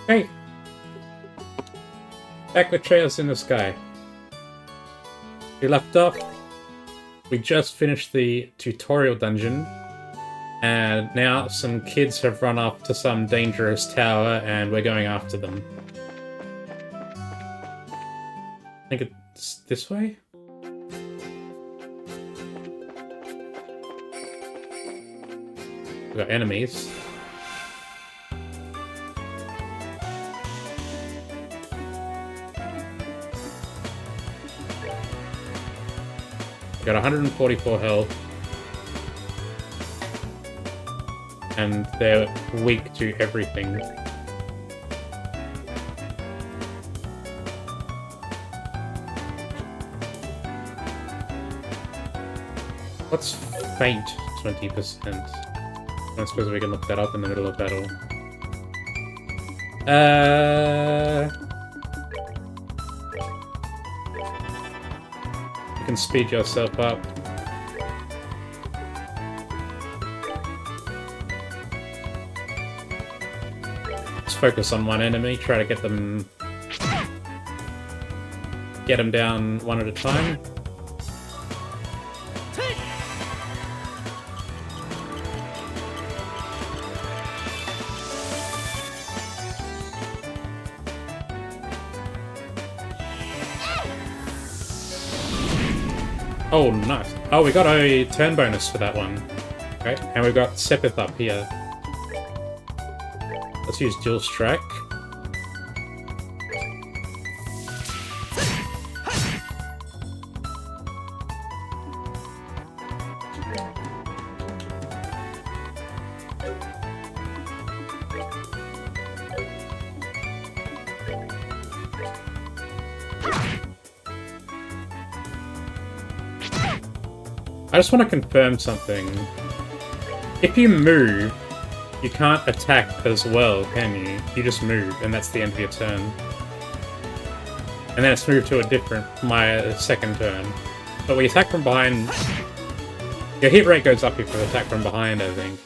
Hey! Back with Trails in the Sky. We left off. We just finished the tutorial dungeon. And now some kids have run off to some dangerous tower and we're going after them. I think it's this way? We've got enemies. We've got 144 health. And they're weak to everything. What's faint 20%? I suppose we can look that up in the middle of battle. You can speed yourself up. Focus on one enemy, try to get them down one at a time. Oh, nice. Oh, we got a turn bonus for that one. Okay, and we've got Sepith up here. Let's use dual strike. I just want to confirm something. If you move, you can't attack as well, can you? You just move, and that's the end of your turn. And then it's moved to my second turn. But when you attack from behind, your hit rate goes up if you attack from behind, I think.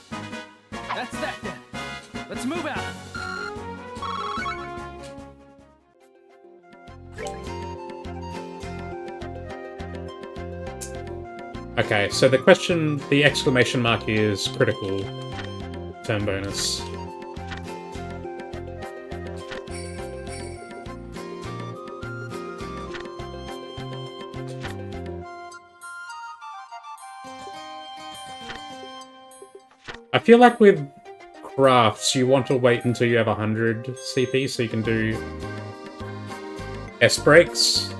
That's that then. Let's move out. Okay, so the exclamation mark is critical. Turn bonus. I feel like with crafts, you want to wait until you have 100 CP so you can do S-breaks.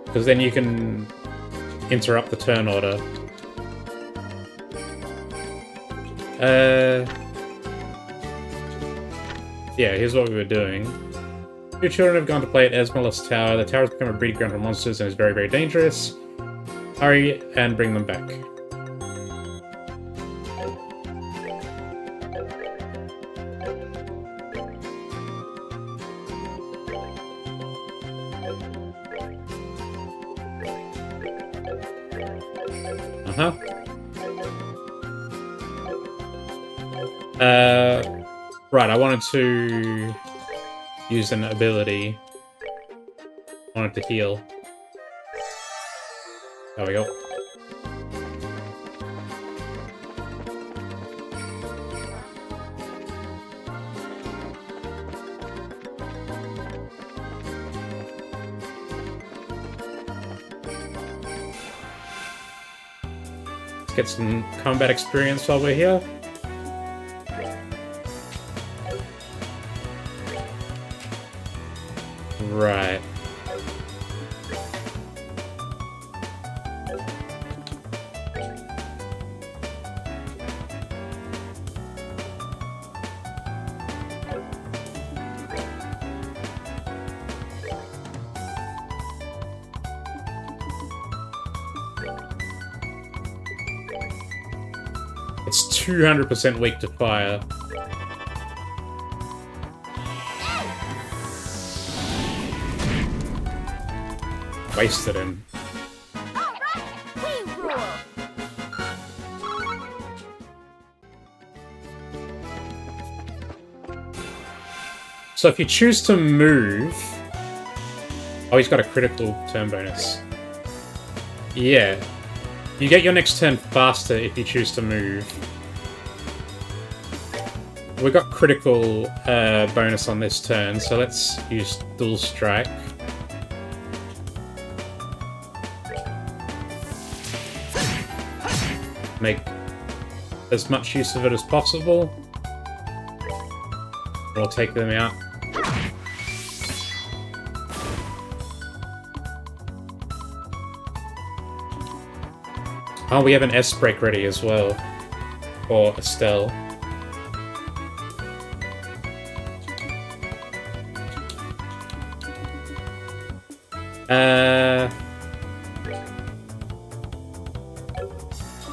Because then you can interrupt the turn order. Yeah, here's what we were doing. Your children have gone to play at Esmeralda's Tower. The tower has become a breeding ground for monsters and is very, very dangerous. Hurry and bring them back. Right, I wanted to use an ability. I wanted to heal. There we go. Let's get some combat experience while we're here. Right. It's 200% weak to fire. Wasted him. So if you choose to move... Oh, he's got a critical turn bonus. Yeah. You get your next turn faster if you choose to move. We got critical bonus on this turn, so let's use Dual Strike. Make as much use of it as possible. We'll take them out. Oh, we have an S-Break ready as well. For Estelle.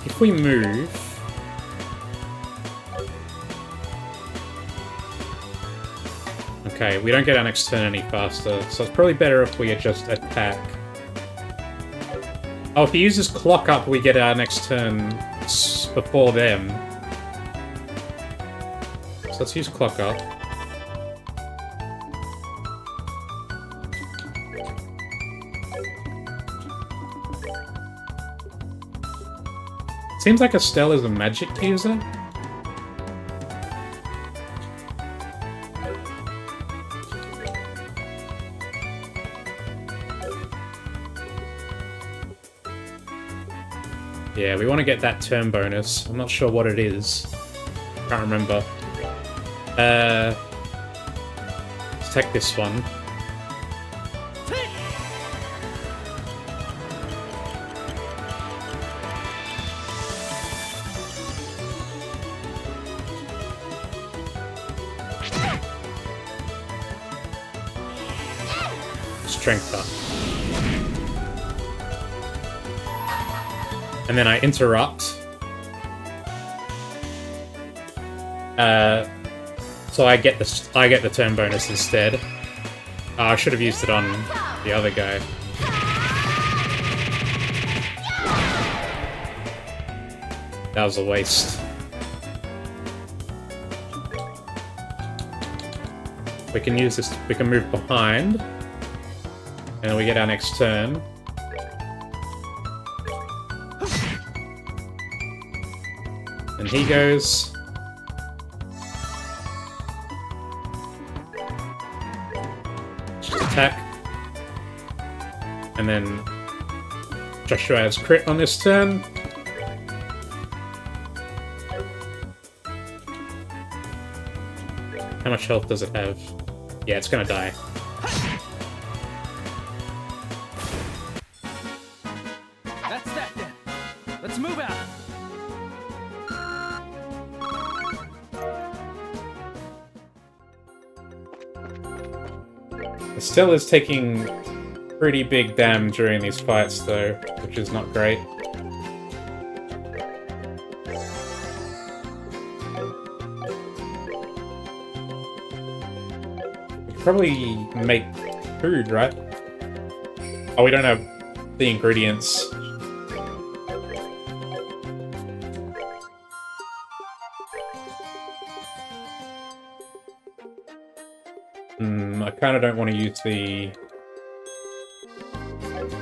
If we move... Okay, we don't get our next turn any faster, so it's probably better if we just attack. Oh, if he uses Clock Up, we get our next turn before them. So let's use Clock Up. Seems like Estelle is a magic user. Yeah, we want to get that turn bonus. I'm not sure what it is. Can't remember. Let's take this one. Strength up. And then I interrupt. So I get the turn bonus instead. I should have used it on the other guy. That was a waste. We can use this. We can move behind, and then we get our next turn. And he goes. Just attack. And then Joshua has crit on this turn. How much health does it have? Yeah, it's gonna die. That's that then. Let's move out. Estelle is taking pretty big damage during these fights, though, which is not great. We could probably make food, right? Oh, we don't have the ingredients. I kind of don't want to use the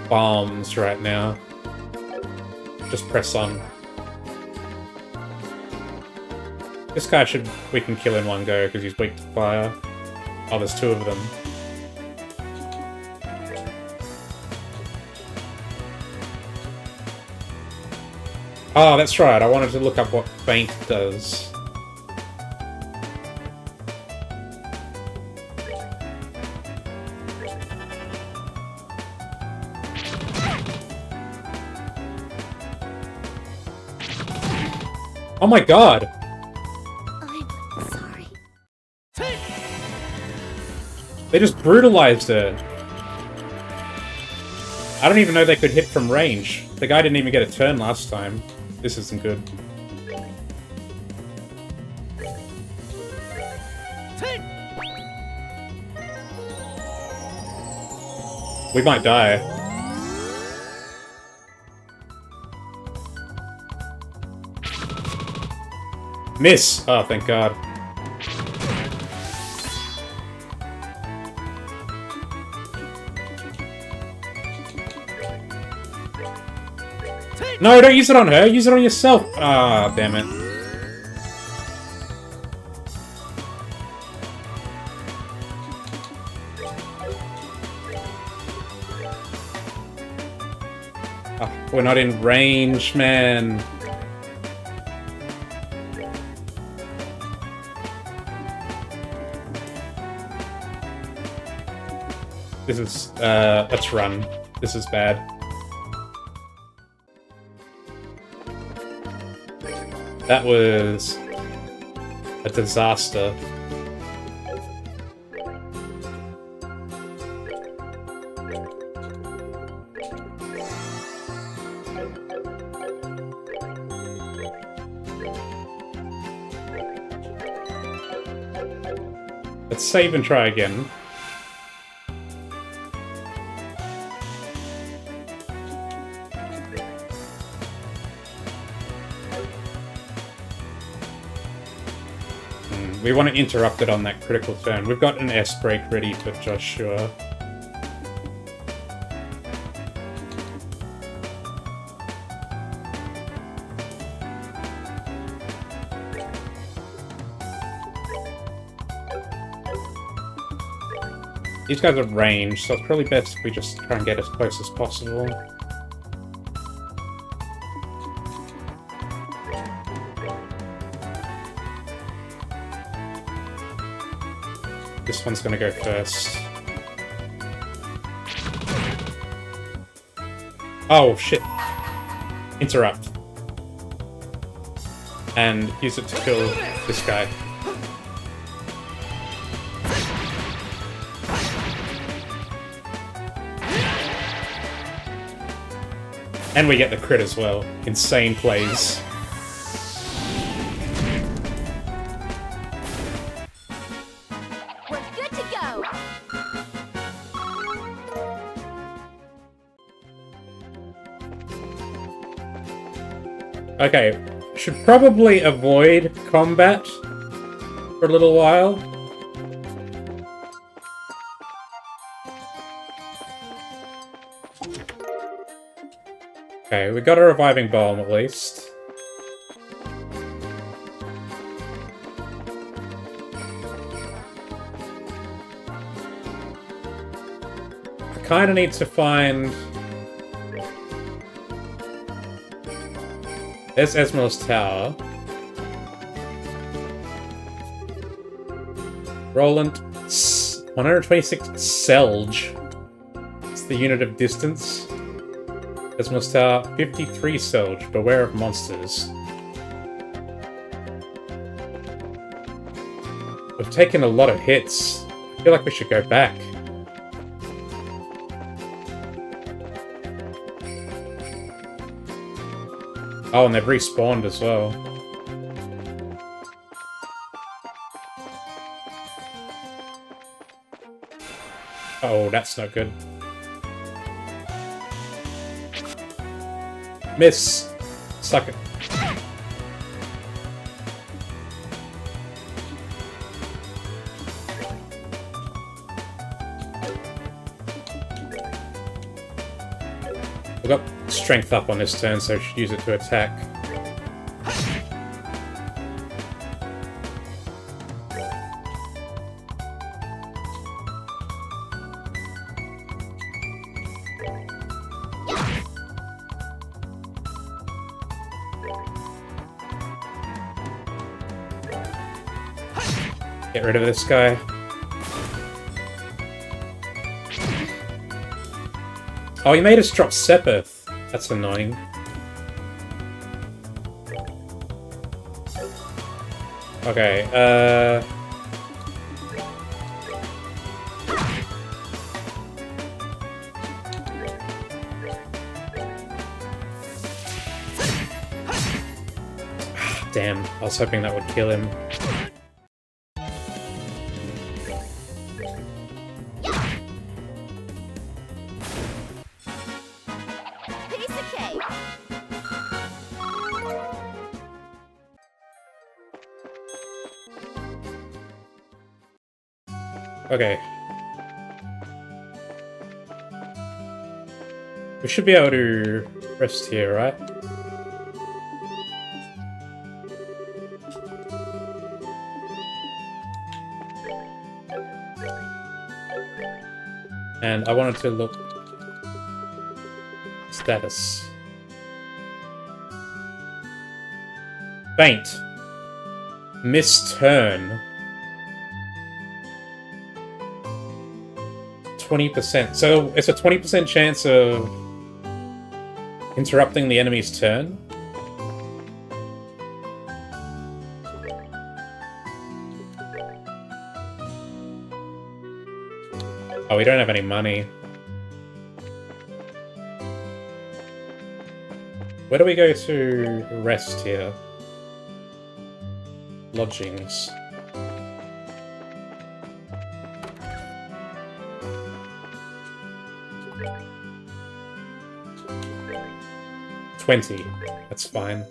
bombs right now. Just press on. This guy we can kill in one go because he's weak to fire. Oh, there's two of them. Oh, that's right. I wanted to look up what Faint does. Oh my god! I'm sorry. They just brutalized her. I don't even know they could hit from range. The guy didn't even get a turn last time. This isn't good. We might die. Miss! Oh, thank god. No, don't use it on her. Use it on yourself. Ah, damn it. Oh, we're not in range, man. This is, let's run. This is bad. That was a disaster. Let's save and try again. We want to interrupt it on that critical turn. We've got an S-break ready for Joshua. These guys are ranged, so it's probably best if we just try and get as close as possible. This one's gonna go first. Oh, shit. Interrupt. And use it to kill this guy. And we get the crit as well. Insane plays. Okay, should probably avoid combat for a little while. Okay, we got a reviving bomb at least. I kinda need to find... There's Esmeralda's tower. Roland, 126 Selge. It's the unit of distance. Esmeralda's tower, 53 Selge. Beware of monsters. We've taken a lot of hits. I feel like we should go back. Oh, and they've respawned as well. Oh, that's not good. Miss! Suck it. We've got strength up on this turn, so we should use it to attack. Get rid of this guy. Oh, he made us drop Sepith. That's annoying. Okay, damn, I was hoping that would kill him. Okay. We should be able to Rest here, right? And I wanted to look... Status. Faint. Miss turn. 20%. So it's a 20% chance of interrupting the enemy's turn. Oh, we don't have any money. Where do we go to rest here? Lodgings. $20. That's fine.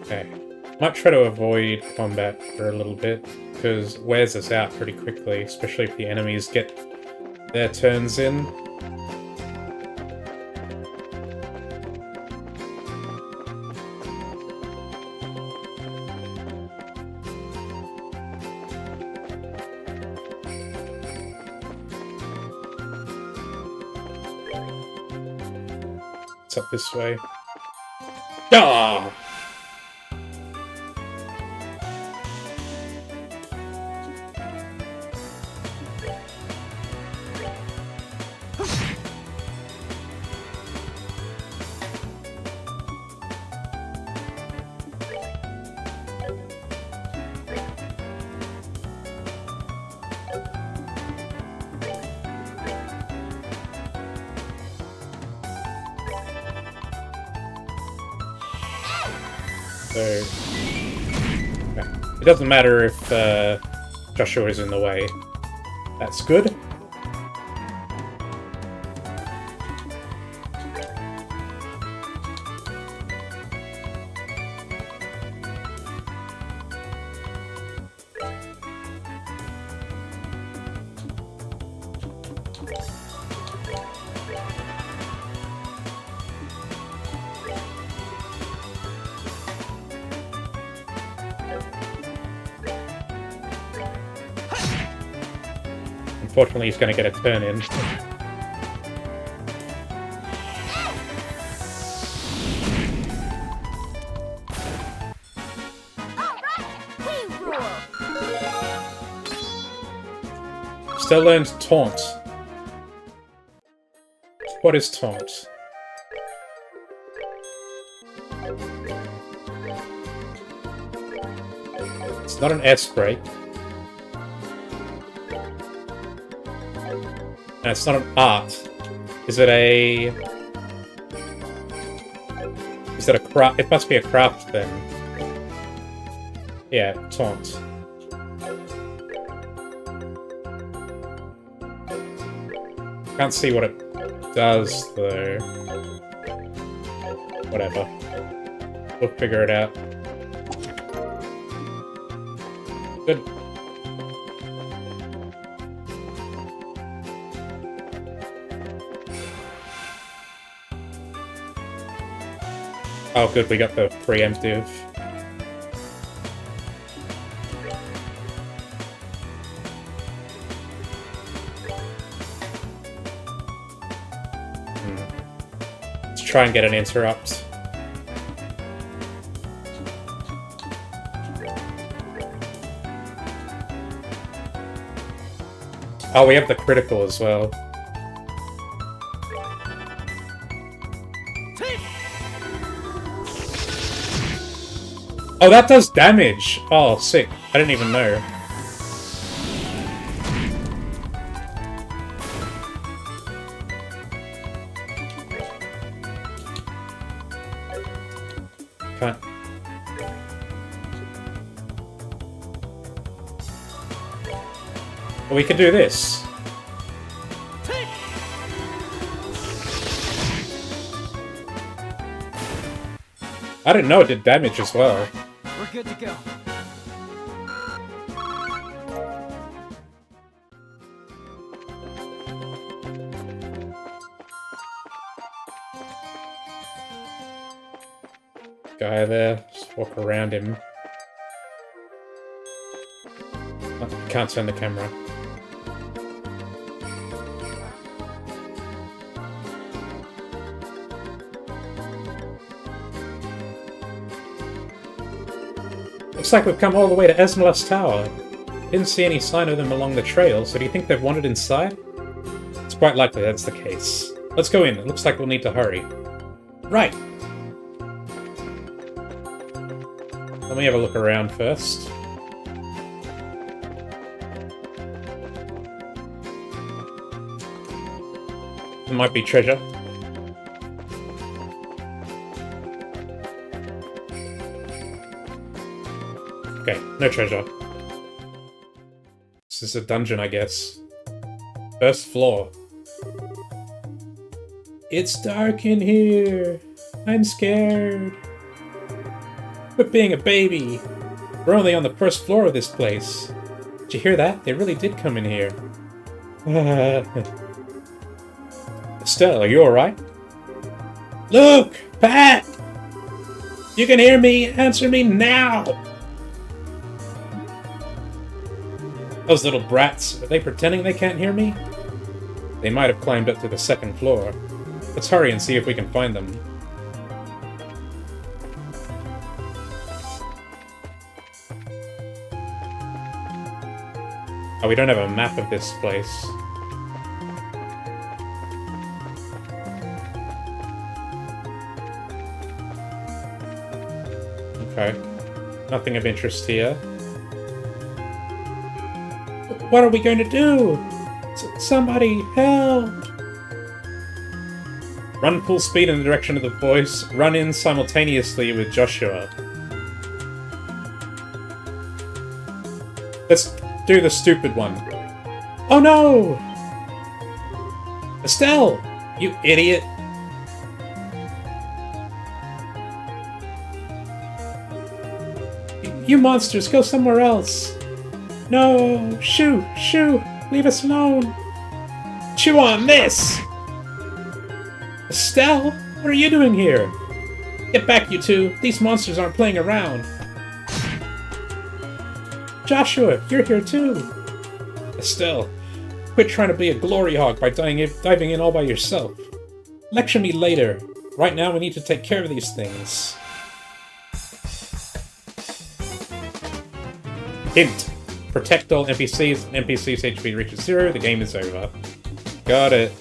Okay. Might try to avoid combat for a little bit, because it wears us out pretty quickly, especially if the enemies get their turns in. It's up this way. Ah! So, it doesn't matter if Joshua is in the way. That's good. Unfortunately, he's going to get a turn in. Still learns Taunt. What is Taunt? It's not an S break. And it's not an art. Is it a... Is it a craft? It must be a craft then. Yeah, Taunt. Can't see what it does, though. Whatever. We'll figure it out. Good. Oh, good, we got the preemptive. Let's try and get an interrupt. Oh, we have the critical as well. Oh, that does damage! Oh, sick. I didn't even know. Can't. Well, we can do this. I didn't know it did damage as well. We're good to go. Guy there, just walk around him. Oh, can't turn the camera. Looks like we've come all the way to Esmeralda's Tower. Didn't see any sign of them along the trail, so do you think they've wandered inside? It's quite likely that's the case. Let's go in. It looks like we'll need to hurry. Right. Let me have a look around first. There might be treasure. Okay, no treasure. This is a dungeon, I guess. First floor. It's dark in here. I'm scared. Quit being a baby. We're only on the first floor of this place. Did you hear that? They really did come in here. Estelle, are you alright? Look! Pat! You can hear me! Answer me now! Those little brats, are they pretending they can't hear me? They might have climbed up to the second floor. Let's hurry and see if we can find them. Oh, we don't have a map of this place. Okay. Nothing of interest here. What are we going to do? Somebody help! Run full speed in the direction of the voice. Run in simultaneously with Joshua. Let's do the stupid one. Oh no! Estelle! You idiot! You monsters, go somewhere else! No! Shoo! Shoo! Leave us alone! Chew on this! Estelle? What are you doing here? Get back, you two! These monsters aren't playing around! Joshua, you're here too! Estelle, quit trying to be a glory hog by diving in all by yourself. Lecture me later. Right now we need to take care of these things. Hint. Protect all NPCs. NPCs HP reaches 0. The game is over. Got it.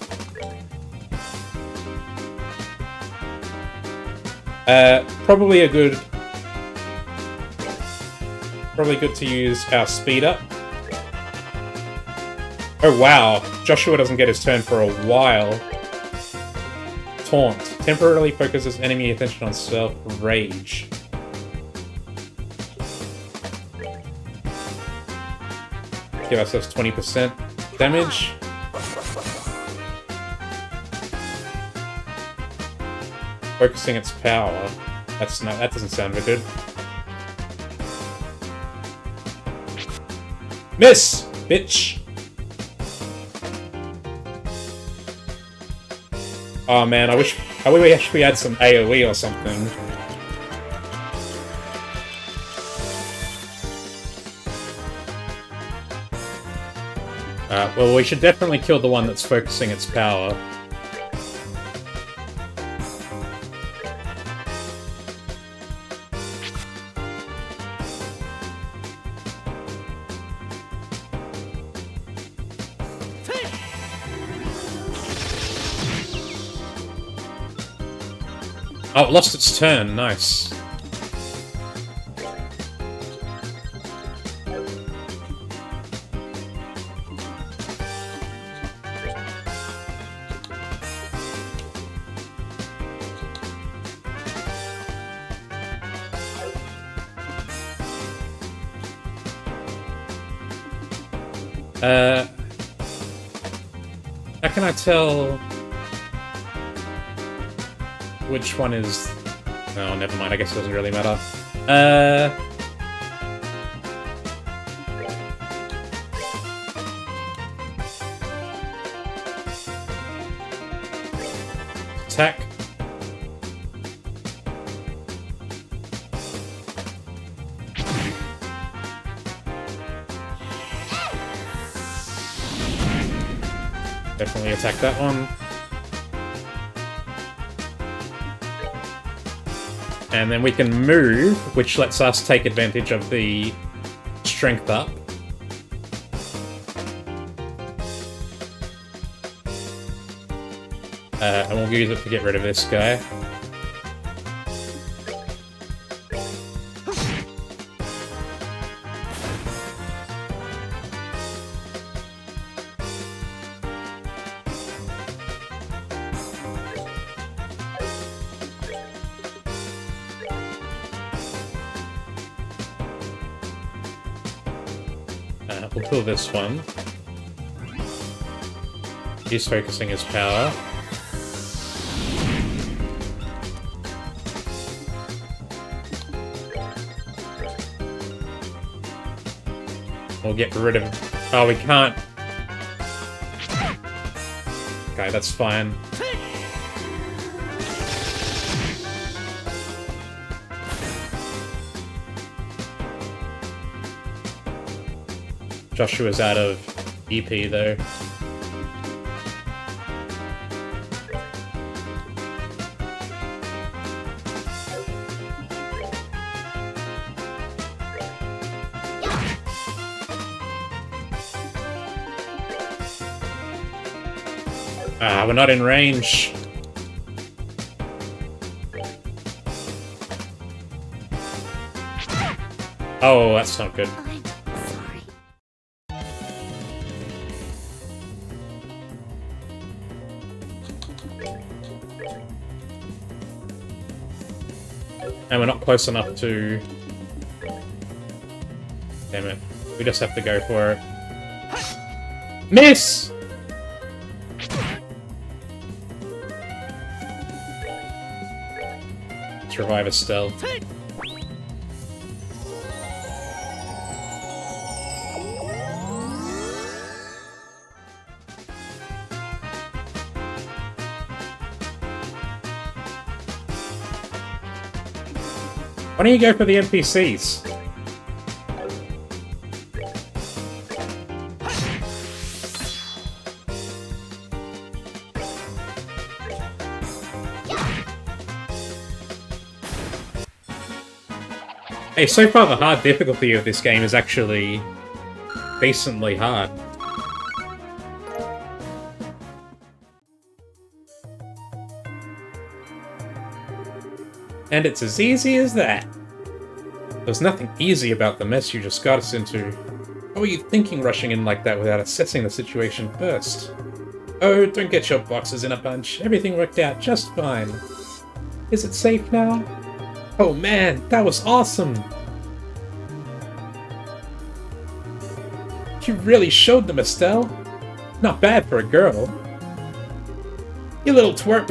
Probably good to use our speed up. Oh wow, Joshua doesn't get his turn for a while. Taunt. Temporarily focuses enemy attention on self-rage. Give ourselves 20% damage. Focusing its power. That doesn't sound very good. Miss! Bitch! Oh man, I wish we actually had some AoE or something. Well, we should definitely kill the one that's focusing its power. Oh, it lost its turn. Nice. How can I tell which one is Oh, never mind. I guess it doesn't really matter. Attack. Definitely attack that one. And then we can move, which lets us take advantage of the strength up. And we'll use it to get rid of this guy. We'll kill this one. He's focusing his power. We'll get rid of... Oh, we can't. Okay, that's fine. Joshua's out of EP, though. Ah, we're not in range. Oh, that's not good. I'm sorry. And we're not close enough to... Damn it. We just have to go for it. Miss! Let's revive Estelle. Why don't you go for the NPCs? Hey, so far the hard difficulty of this game is actually decently hard. And it's as easy as that. There's nothing easy about the mess you just got us into. What were you thinking rushing in like that without assessing the situation first? Oh, don't get your boxes in a bunch. Everything worked out just fine. Is it safe now? Oh man, that was awesome! You really showed them, Estelle. Not bad for a girl. You little twerp.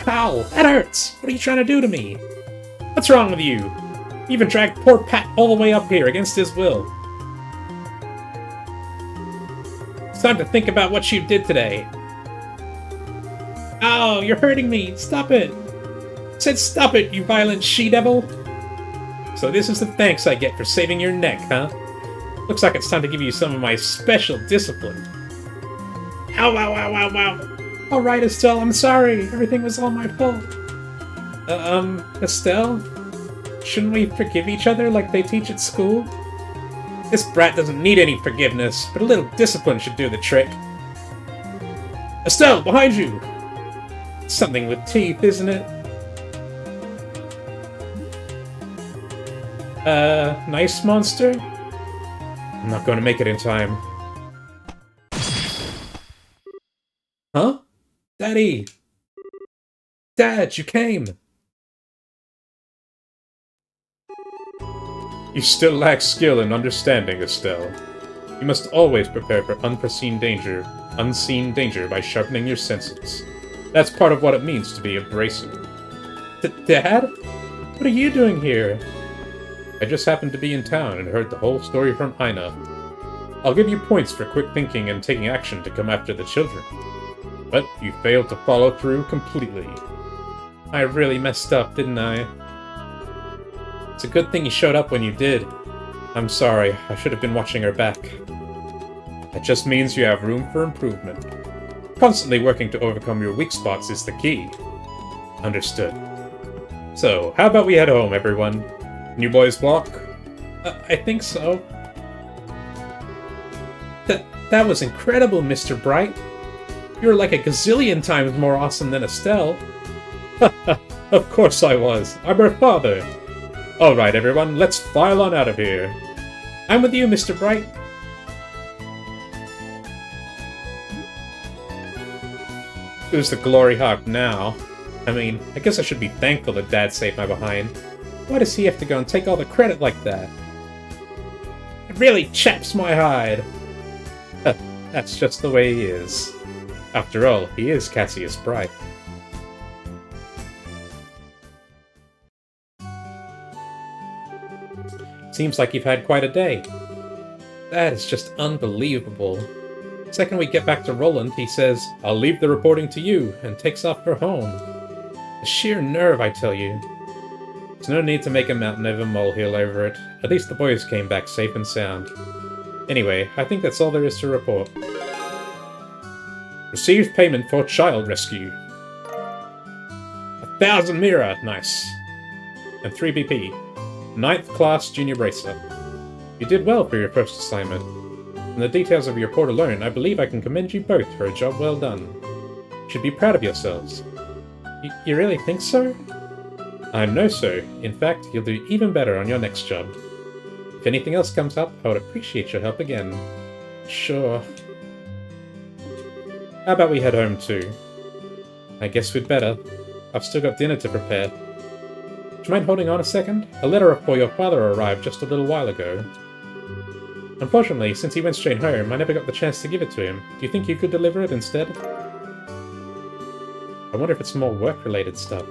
Ow, that hurts! What are you trying to do to me? What's wrong with you? You even dragged poor Pat all the way up here against his will. It's time to think about what you did today. Ow, you're hurting me! Stop it! I said stop it, you violent she-devil! So this is the thanks I get for saving your neck, huh? Looks like it's time to give you some of my special discipline. Ow, ow, ow, ow, ow! Alright, Estelle, I'm sorry. Everything was all my fault. Estelle? Shouldn't we forgive each other like they teach at school? This brat doesn't need any forgiveness, but a little discipline should do the trick. Estelle, behind you! Something with teeth, isn't it? Nice monster? I'm not going to make it in time. Huh? Daddy! Dad, you came! You still lack skill and understanding, Estelle. You must always prepare for unseen danger by sharpening your senses. That's part of what it means to be abrasive. Dad? What are you doing here? I just happened to be in town and heard the whole story from Ina. I'll give you points for quick thinking and taking action to come after the children. But you failed to follow through completely. I really messed up, didn't I? It's a good thing you showed up when you did. I'm sorry, I should have been watching her back. That just means you have room for improvement. Constantly working to overcome your weak spots is the key. Understood. So, how about we head home, everyone? New boys block? I think so. That was incredible, Mr. Bright. You're like a gazillion times more awesome than Estelle. Of course I was. I'm her father. Alright, everyone, let's file on out of here. I'm with you, Mr. Bright. Who's the glory hog now? I mean, I guess I should be thankful that Dad saved my behind. Why does he have to go and take all the credit like that? It really chaps my hide. That's just the way he is. After all, he is Cassius Bright. Seems like you've had quite a day. That is just unbelievable. The second we get back to Roland, he says, I'll leave the reporting to you, and takes off for home. The sheer nerve, I tell you. There's no need to make a mountain of a molehill over it. At least the boys came back safe and sound. Anyway, I think that's all there is to report. Received payment for child rescue. 1,000 Mira, nice. And 3 BP. 9th class junior bracer. You did well for your first assignment. From the details of your report alone, I believe I can commend you both for a job well done. You should be proud of yourselves. You really think so? I know so. In fact, you'll do even better on your next job. If anything else comes up, I would appreciate your help again. Sure. How about we head home too? I guess we'd better. I've still got dinner to prepare. Do you mind holding on a second? A letter for your father arrived just a little while ago. Unfortunately, since he went straight home, I never got the chance to give it to him. Do you think you could deliver it instead? I wonder if it's more work-related stuff.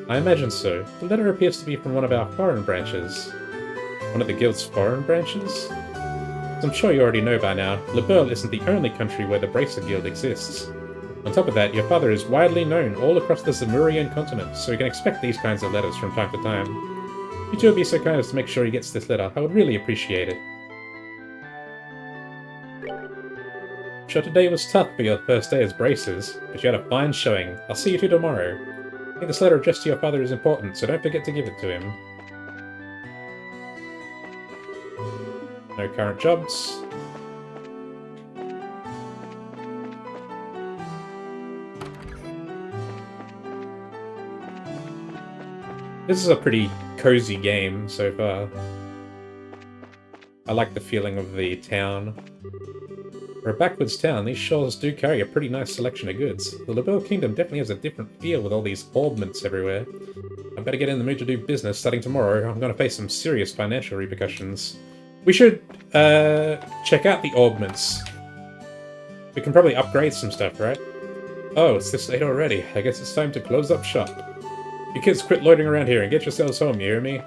I imagine so. The letter appears to be from one of our foreign branches. One of the guild's foreign branches? As I'm sure you already know by now, Liberl isn't the only country where the Bracer Guild exists. On top of that, your father is widely known all across the Zemurian continent, so you can expect these kinds of letters from time to time. If you two would be so kind as to make sure he gets this letter, I would really appreciate it. I'm sure today was tough for your first day as Bracers, but you had a fine showing. I'll see you two tomorrow. I think this letter addressed to your father is important, so don't forget to give it to him. No current jobs. This is a pretty cozy game so far. I like the feeling of the town. For a backwoods town, these shores do carry a pretty nice selection of goods. The Liberl Kingdom definitely has a different feel with all these orbments everywhere. I better get in the mood to do business starting tomorrow. I'm going to face some serious financial repercussions. We should check out the orbments. We can probably upgrade some stuff, right? Oh, it's this late already. I guess it's time to close up shop. You kids quit loitering around here and get yourselves home, you hear me?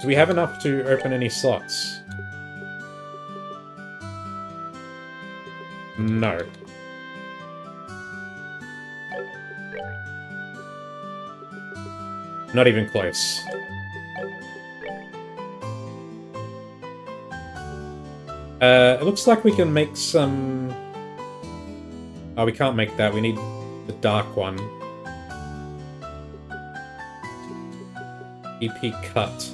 Do we have enough to open any slots? No. Not even close. It looks like we can make some... Oh, we can't make that. We need the dark one. EP cut.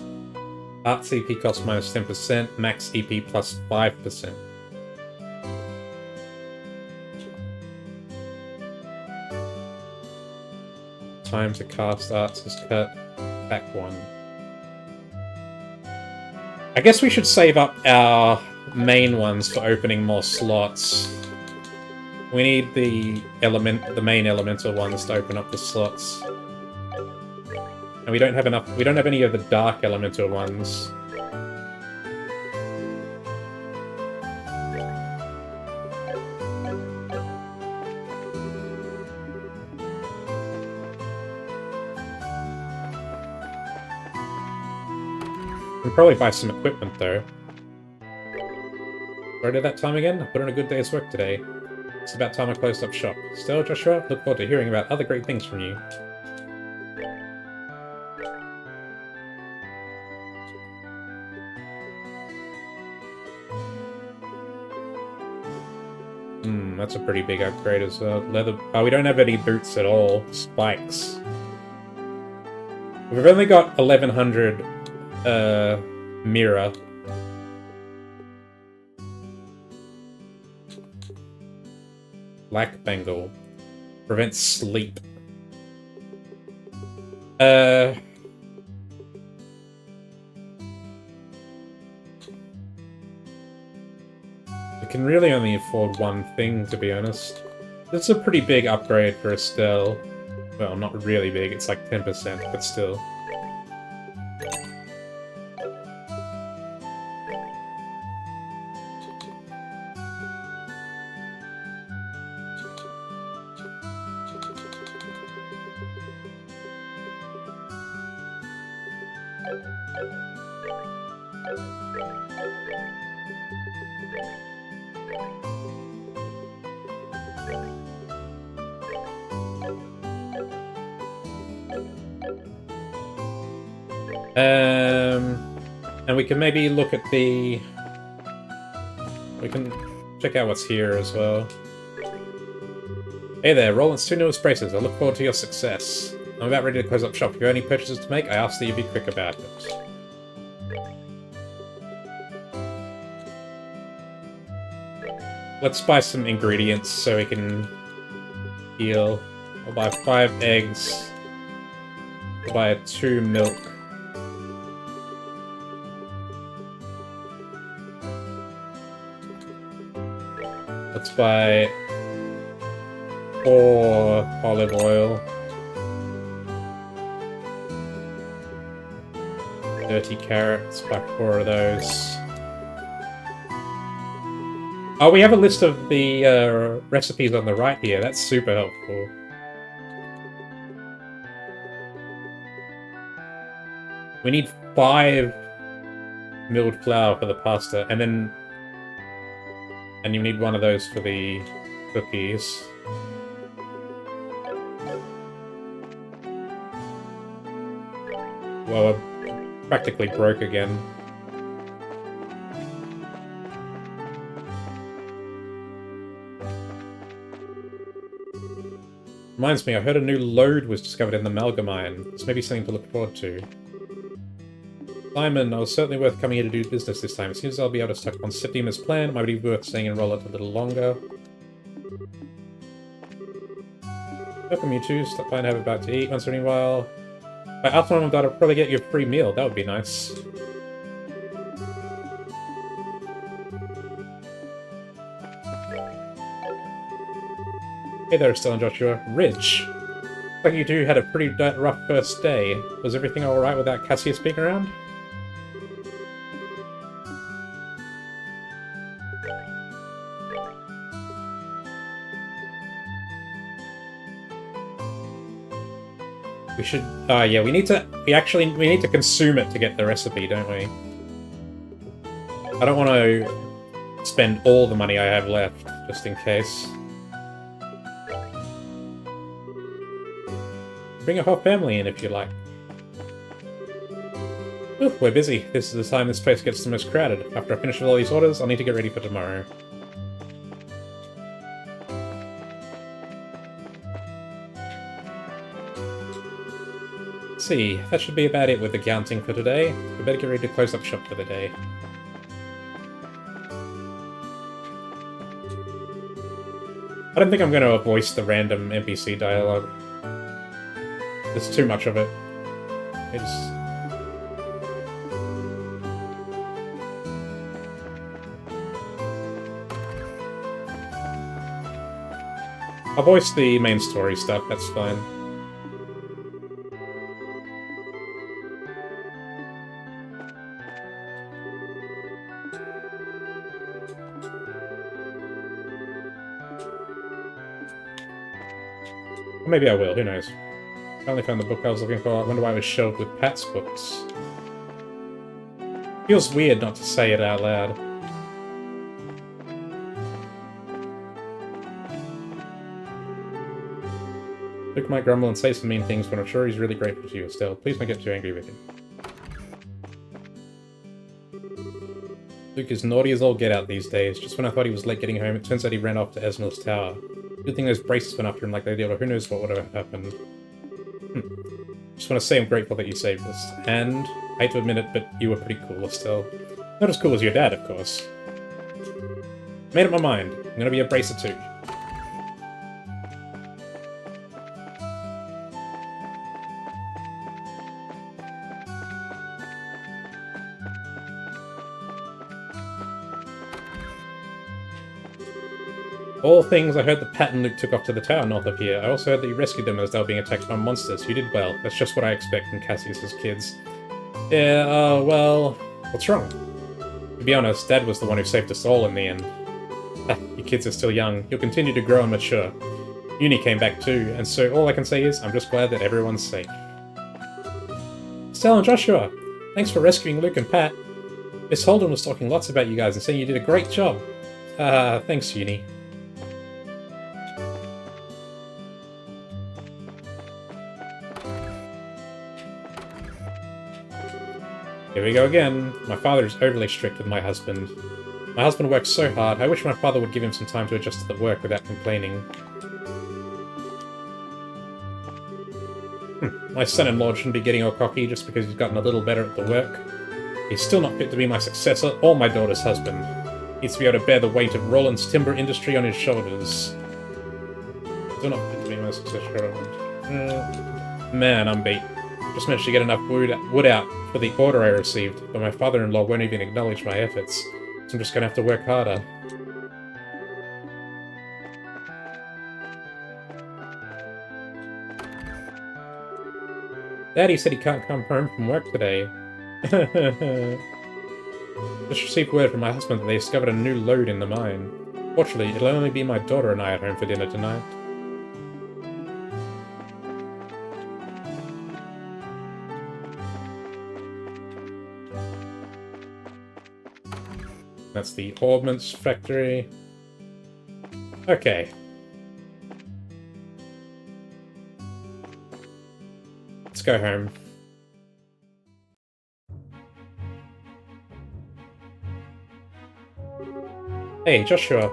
Arts EP cost minus 10%, max EP plus 5%. Time to cast arts is cut. Back one. I guess we should save up our main ones for opening more slots. We need the main elemental ones to open up the slots. And we don't have enough, we don't have any of the dark elemental ones. We'll probably buy some equipment, though. Where did that time again? I put in a good day's work today. It's about time I closed up shop. Still, Joshua, look forward to hearing about other great things from you. That's a pretty big upgrade as well. Leather... Oh, we don't have any boots at all. Spikes. We've only got 1100 mirror. Black Bengal. Prevents sleep. We can really only afford one thing, to be honest. This is a pretty big upgrade for Estelle. Well, not really big, it's like 10%, but still. And we can maybe look at the... We can check out what's here as well. Hey there, Roland's 2 newest braces. I look forward to your success. I'm about ready to close up shop. If you have any purchases to make, I ask that you be quick about it. Let's buy some ingredients so we can heal. I'll buy 5 eggs. I'll buy 2 milk. Let's buy 4 olive oil. 30 carrots, buy 4 of those. Oh, we have a list of the recipes on the right here. That's super helpful. We need 5 milled flour for the pasta, and then... And you need one of those for the cookies. Well, we're practically broke again. Reminds me, I heard a new lode was discovered in the Malga mine. This may be something to look forward to. Simon, I was certainly worth coming here to do business this time. As soon as I'll be able to start on Septima's plan, it might be worth staying in Roll It a little longer. Welcome, you two. Stop by and have a bite to eat once in a while. By after I'm done, I'll probably get you a free meal. That would be nice. Hey there, Estelle and Joshua. Ridge. Looks like you two had a pretty rough first day. Was everything alright without Cassius being around? We should... yeah, we need to... We need to consume it to get the recipe, don't we? I don't want to spend all the money I have left, just in case. Bring a whole family in if you like. Ooh, we're busy. This is the time this place gets the most crowded. After I finish with all these orders, I'll need to get ready for tomorrow. Let's see, that should be about it with the counting for today. We better get ready to close up shop for the day. I don't think I'm going to voice the random NPC dialogue. There's too much of it. I'll voice the main story stuff, that's fine. Or maybe I will, who knows. Finally found the book I was looking for. I wonder why it was shelved with Pat's books. Feels weird not to say it out loud. Luke might grumble and say some mean things, but I'm sure he's really grateful to you still. Please don't get too angry with him. Luke is naughty as all get out these days. Just when I thought he was late getting home, it turns out he ran off to Esmer's tower. Good thing those braces went after him like they did, or who knows what would have happened. Just want to say I'm grateful that you saved us. And, I hate to admit it, but you were pretty cool still. Not as cool as your dad, of course. Made up my mind. I'm gonna be a bracer too. All things, I heard that Pat and Luke took off to the tower north of here. I also heard that you rescued them as they were being attacked by monsters. You did well. That's just what I expect from Cassius's kids. Yeah, well... What's wrong? To be honest, Dad was the one who saved us all in the end. You kids are still young. You'll continue to grow and mature. Uni came back too, and so all I can say is, I'm just glad that everyone's safe. Estelle and Joshua! Thanks for rescuing Luke and Pat. Miss Holden was talking lots about you guys and saying you did a great job. Thanks, Uni. Here we go again. My father is overly strict with my husband. My husband works so hard. I wish my father would give him some time to adjust to the work without complaining. My son-in-law shouldn't be getting all cocky just because he's gotten a little better at the work. He's still not fit to be my successor or my daughter's husband. He needs to be able to bear the weight of Roland's timber industry on his shoulders. Still not fit to be my successor. Man, I'm beat. Just managed to get enough wood out for the order I received, but my father-in-law won't even acknowledge my efforts, so I'm just gonna have to work harder. Daddy said he can't come home from work today. Just received word from my husband that they discovered a new lode in the mine. Fortunately, it'll only be my daughter and I at home for dinner tonight. That's the ordnance factory. Okay. Let's go home. Hey, Joshua.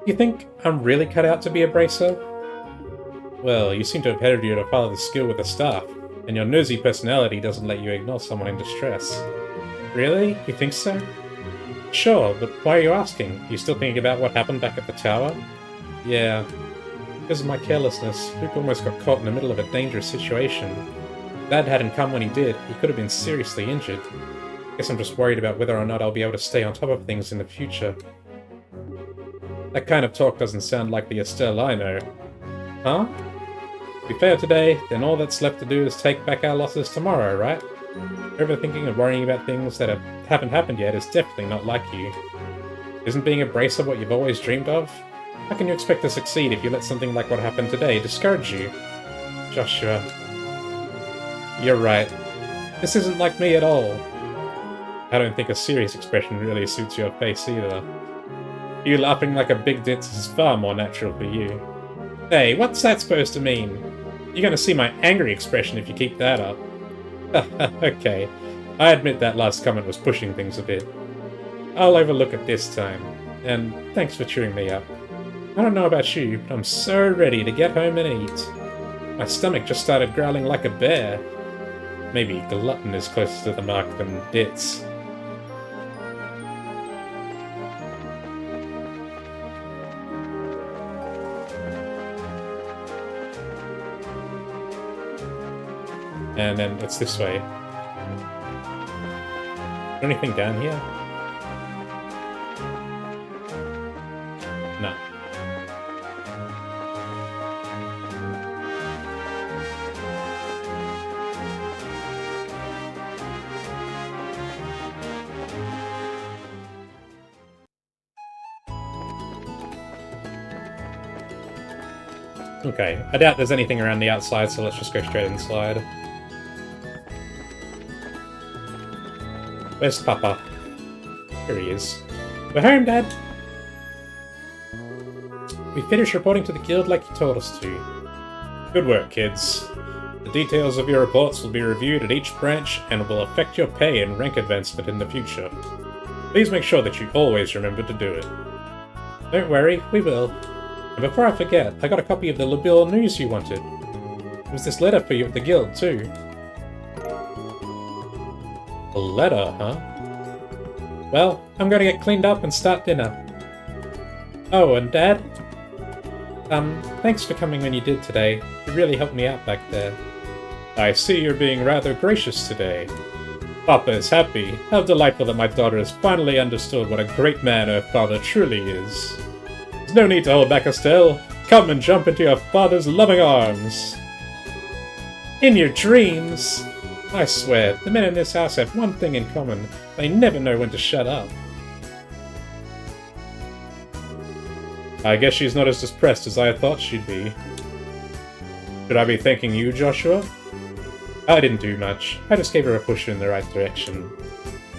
You think I'm really cut out to be a bracer? Well, you seem to have headed you to follow the skill with the staff, and your nosy personality doesn't let you ignore someone in distress. Really? You think so? Sure, but why are you asking? You still thinking about what happened back at the tower? Yeah. Because of my carelessness, Luke almost got caught in the middle of a dangerous situation. If Dad hadn't come when he did, he could have been seriously injured. Guess I'm just worried about whether or not I'll be able to stay on top of things in the future. That kind of talk doesn't sound like the Estelle I know. Huh? If we fail today, then all that's left to do is take back our losses tomorrow, right? Overthinking and worrying about things that haven't happened yet is definitely not like you. Isn't being a bracer what you've always dreamed of? How can you expect to succeed if you let something like what happened today discourage you? Joshua. You're right. This isn't like me at all. I don't think a serious expression really suits your face either. You laughing like a big ditz is far more natural for you. Hey, what's that supposed to mean? You're gonna see my angry expression if you keep that up. Okay, I admit that last comment was pushing things a bit. I'll overlook it this time, and thanks for cheering me up. I don't know about you, but I'm so ready to get home and eat. My stomach just started growling like a bear. Maybe glutton is closer to the mark than ditz. And then it's this way. Anything down here? No. Okay, I doubt there's anything around the outside, so let's just go straight inside. Where's Papa? Here he is. We're home, Dad! We finished reporting to the guild like you told us to. Good work, kids. The details of your reports will be reviewed at each branch and will affect your pay and rank advancement in the future. Please make sure that you always remember to do it. Don't worry, we will. And before I forget, I got a copy of the Labil news you wanted. It was this letter for you at the guild, too. A letter, huh? Well, I'm gonna get cleaned up and start dinner. Oh, and Dad? Thanks for coming when you did today. You really helped me out back there. I see you're being rather gracious today. Papa is happy. How delightful that my daughter has finally understood what a great man her father truly is. There's no need to hold back, Estelle. Come and jump into your father's loving arms. In your dreams! I swear, the men in this house have one thing in common. They never know when to shut up. I guess she's not as depressed as I thought she'd be. Should I be thanking you, Joshua? I didn't do much. I just gave her a push in the right direction.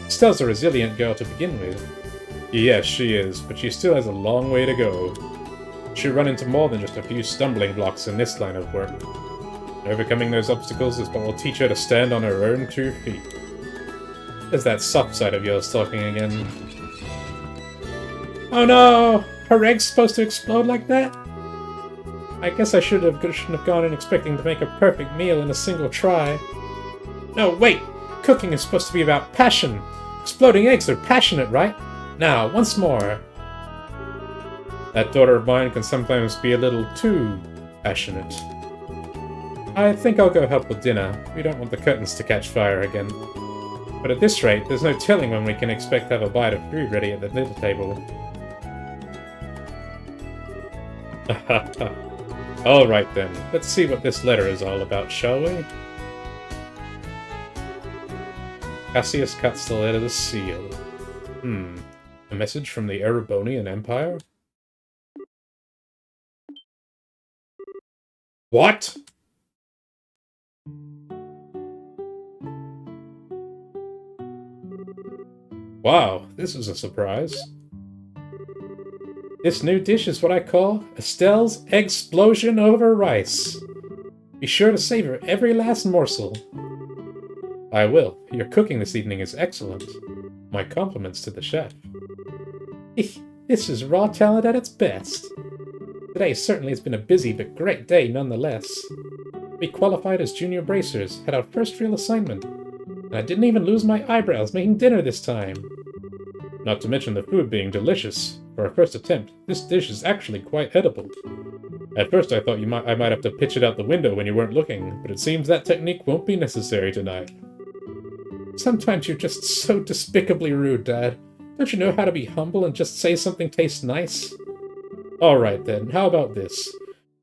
Estelle's a resilient girl to begin with. Yes, she is, but she still has a long way to go. She'll run into more than just a few stumbling blocks in this line of work. Overcoming those obstacles is what will teach her to stand on her own 2 feet. There's that soft side of yours talking again. Oh no! Her egg's supposed to explode like that? I guess I shouldn't have gone in expecting to make a perfect meal in a single try. No, wait! Cooking is supposed to be about passion! Exploding eggs are passionate, right? Now, once more. That daughter of mine can sometimes be a little too passionate. I think I'll go help with dinner. We don't want the curtains to catch fire again. But at this rate, there's no telling when we can expect to have a bite of food ready at the dinner table. Alright then, let's see what this letter is all about, shall we? Cassius cuts the letter seal. A message from the Erebonian Empire? What? Wow, this is a surprise. This new dish is what I call Estelle's Explosion over Rice. Be sure to savor every last morsel. I will. Your cooking this evening is excellent. My compliments to the chef. This is raw talent at its best. Today certainly has been a busy but great day nonetheless. We qualified as junior bracers, had our first real assignment, and I didn't even lose my eyebrows making dinner this time. Not to mention the food being delicious. For our first attempt, this dish is actually quite edible. At first I thought I might have to pitch it out the window when you weren't looking, but it seems that technique won't be necessary tonight. Sometimes you're just so despicably rude, Dad. Don't you know how to be humble and just say something tastes nice? Alright then, how about this?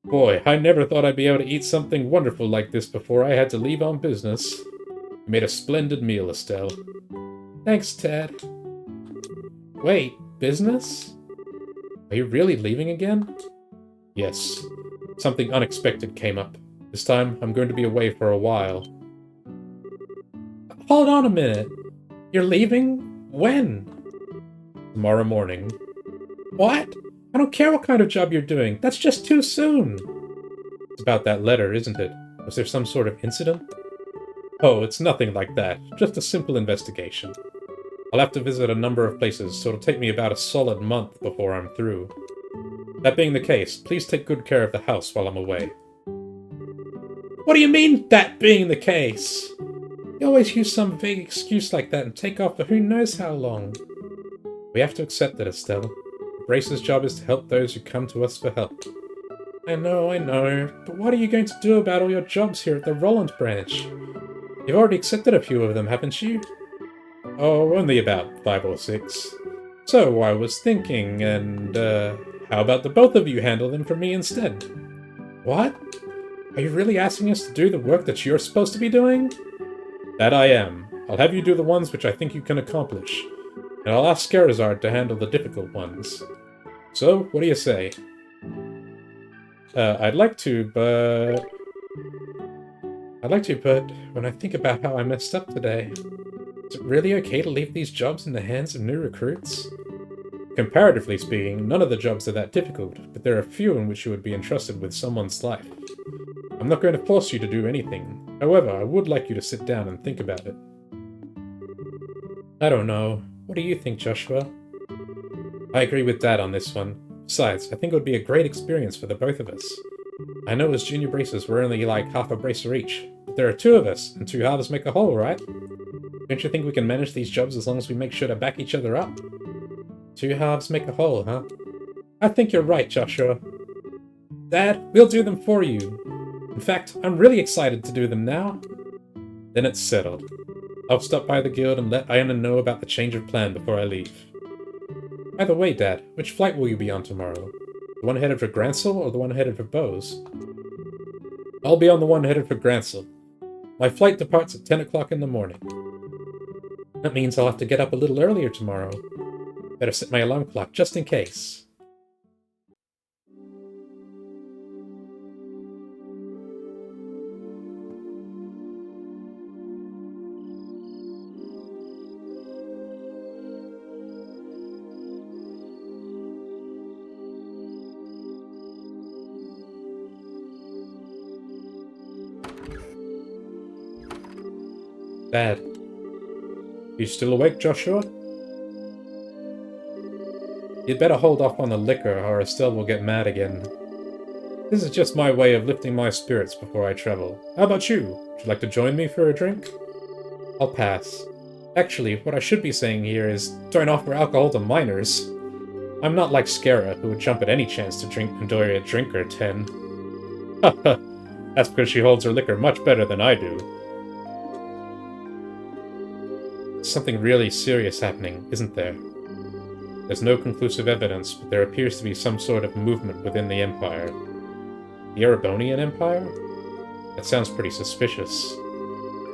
Boy, I never thought I'd be able to eat something wonderful like this before I had to leave on business. You made a splendid meal, Estelle. Thanks, Ted. Wait, business? Are you really leaving again? Yes. Something unexpected came up. This time, I'm going to be away for a while. Hold on a minute. You're leaving? When? Tomorrow morning. What? I don't care what kind of job you're doing. That's just too soon. It's about that letter, isn't it? Was there some sort of incident? Oh, it's nothing like that. Just a simple investigation. I'll have to visit a number of places, so it'll take me about a solid month before I'm through. That being the case, please take good care of the house while I'm away. What do you mean, that being the case? You always use some vague excuse like that and take off for who knows how long. We have to accept it, Estelle. Brace's job is to help those who come to us for help. I know, but what are you going to do about all your jobs here at the Roland branch? You've already accepted a few of them, haven't you? Oh, only about 5 or 6. So I was thinking, and, how about the both of you handle them for me instead? What? Are you really asking us to do the work that you're supposed to be doing? That I am. I'll have you do the ones which I think you can accomplish, and I'll ask Scarazard to handle the difficult ones. So, what do you say? I'd like to, but when I think about how I messed up today... Is it really okay to leave these jobs in the hands of new recruits? Comparatively speaking, none of the jobs are that difficult, but there are a few in which you would be entrusted with someone's life. I'm not going to force you to do anything. However, I would like you to sit down and think about it. I don't know. What do you think, Joshua? I agree with Dad on this one. Besides, I think it would be a great experience for the both of us. I know as junior bracers we're only like half a bracer each, but there are two of us, and two halves make a whole, right? Don't you think we can manage these jobs as long as we make sure to back each other up? Two halves make a whole, huh? I think you're right, Joshua. Dad, we'll do them for you. In fact, I'm really excited to do them now. Then it's settled. I'll stop by the guild and let Iona know about the change of plan before I leave. By the way, Dad, which flight will you be on tomorrow? The one headed for Gransel or the one headed for Bose? I'll be on the one headed for Gransel. My flight departs at 10 o'clock in the morning. That means I'll have to get up a little earlier tomorrow. Better set my alarm clock just in case. Dad. You still awake, Joshua? You'd better hold off on the liquor, or Estelle will get mad again. This is just my way of lifting my spirits before I travel. How about you? Would you like to join me for a drink? I'll pass. Actually, what I should be saying here is, don't offer alcohol to minors. I'm not like Skara, who would jump at any chance to enjoy a drink or 10. Haha, that's because she holds her liquor much better than I do. Something really serious happening, isn't there? There's no conclusive evidence, but there appears to be some sort of movement within the Empire. The Erebonian Empire? That sounds pretty suspicious.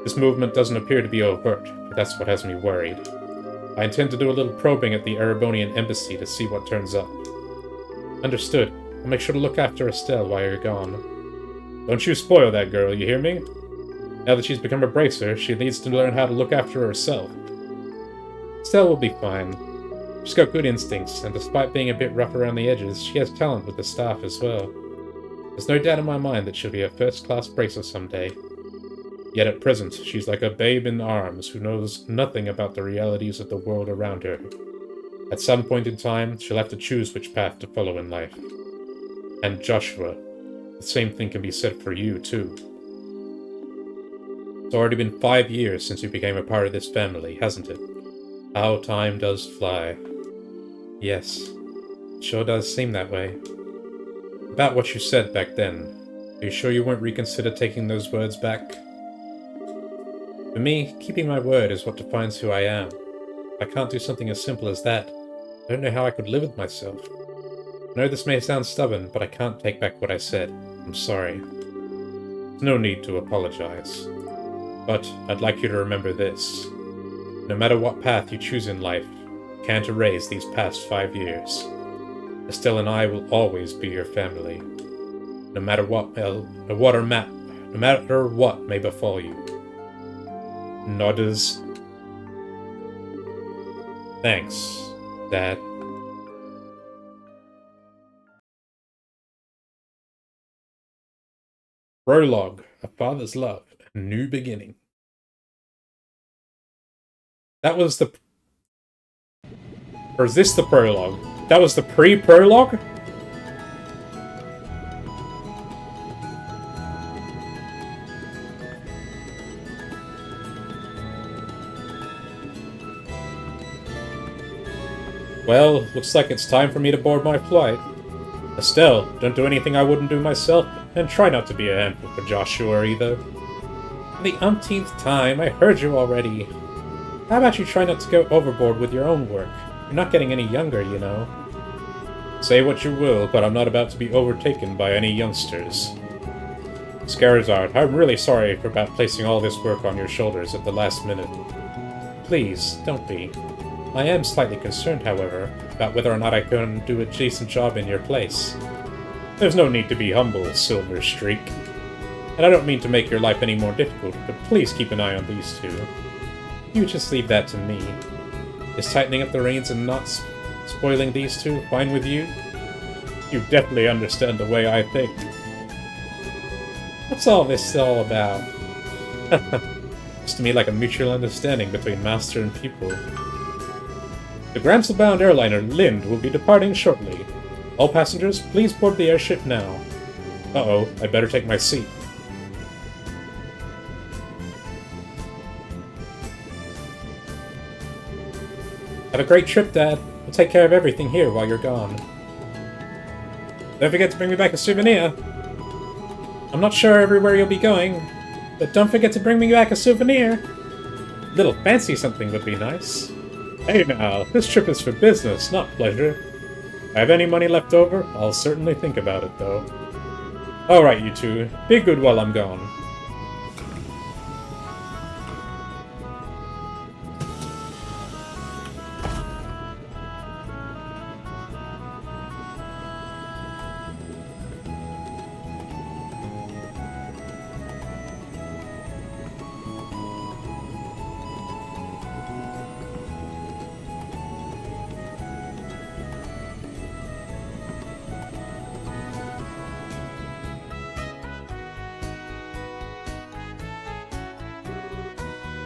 This movement doesn't appear to be overt, but that's what has me worried. I intend to do a little probing at the Erebonian Embassy to see what turns up. Understood. I'll make sure to look after Estelle while you're gone. Don't you spoil that girl, you hear me? Now that she's become a bracer, she needs to learn how to look after herself. Estelle will be fine. She's got good instincts, and despite being a bit rough around the edges, she has talent with the staff as well. There's no doubt in my mind that she'll be a first-class bracer someday. Yet at present, she's like a babe in arms who knows nothing about the realities of the world around her. At some point in time, she'll have to choose which path to follow in life. And Joshua, the same thing can be said for you, too. It's already been 5 years since you became a part of this family, hasn't it? How time does fly. Yes, it sure does seem that way. About what you said back then, are you sure you won't reconsider taking those words back? For me, keeping my word is what defines who I am. If I can't do something as simple as that, I don't know how I could live with myself. I know this may sound stubborn, but I can't take back what I said. I'm sorry. There's no need to apologize. But I'd like you to remember this. No matter what path you choose in life, you can't erase these past 5 years. Estelle and I will always be your family. No matter what may befall you. Nodders. Thanks, Dad. Prologue, A Father's Love, A New Beginning. That was the... Or is this the prologue? That was the pre-prologue? Well, looks like it's time for me to board my flight. Estelle, don't do anything I wouldn't do myself, and try not to be a handful for Joshua either. For the umpteenth time, I heard you already. How about you try not to go overboard with your own work? You're not getting any younger, you know. Say what you will, but I'm not about to be overtaken by any youngsters. Scarazard, I'm really sorry about placing all this work on your shoulders at the last minute. Please, don't be. I am slightly concerned, however, about whether or not I can do a decent job in your place. There's no need to be humble, Silver Streak. And I don't mean to make your life any more difficult, but please keep an eye on these two. You just leave that to me. Is tightening up the reins and not spoiling these two fine with you? You definitely understand the way I think. What's all this all about? Looks to me like a mutual understanding between master and pupil. The Gramsel-bound airliner Lind will be departing shortly. All passengers, please board the airship now. Uh-oh, I better take my seat. Have a great trip, Dad. We'll take care of everything here while you're gone. Don't forget to bring me back a souvenir. I'm not sure everywhere you'll be going, but don't forget to bring me back a souvenir. A little fancy something would be nice. Hey now, this trip is for business, not pleasure. If I have any money left over, I'll certainly think about it, though. Alright, you two. Be good while I'm gone.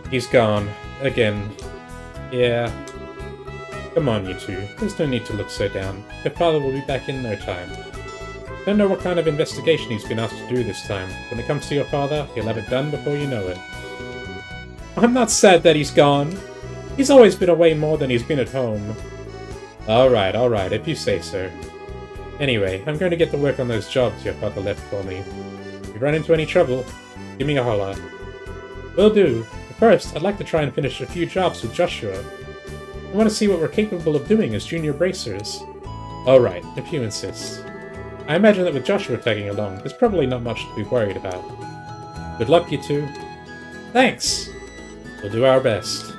He's gone. Again. Yeah. Come on, you two. There's no need to look so down. Your father will be back in no time. Don't know what kind of investigation he's been asked to do this time. When it comes to your father, he'll have it done before you know it. I'm not sad that he's gone. He's always been away more than he's been at home. Alright, if you say so. Anyway, I'm going to get to work on those jobs your father left for me. If you run into any trouble, give me a holler. Will do. First, I'd like to try and finish a few jobs with Joshua. I want to see what we're capable of doing as junior bracers. Alright, if you insist. I imagine that with Joshua tagging along, there's probably not much to be worried about. Good luck, you two. Thanks! We'll do our best.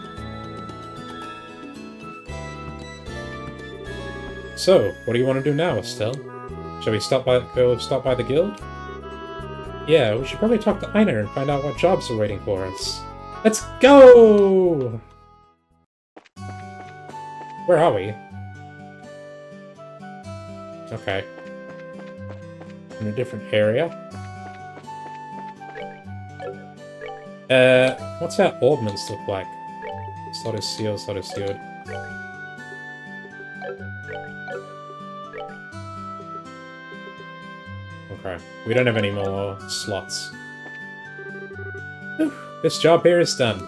So, what do you want to do now, Estelle? Shall we stop by the guild? Yeah, we should probably talk to Einar and find out what jobs are waiting for us. Let's go! Where are we? Okay. In a different area. What's our ordnance look like? Sort of sealed. Okay. We don't have any more slots. Whew. This job here is done.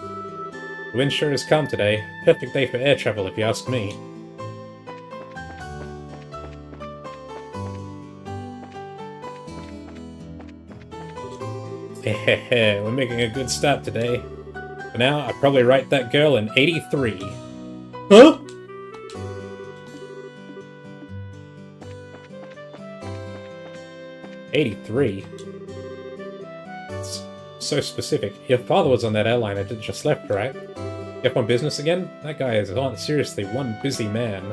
The wind sure has come today. Perfect day for air travel, if you ask me. Hehehe, we're making a good start today. For now, I'd probably write that girl an 83. Huh? '83? It's so specific. Your father was on that airliner that just left, right? You up on business again? That guy is seriously one busy man.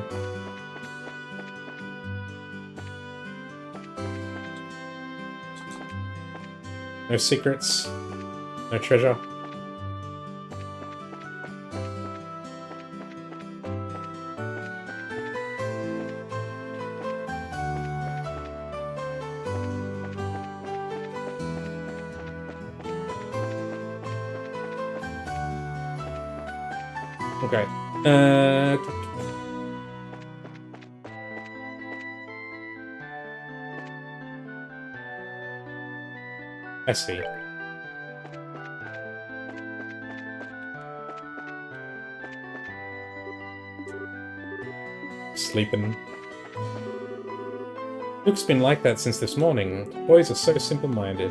No secrets. No treasure. Okay. I see. Sleeping. Luke's been like that since this morning. Boys are so simple-minded.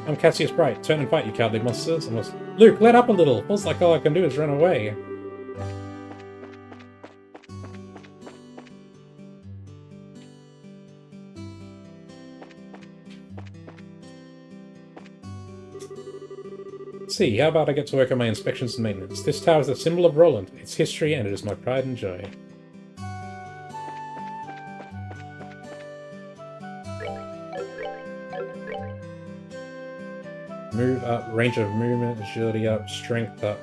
I'm Cassius Bright. Turn and fight, you cowardly monsters. Luke, let up a little. Feels like all I can do is run away. See, how about I get to work on my inspections and maintenance? This tower is a symbol of Roland, its history, and it is my pride and joy. Move up, range of movement, agility up, strength up.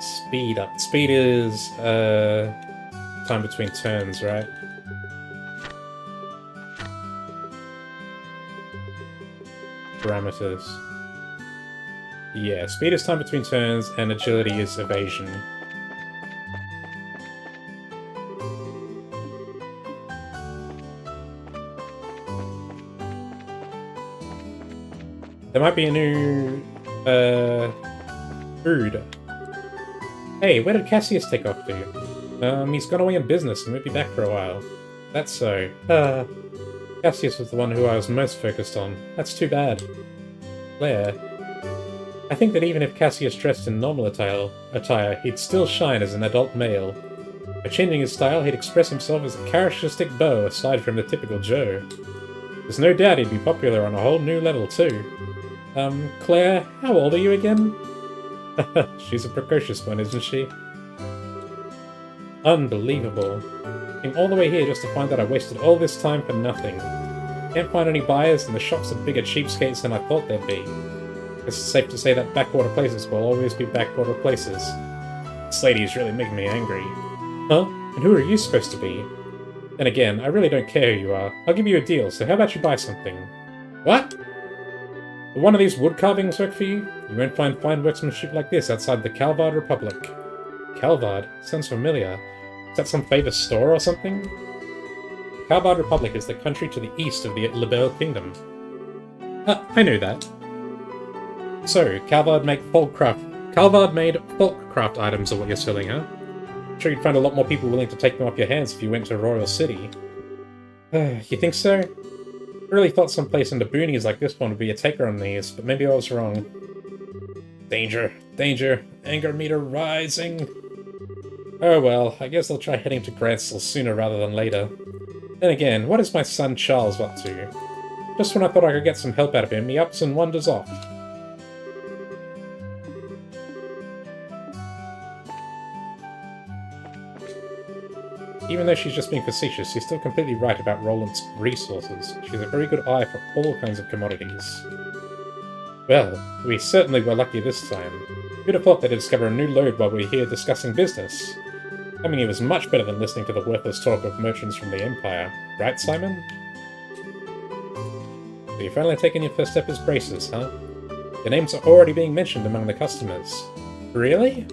Speed up. Speed is time between turns, right? Parameters. Yeah, speed is time between turns, and agility is evasion. There might be a new food. Hey, where did Cassius take off to? He's gone away on business and won't be back for a while. That's so. Cassius was the one who I was most focused on. That's too bad. Claire. I think that even if Cassius dressed in normal attire, he'd still shine as an adult male. By changing his style, he'd express himself as a characteristic beau aside from the typical Joe. There's no doubt he'd be popular on a whole new level too. Claire, how old are you again? She's a precocious one, isn't she? Unbelievable. Came all the way here just to find that I wasted all this time for nothing. Can't find any buyers, and the shops are bigger cheapskates than I thought they'd be. Guess it's safe to say that backwater places will always be backwater places. This lady is really making me angry. Huh? And who are you supposed to be? Then again, I really don't care who you are. I'll give you a deal, so how about you buy something? What? Will one of these wood carvings work for you? You won't find fine workmanship like this outside the Calvard Republic. Calvard? Sounds familiar. Is that some famous store or something? The Calvard Republic is the country to the east of the Libelle Kingdom. I knew that. So, Calvard made folkcraft items are what you're selling, huh? I'm sure you'd find a lot more people willing to take them off your hands if you went to Royal City. You think so? I really thought some place in the boonies like this one would be a taker on these, but maybe I was wrong. Danger, danger, anger meter rising. Oh well, I guess I'll try heading to Grantsville sooner rather than later. Then again, what is my son Charles up to? Just when I thought I could get some help out of him, he ups and wanders off. Even though she's just being facetious, she's still completely right about Roland's resources. She has a very good eye for all kinds of commodities. Well, we certainly were lucky this time. Who'd have thought they'd discover a new lode while we're here discussing business? Coming here was much better than listening to the worthless talk of merchants from the Empire. Right, Simon? So you've finally taken your first step as braces, huh? Your names are already being mentioned among the customers. Really?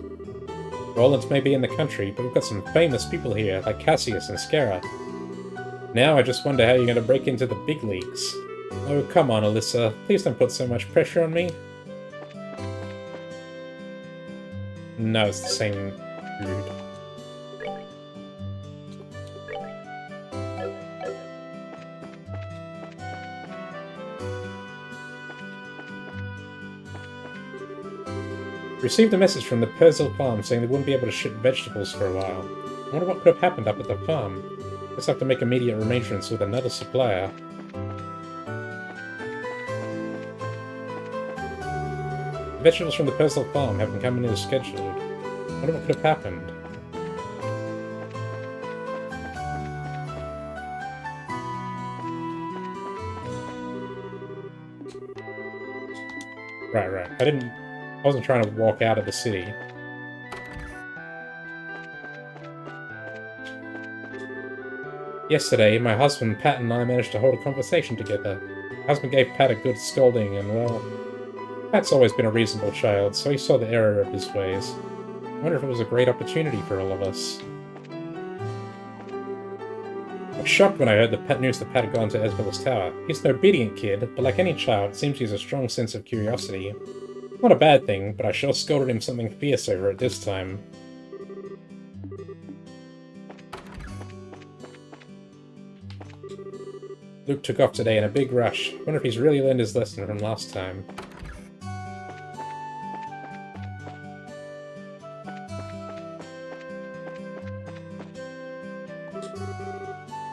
Roland may be in the country, but we've got some famous people here, like Cassius and Scara. Now I just wonder how you're going to break into the big leagues. Oh, come on, Alyssa. Please don't put so much pressure on me. No, it's the same dude. Received a message from the Persil farm saying they wouldn't be able to ship vegetables for a while. I wonder what could have happened up at the farm. Guess I have to make immediate arrangements with another supplier. The vegetables from the Persil farm haven't come in as scheduled. I wonder what could have happened. Right. I wasn't trying to walk out of the city. Yesterday, my husband, Pat, and I managed to hold a conversation together. My husband gave Pat a good scolding, and well, Pat's always been a reasonable child, so he saw the error of his ways. I wonder if it was a great opportunity for all of us. I was shocked when I heard the news that Pat had gone to Esbella's tower. He's an obedient kid, but like any child, it seems he has a strong sense of curiosity. Not a bad thing, but I sure scolded him something fierce over it this time. Luke took off today in a big rush. Wonder if he's really learned his lesson from last time.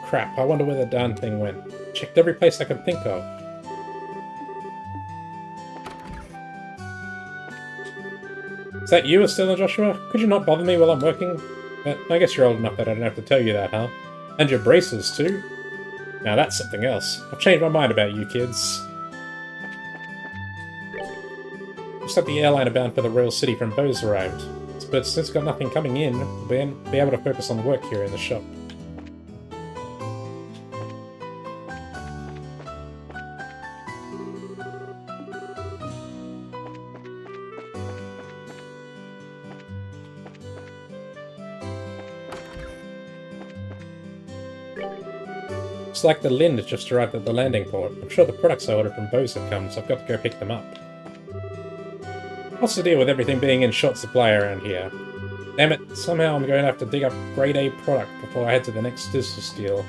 Crap, I wonder where the darn thing went. Checked every place I could think of. Is that you, Estella Joshua? Could you not bother me while I'm working? I guess you're old enough that I don't have to tell you that, huh? And your braces, too? Now that's something else. I've changed my mind about you kids. Looks like the airliner bound for the Royal City from Bose arrived. But since we've got nothing coming in, we'll be able to focus on work here in the shop. Looks like the Lind has just arrived at the landing port. I'm sure the products I ordered from Bose have come, so I've got to go pick them up. What's the deal with everything being in short supply around here? Damn it, somehow I'm going to have to dig up grade A product before I head to the next business deal.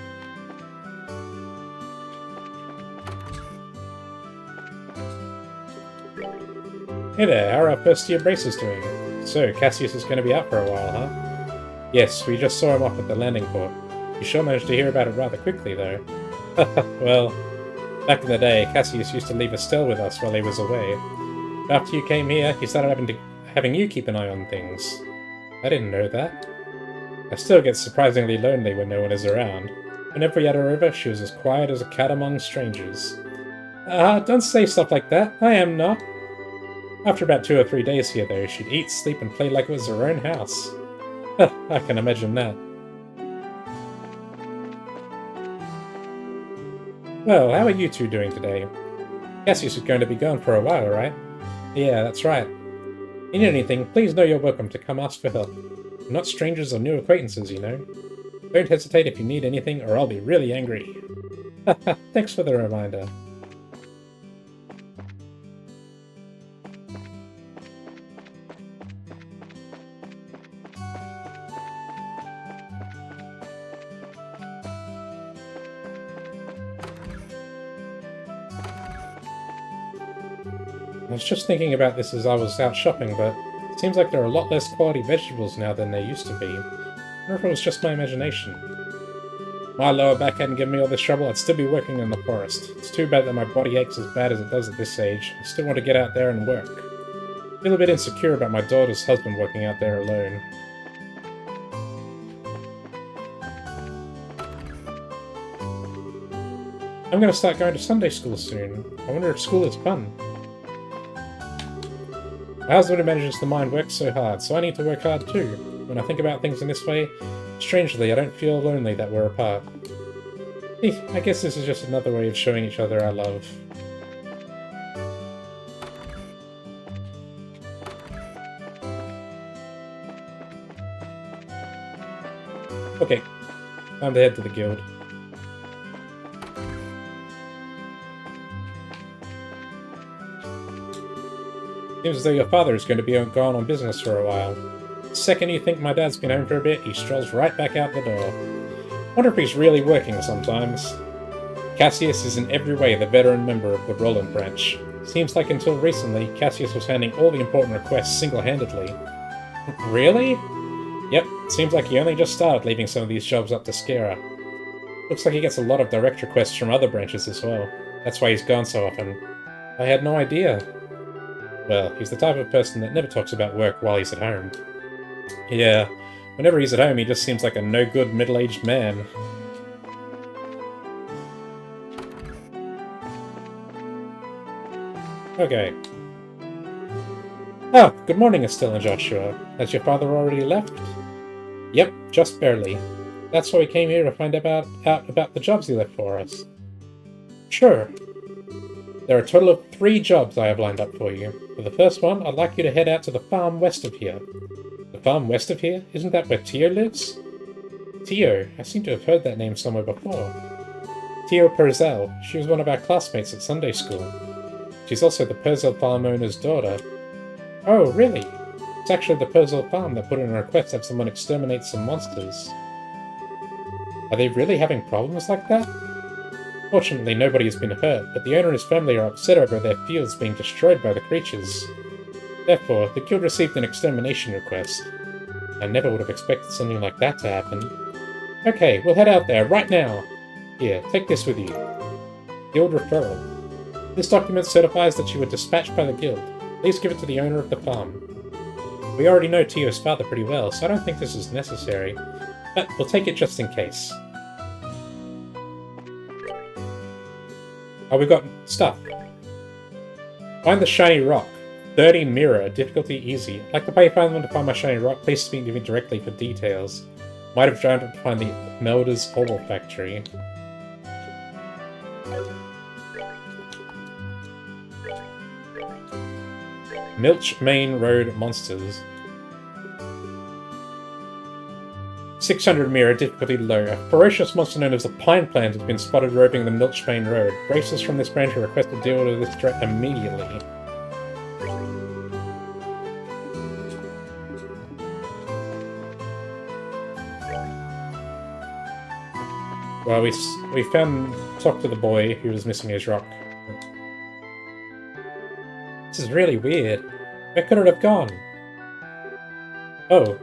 Hey there, how are our first year braces doing? So, Cassius is going to be out for a while, huh? Yes, we just saw him off at the landing port. You sure managed to hear about it rather quickly, though. Well, back in the day, Cassius used to leave Estelle with us while he was away. After you came here, he started having you keep an eye on things. I didn't know that. I still get surprisingly lonely when no one is around. Whenever we had her over, she was as quiet as a cat among strangers. Don't say stuff like that. I am not. After about 2 or 3 days here, though, she'd eat, sleep, and play like it was her own house. I can imagine that. Well, how are you two doing today? Cassius is going to be gone for a while, right? Yeah, that's right. If you need anything, please know you're welcome to come ask for help. We're not strangers or new acquaintances, you know. Don't hesitate if you need anything, or I'll be really angry. Thanks for the reminder. I was just thinking about this as I was out shopping, but it seems like there are a lot less quality vegetables now than there used to be. I wonder if it was just my imagination. If my lower back hadn't given me all this trouble, I'd still be working in the forest. It's too bad that my body aches as bad as it does at this age. I still want to get out there and work. I feel a bit insecure about my daughter's husband working out there alone. I'm going to start going to Sunday school soon. I wonder if school is fun. My husband manages the mind works so hard, so I need to work hard too. When I think about things in this way, strangely, I don't feel lonely that we're apart. I guess this is just another way of showing each other our love. Okay, time to head to the guild. Seems as though your father is going to be gone on business for a while. The second you think my dad's been home for a bit, he strolls right back out the door. Wonder if he's really working sometimes. Cassius is in every way the veteran member of the Roland branch. Seems like until recently, Cassius was handling all the important requests single-handedly. Really? Yep, seems like he only just started leaving some of these jobs up to Skara. Looks like he gets a lot of direct requests from other branches as well. That's why he's gone so often. I had no idea. Well, he's the type of person that never talks about work while he's at home. Yeah, whenever he's at home, he just seems like a no-good middle-aged man. Okay. Oh, good morning, Estelle and Joshua. Has your father already left? Yep, just barely. That's why we came here to find out about the jobs he left for us. Sure. There are a total of 3 jobs I have lined up for you. For the first one, I'd like you to head out to the farm west of here. The farm west of here? Isn't that where Tio lives? Tio? I seem to have heard that name somewhere before. Tio Purzel. She was one of our classmates at Sunday school. She's also the Purzel farm owner's daughter. Oh, really? It's actually the Purzel farm that put in a request to have someone exterminate some monsters. Are they really having problems like that? Fortunately, nobody has been hurt, but the owner and his family are upset over their fields being destroyed by the creatures. Therefore, the guild received an extermination request. I never would have expected something like that to happen. Okay, we'll head out there, right now! Here, take this with you. Guild referral. This document certifies that you were dispatched by the guild. Please give it to the owner of the farm. We already know Tio's father pretty well, so I don't think this is necessary, but we'll take it just in case. Oh, we've got stuff. Find the shiny rock. Dirty mirror, difficulty easy. Like the pay find to find my shiny rock, please speak to me directly for details. Might have tried to find the Melder's Oval Factory. Milch Main Road Monsters. 600 mirror, difficulty low. A ferocious monster known as the Pine Plant has been spotted roving the Milch Main Road. Racers from this branch are requested to deal with this threat immediately. Well, we talked to the boy who was missing his rock. This is really weird. Where could it have gone? Oh,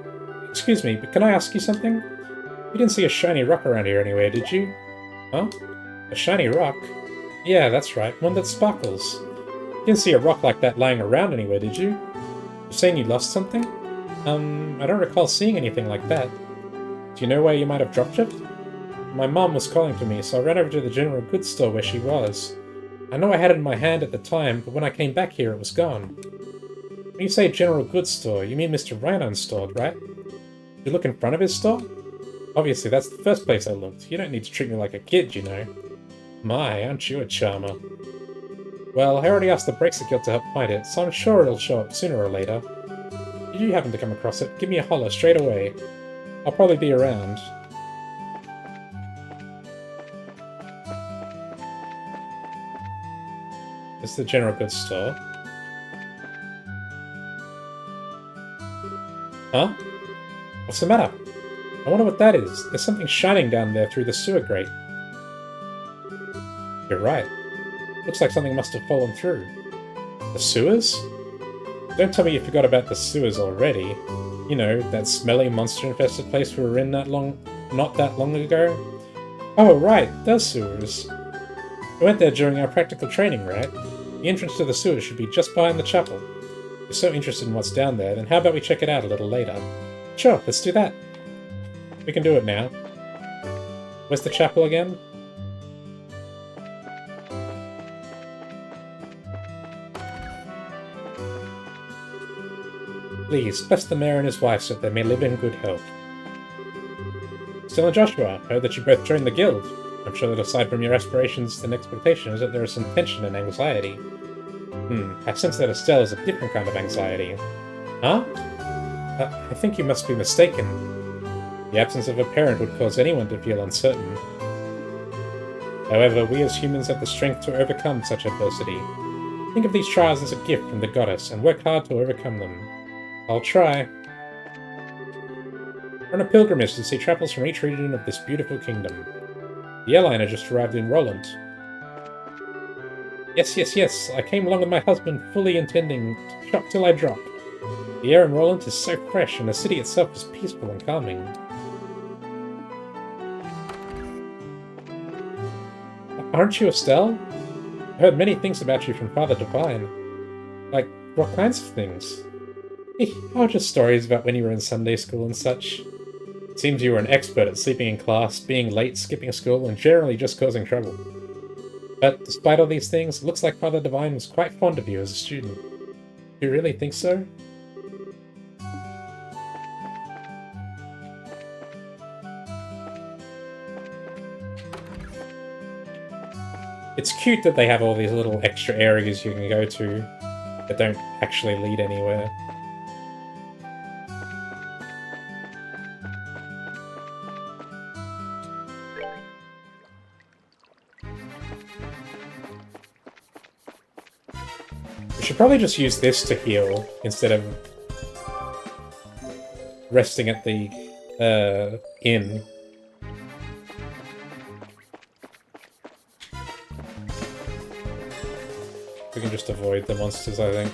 excuse me, but can I ask you something? You didn't see a shiny rock around here anywhere, did you? Huh? A shiny rock? Yeah, that's right, one that sparkles. You didn't see a rock like that lying around anywhere, did you? You're saying you lost something? I don't recall seeing anything like that. Do you know where you might have dropped it? My mom was calling for me, so I ran over to the general goods store where she was. I know I had it in my hand at the time, but when I came back here, it was gone. When you say general goods store, you mean Mr. Rhino's store, right? Did you look in front of his store? Obviously, that's the first place I looked. You don't need to treat me like a kid, you know. My, aren't you a charmer? Well, I already asked the Brexit Guild to help find it, so I'm sure it'll show up sooner or later. If you happen to come across it, give me a holler straight away. I'll probably be around. It's the general goods store. Huh? What's the matter? I wonder what that is. There's something shining down there through the sewer grate. You're right. Looks like something must have fallen through. The sewers? Don't tell me you forgot about the sewers already. You know, that smelly, monster-infested place we were in not that long ago? Oh, right, those sewers. We went there during our practical training, right? The entrance to the sewers should be just behind the chapel. If you're so interested in what's down there, then how about we check it out a little later? Sure, let's do that. We can do it now. Where's the chapel again? Please, bless the mayor and his wife so that they may live in good health. Still and Joshua, I heard that you both joined the guild. I'm sure that aside from your aspirations and expectations, that there is some tension and anxiety. I sense that Estelle is a different kind of anxiety. Huh? I think you must be mistaken. The absence of a parent would cause anyone to feel uncertain. However, we as humans have the strength to overcome such adversity. Think of these trials as a gift from the goddess, and work hard to overcome them. I'll try. We're on a pilgrimage to see travels from each region of this beautiful kingdom. The airliner just arrived in Roland. Yes, I came along with my husband, fully intending to shop till I drop. The air in Roland is so fresh, and the city itself is peaceful and calming. Aren't you Estelle? I heard many things about you from Father Divine. Like, what kinds of things? Oh, just stories about when you were in Sunday school and such. It seems you were an expert at sleeping in class, being late, skipping school, and generally just causing trouble. But despite all these things, it looks like Father Divine was quite fond of you as a student. Do you really think so? It's cute that they have all these little extra areas you can go to that don't actually lead anywhere. We should probably just use this to heal instead of resting at the inn. We can just avoid the monsters, I think.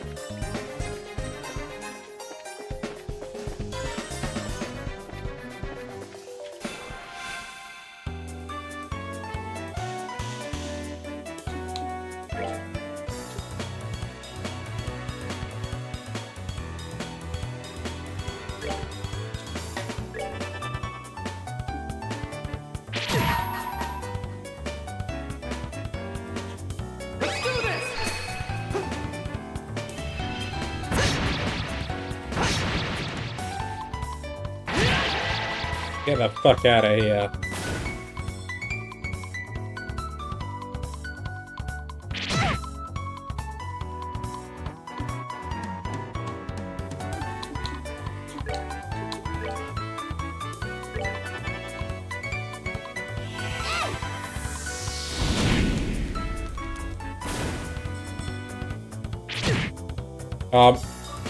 Get the fuck out of here.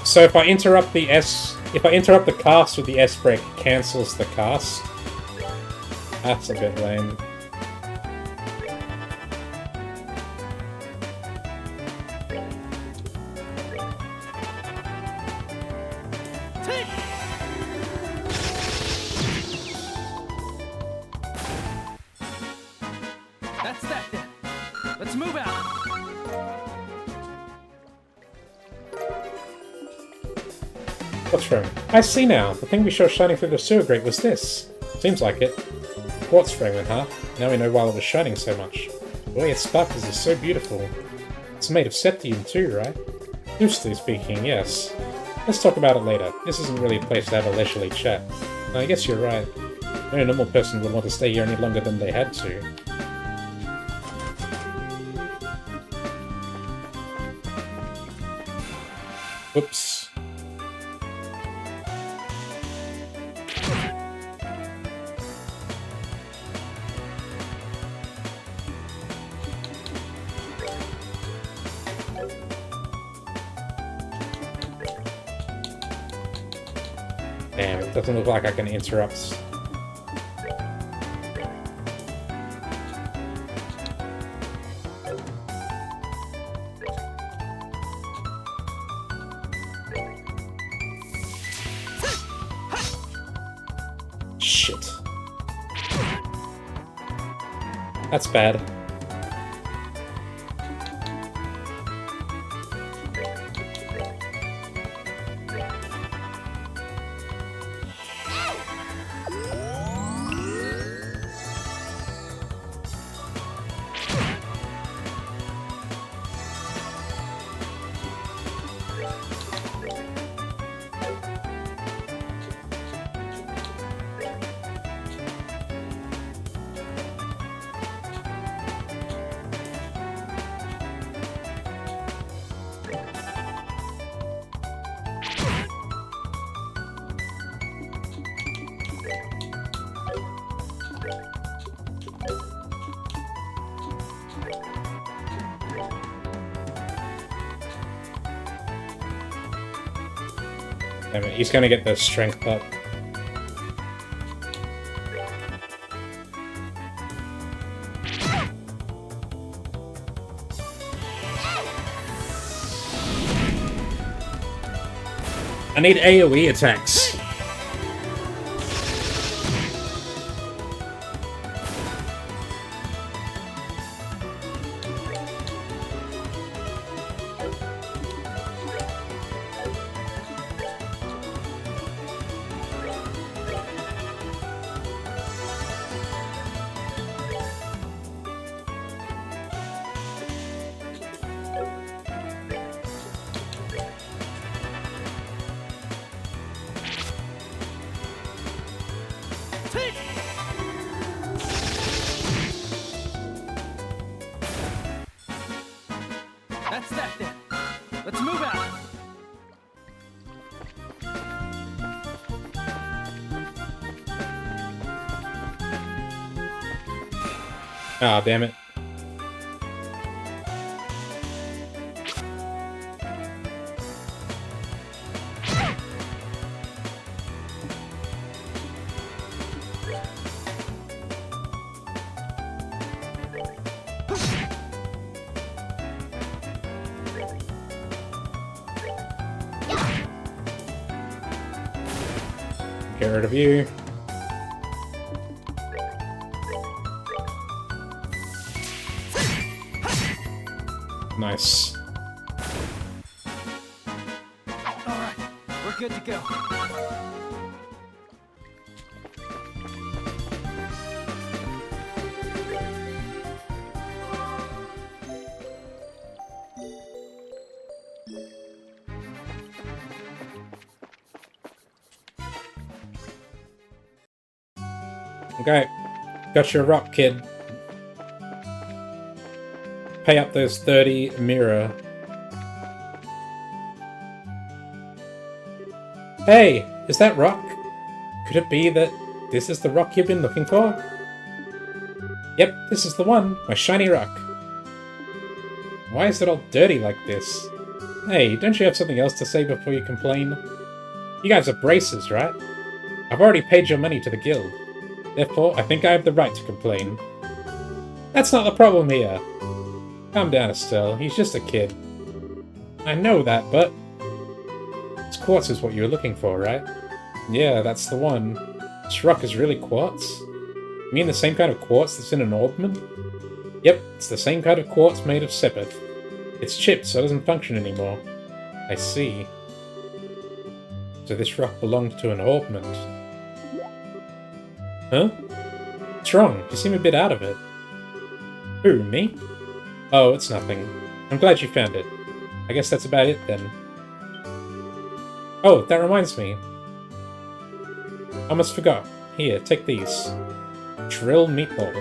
So if I interrupt the cast with the S break, it cancels the cast. That's a bit lame. That's that then. Let's move out. What's wrong? I see now. The thing we saw shining through the sewer grate was this. Seems like it. Quartz fragment, huh? Now we know why it was shining so much. The way it sparkles is so beautiful. It's made of septium too, right? Loosely speaking, yes. Let's talk about it later. This isn't really a place to have a leisurely chat. I guess you're right. No normal person would want to stay here any longer than they had to. Whoops. Damn, it doesn't look like I can interrupt. Shit. That's bad. Damn it, he's gonna get the strength up. I need AoE attacks. That's that then. Let's move out. Ah, damn it. Get rid of you. Nice. All right, we're good to go. Okay, got your rock, kid. Pay up those 30 mirror. Hey, is that rock? Could it be that this is the rock you've been looking for? Yep, this is the one, my shiny rock. Why is it all dirty like this? Hey, don't you have something else to say before you complain? You guys are bracers, right? I've already paid your money to the guild. Therefore, I think I have the right to complain. That's not the problem here. Calm down, Estelle. He's just a kid. I know that, but... This quartz is what you were looking for, right? Yeah, that's the one. This rock is really quartz? You mean the same kind of quartz that's in an orbment? Yep, it's the same kind of quartz made of sepith. It's chipped, so it doesn't function anymore. I see. So this rock belonged to an orbment. Huh? What's wrong? You seem a bit out of it. Who, me? Oh, it's nothing. I'm glad you found it. I guess that's about it, then. Oh, that reminds me. I almost forgot. Here, take these. Drill meatball.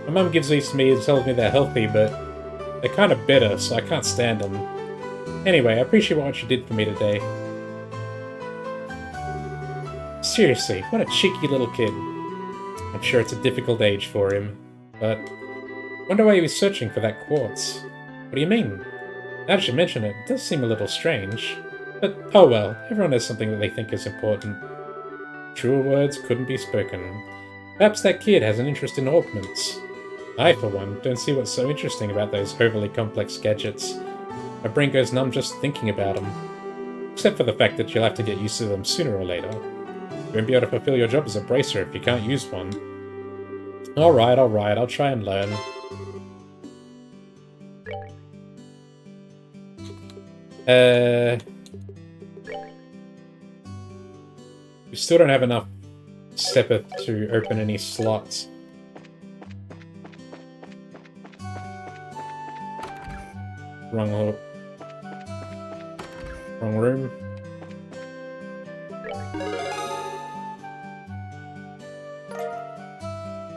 My mum gives these to me and tells me they're healthy, but they're kind of bitter, so I can't stand them. Anyway, I appreciate what you did for me today. Seriously, what a cheeky little kid. I'm sure it's a difficult age for him, but... wonder why he was searching for that quartz. What do you mean? Now that you mention it, it does seem a little strange. But, oh well, everyone has something that they think is important. Truer words couldn't be spoken. Perhaps that kid has an interest in orbments. I, for one, don't see what's so interesting about those overly complex gadgets. My brain goes numb just thinking about them. Except for the fact that you'll have to get used to them sooner or later. You won't be able to fulfill your job as a bracer if you can't use one. Alright, I'll try and learn. We still don't have enough sepith to open any slots. Wrong room.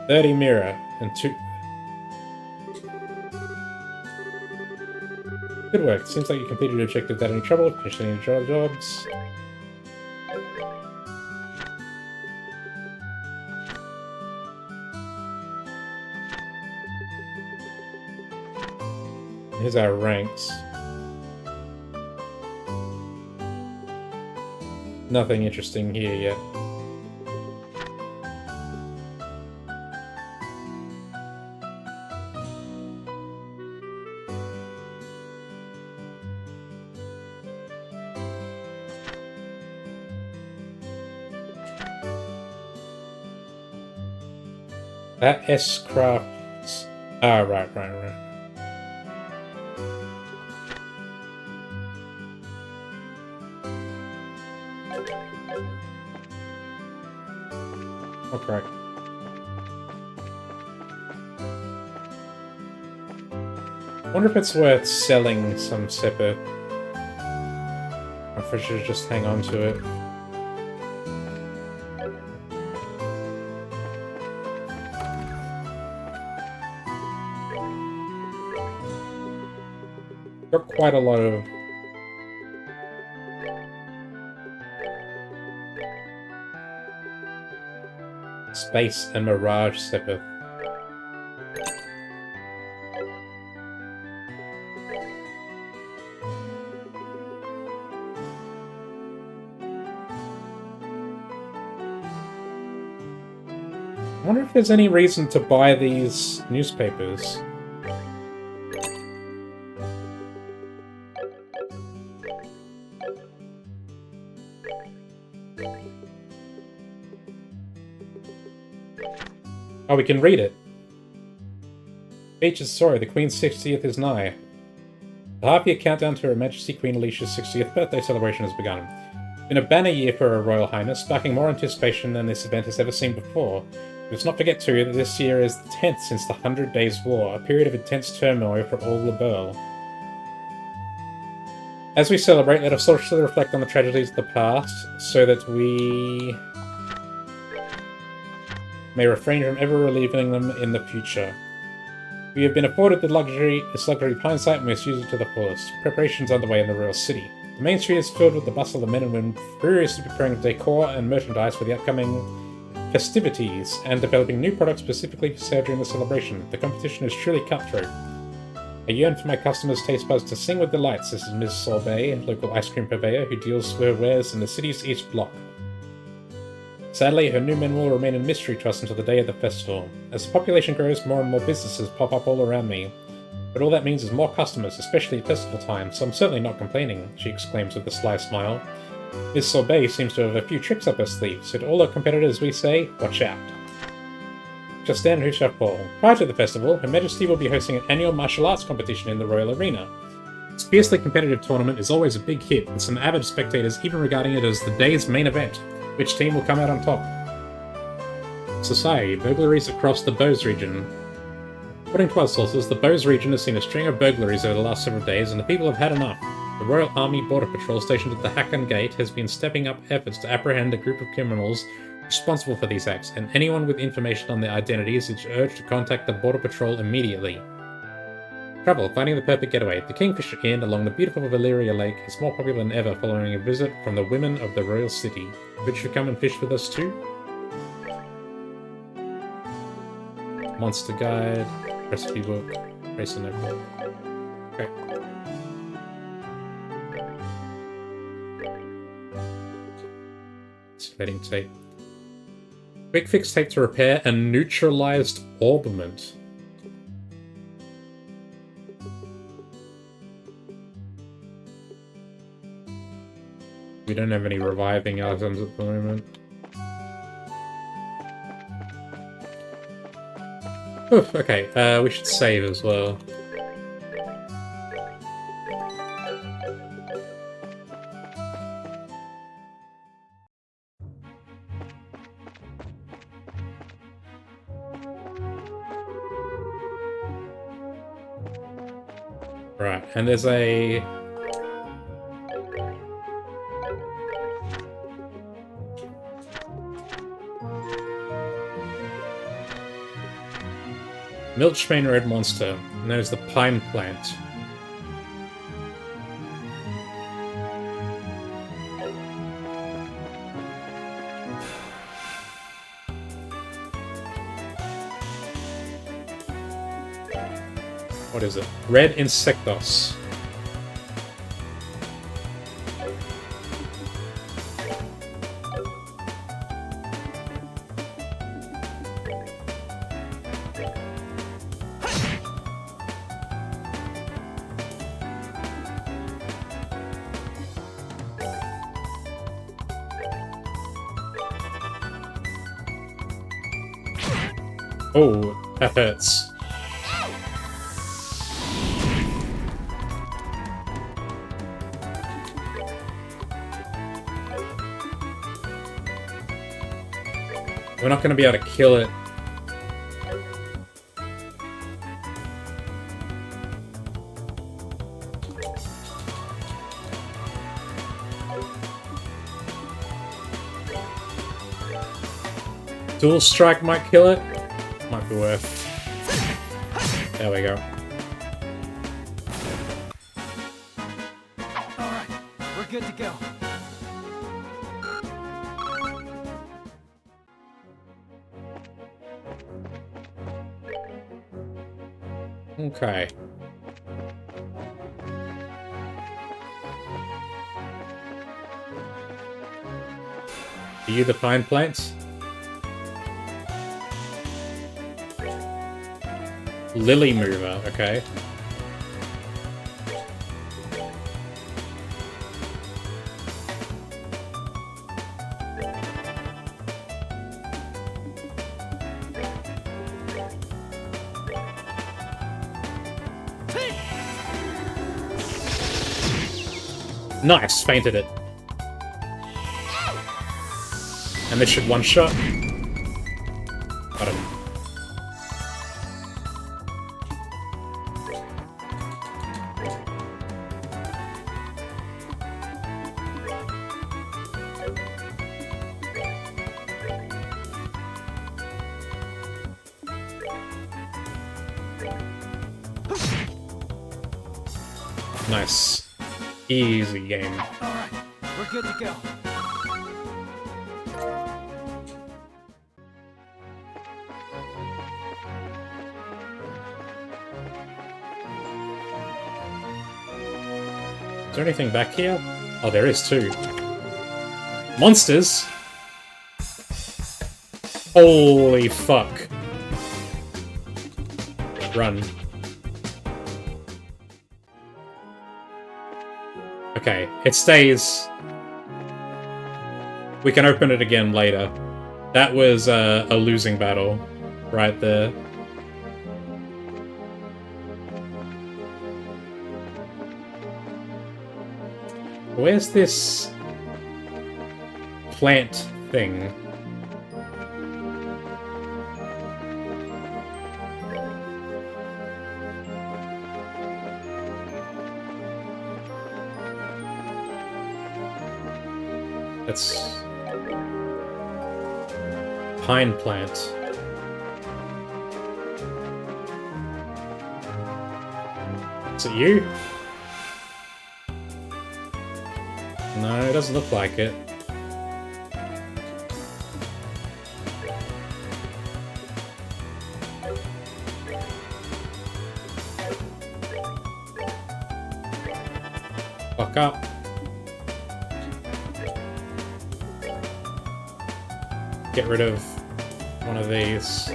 $30 mirror and 2. Good work. Seems like you completed your objective without any trouble. Finished any jobs. Here's our ranks. Nothing interesting here yet. That S-Crafts... Ah, right. Okay. I wonder if it's worth selling some sepith. Or if I should just hang on to it. Got quite a lot of... Space and Mirage sepith. I wonder if there's any reason to buy these newspapers. Oh, we can read it. Beach is sorry, the Queen's 60th is nigh. The half-year countdown to Her Majesty Queen Alicia's 60th birthday celebration has begun. It's been a banner year for Her Royal Highness, sparking more anticipation than this event has ever seen before. We must not forget, too, that this year is the 10th since the 100 Days' War, a period of intense turmoil for all the Burl. As we celebrate, let us also reflect on the tragedies of the past, so that we may refrain from ever relieving them in the future. We have been afforded this luxury of hindsight and must use it to the fullest. Preparations underway in the royal city. The main street is filled with the bustle of men and women furiously preparing decor and merchandise for the upcoming festivities and developing new products specifically for sale during the celebration. The competition is truly cutthroat. I yearn for my customers' taste buds to sing with delight, says Ms. Sorbet, local ice cream purveyor who deals her wares in the city's east block. Sadly, her new men will remain a mystery to us until the day of the festival. As the population grows, more and more businesses pop up all around me. But all that means is more customers, especially at festival time, so I'm certainly not complaining, she exclaims with a sly smile. Ms. Sorbet seems to have a few tricks up her sleeve, so to all her competitors we say, watch out. Just then, who shall fall? Prior to the festival, Her Majesty will be hosting an annual martial arts competition in the Royal Arena. This fiercely competitive tournament is always a big hit, with some avid spectators even regarding it as the day's main event. Which team will come out on top? Society. Burglaries across the Bose region. According to our sources, the Bose region has seen a string of burglaries over the last several days, and the people have had enough. The Royal Army Border Patrol stationed at the Hacken Gate has been stepping up efforts to apprehend a group of criminals responsible for these acts, and anyone with information on their identities is urged to contact the Border Patrol immediately. Travel, finding the perfect getaway. The Kingfisher Inn along the beautiful Valyria Lake is more popular than ever following a visit from the women of the royal city. Which should come and fish with us too? Monster Guide, Recipe Book, Racer Notebook. Okay. Insulating tape. Quick fix tape to repair a neutralized orbment. We don't have any reviving items at the moment. Oof, okay, we should save as well. Right, and there's a... Milchbane Red Monster, and there's the Pine Plant. What is it? Red Insectos. Oh, that hurts. We're not going to be able to kill it. Dual Strike might kill it. Might be worth. There we go. Alright, we're good to go. Okay. Are you the Pine Plants? Lily Mover, okay. Nice, fainted it. And this should one-shot. Got him. Nice. Easy game. Alright, we're good to go. Is there anything back here? Oh, there is too. Monsters! Holy fuck. Run. Okay, it stays. We can open it again later. That was a losing battle right there. Where's this plant thing? That's pine plant. Is it you? No, it doesn't look like it. Fuck up. Get rid of one of these.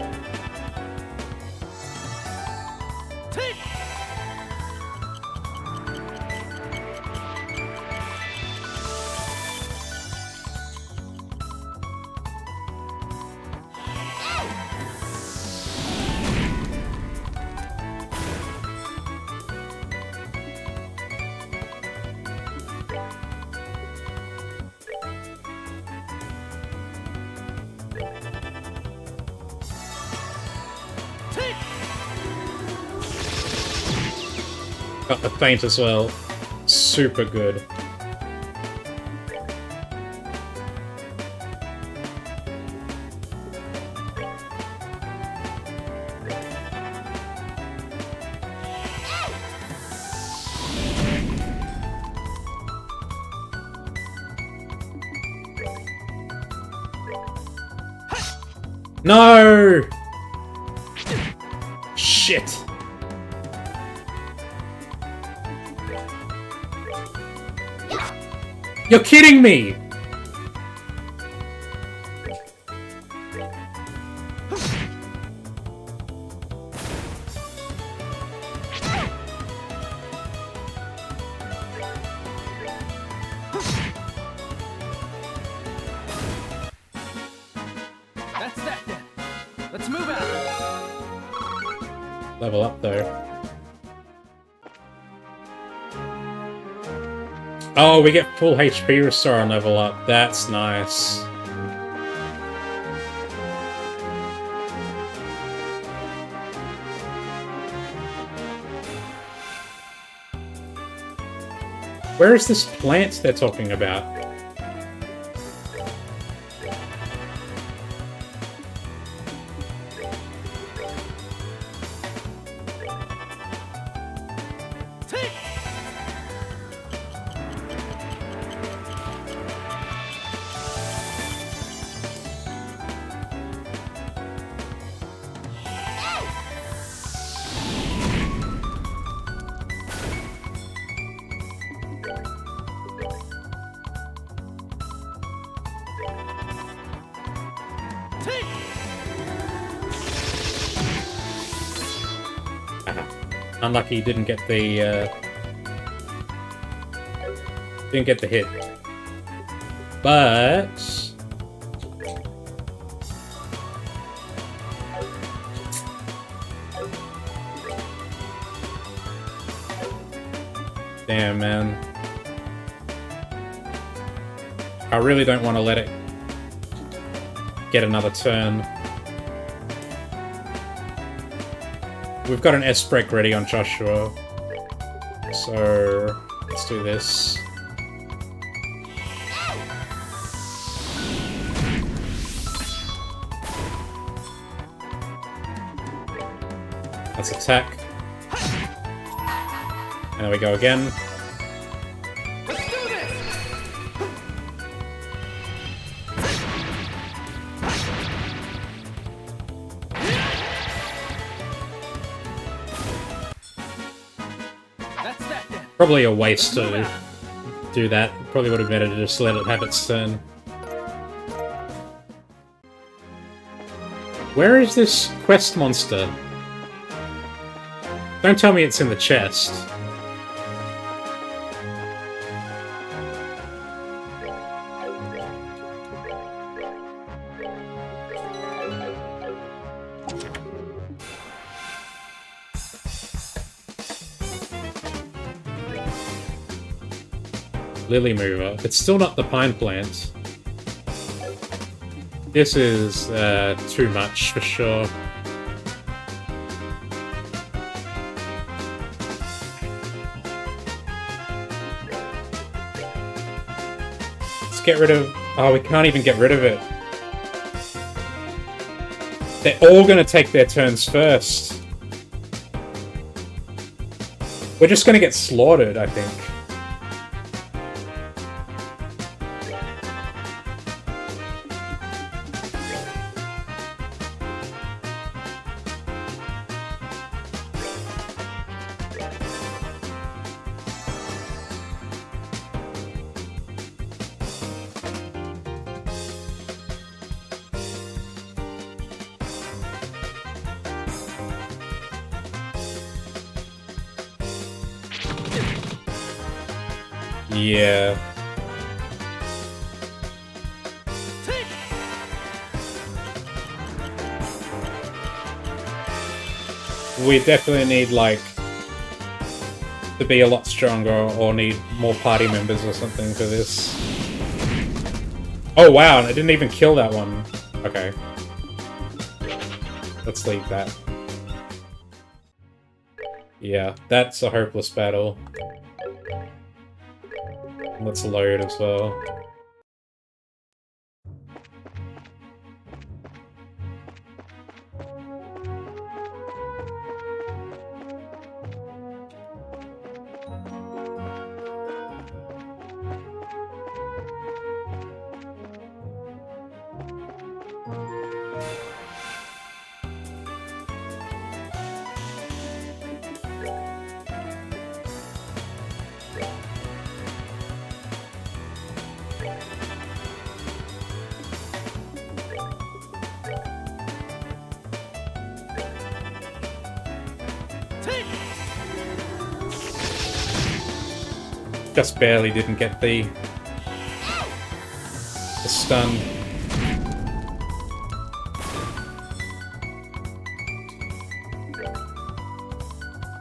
Got the feint as well. Super good. No! Shit! You're kidding me! That's that then. Let's move out. Level up though. Oh, we get full HP restore on level up. That's nice. Where is this plant they're talking about? Unlucky, didn't get the hit, but damn, man, I really don't want to let it get another turn. We've got an S-break ready on Joshua, so let's do this. Let's attack. And there we go again. Let's do this! That's that then. Probably a waste to do that. Probably would have been better to just let it have its turn. Where is this quest monster? Don't tell me it's in the chest. Lily mover. It's still not the pine plant. This is too much for sure. Let's get rid of... Oh, we can't even get rid of it. They're all gonna take their turns first. We're just gonna get slaughtered, I think. Yeah. We definitely need, like, to be a lot stronger or need more party members or something for this. Oh wow, and I didn't even kill that one. Okay. Let's leave that. Yeah, that's a hopeless battle. Let's load as well. Just barely didn't get the stun.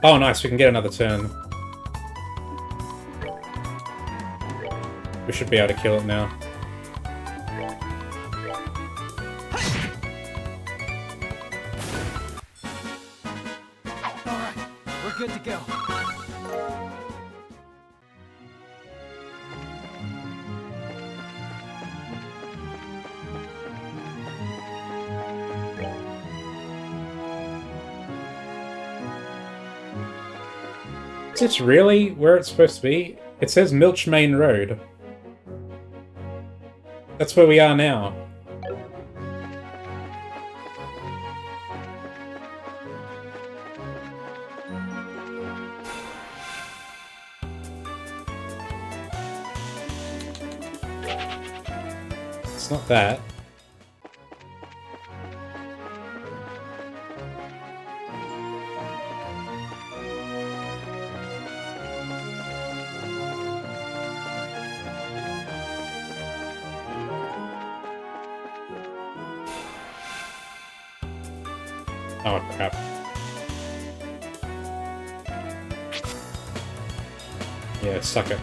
Oh nice, we can get another turn. We should be able to kill it now. Alright, we're good to go. Is this really where it's supposed to be? It says Milch Main Road. That's where we are now. It's not that. Oh crap. Yeah, suck it.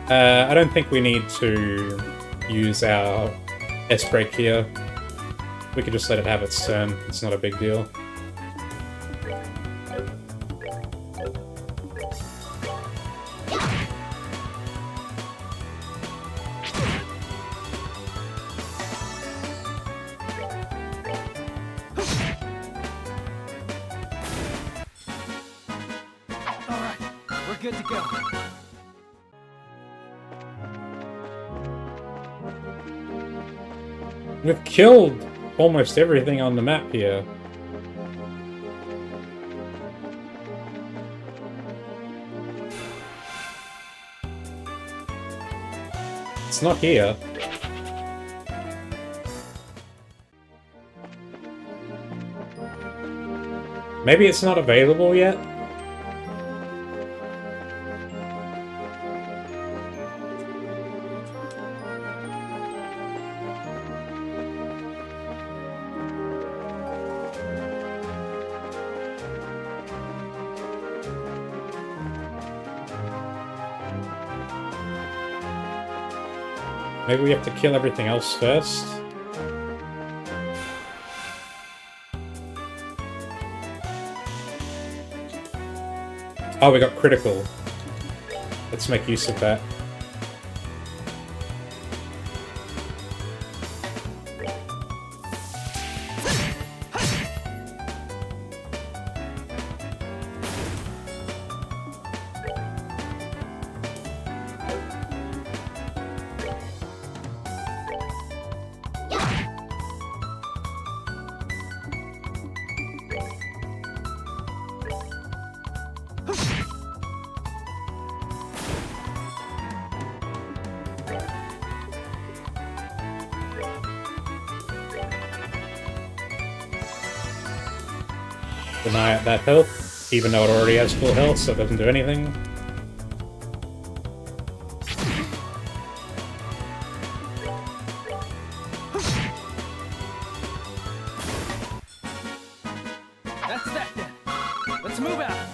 I don't think we need to use our S-brake here. We could just let it have its turn. It's not a big deal. Alright, we're good to go. We've killed almost everything on the map here. It's not here. Maybe it's not available yet? Maybe we have to kill everything else first? Oh, we got critical. Let's make use of that. Deny it that health, even though it already has full health, so it doesn't do anything. That's that then. Let's move out.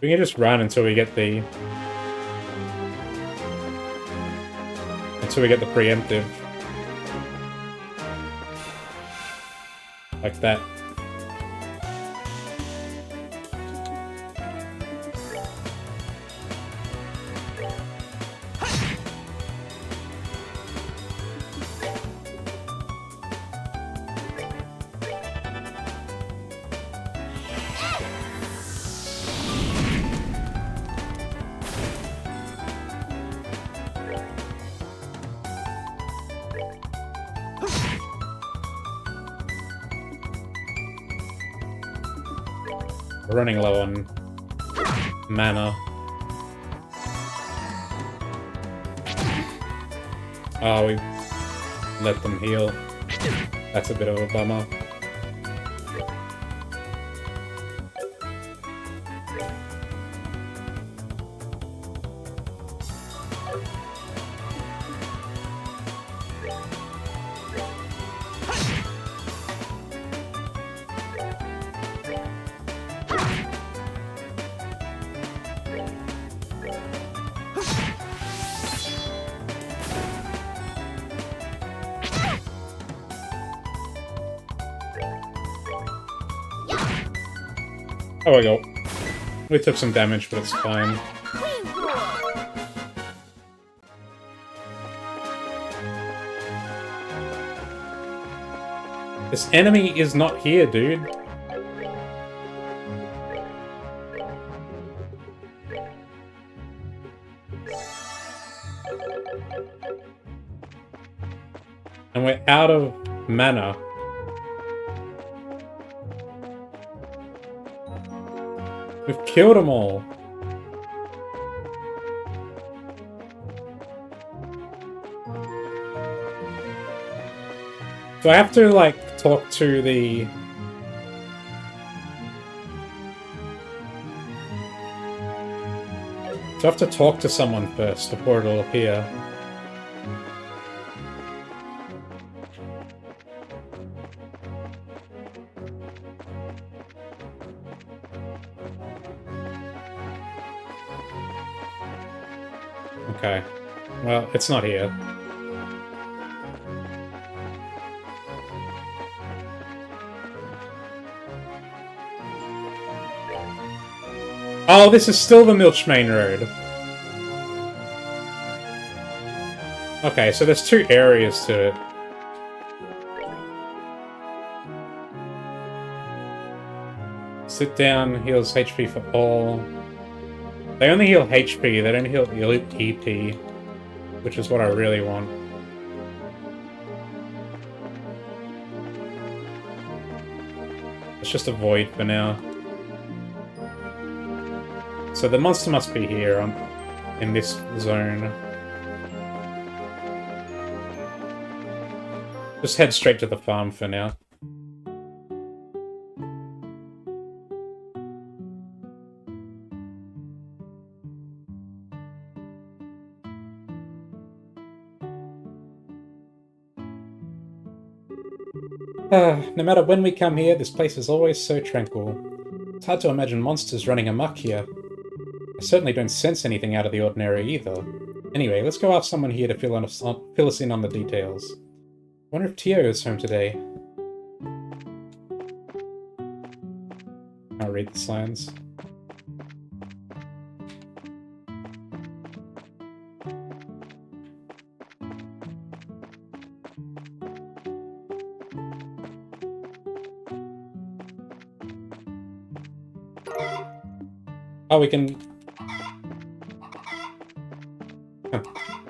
We can just run until we get the... until we get the preemptive. Like that. We're running low on mana. Oh, we let them heal. That's a bit of a bummer. Oh, we go. We took some damage, but it's fine. This enemy is not here, dude. And we're out of mana. We've killed them all. Do I have to, like, talk to the Do I have to talk to someone first before it'll appear? Okay. Well, it's not here. Oh, this is still the Milchmain Road. Okay, so there's two areas to it. Sit down, heals HP for all. They only heal HP, they don't heal EP, which is what I really want. Let's just avoid for now. So the monster must be here in this zone. Just head straight to the farm for now. No matter when we come here, this place is always so tranquil. It's hard to imagine monsters running amok here. I certainly don't sense anything out of the ordinary either. Anyway, let's go ask someone here to fill us in on the details. I wonder if Tio is home today. Can't read the signs. Oh, we can...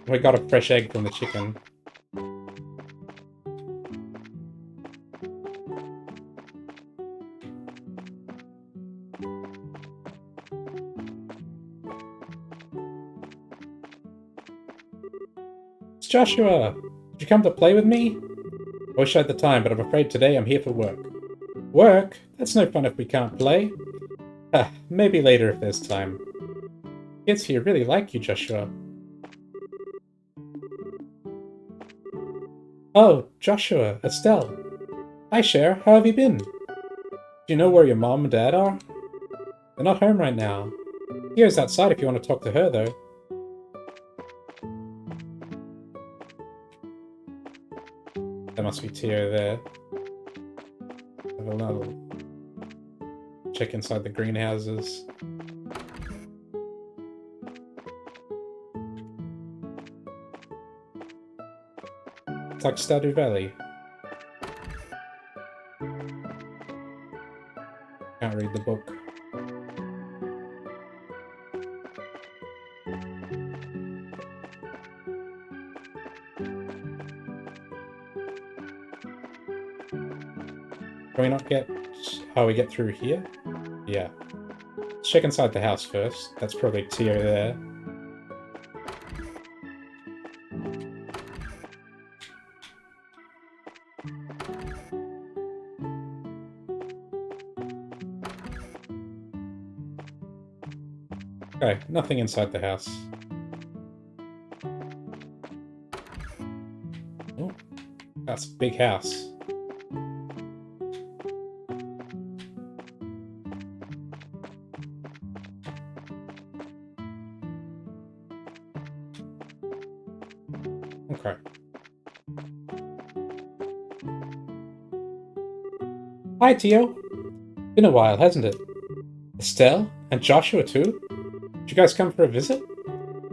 We got a fresh egg from the chicken. It's Joshua! Did you come to play with me? I wish I had the time, but I'm afraid today I'm here for work. Work? That's no fun if we can't play. Maybe later if there's time. Kids here really like you, Joshua. Oh, Joshua, Estelle. Hi, Cher. How have you been? Do you know where your mom and dad are? They're not home right now. Tio's outside if you want to talk to her, though. There must be Tio there. Have a little check inside the greenhouses. It's like Stardew Valley. Can't read the book. Can we not get... Oh, we get through here? Yeah. Let's check inside the house first. That's probably Tio there. Okay, nothing inside the house. Oh, that's a big house. Okay. Hi, Tio. Been a while, hasn't it? Estelle? And Joshua, too? Did you guys come for a visit?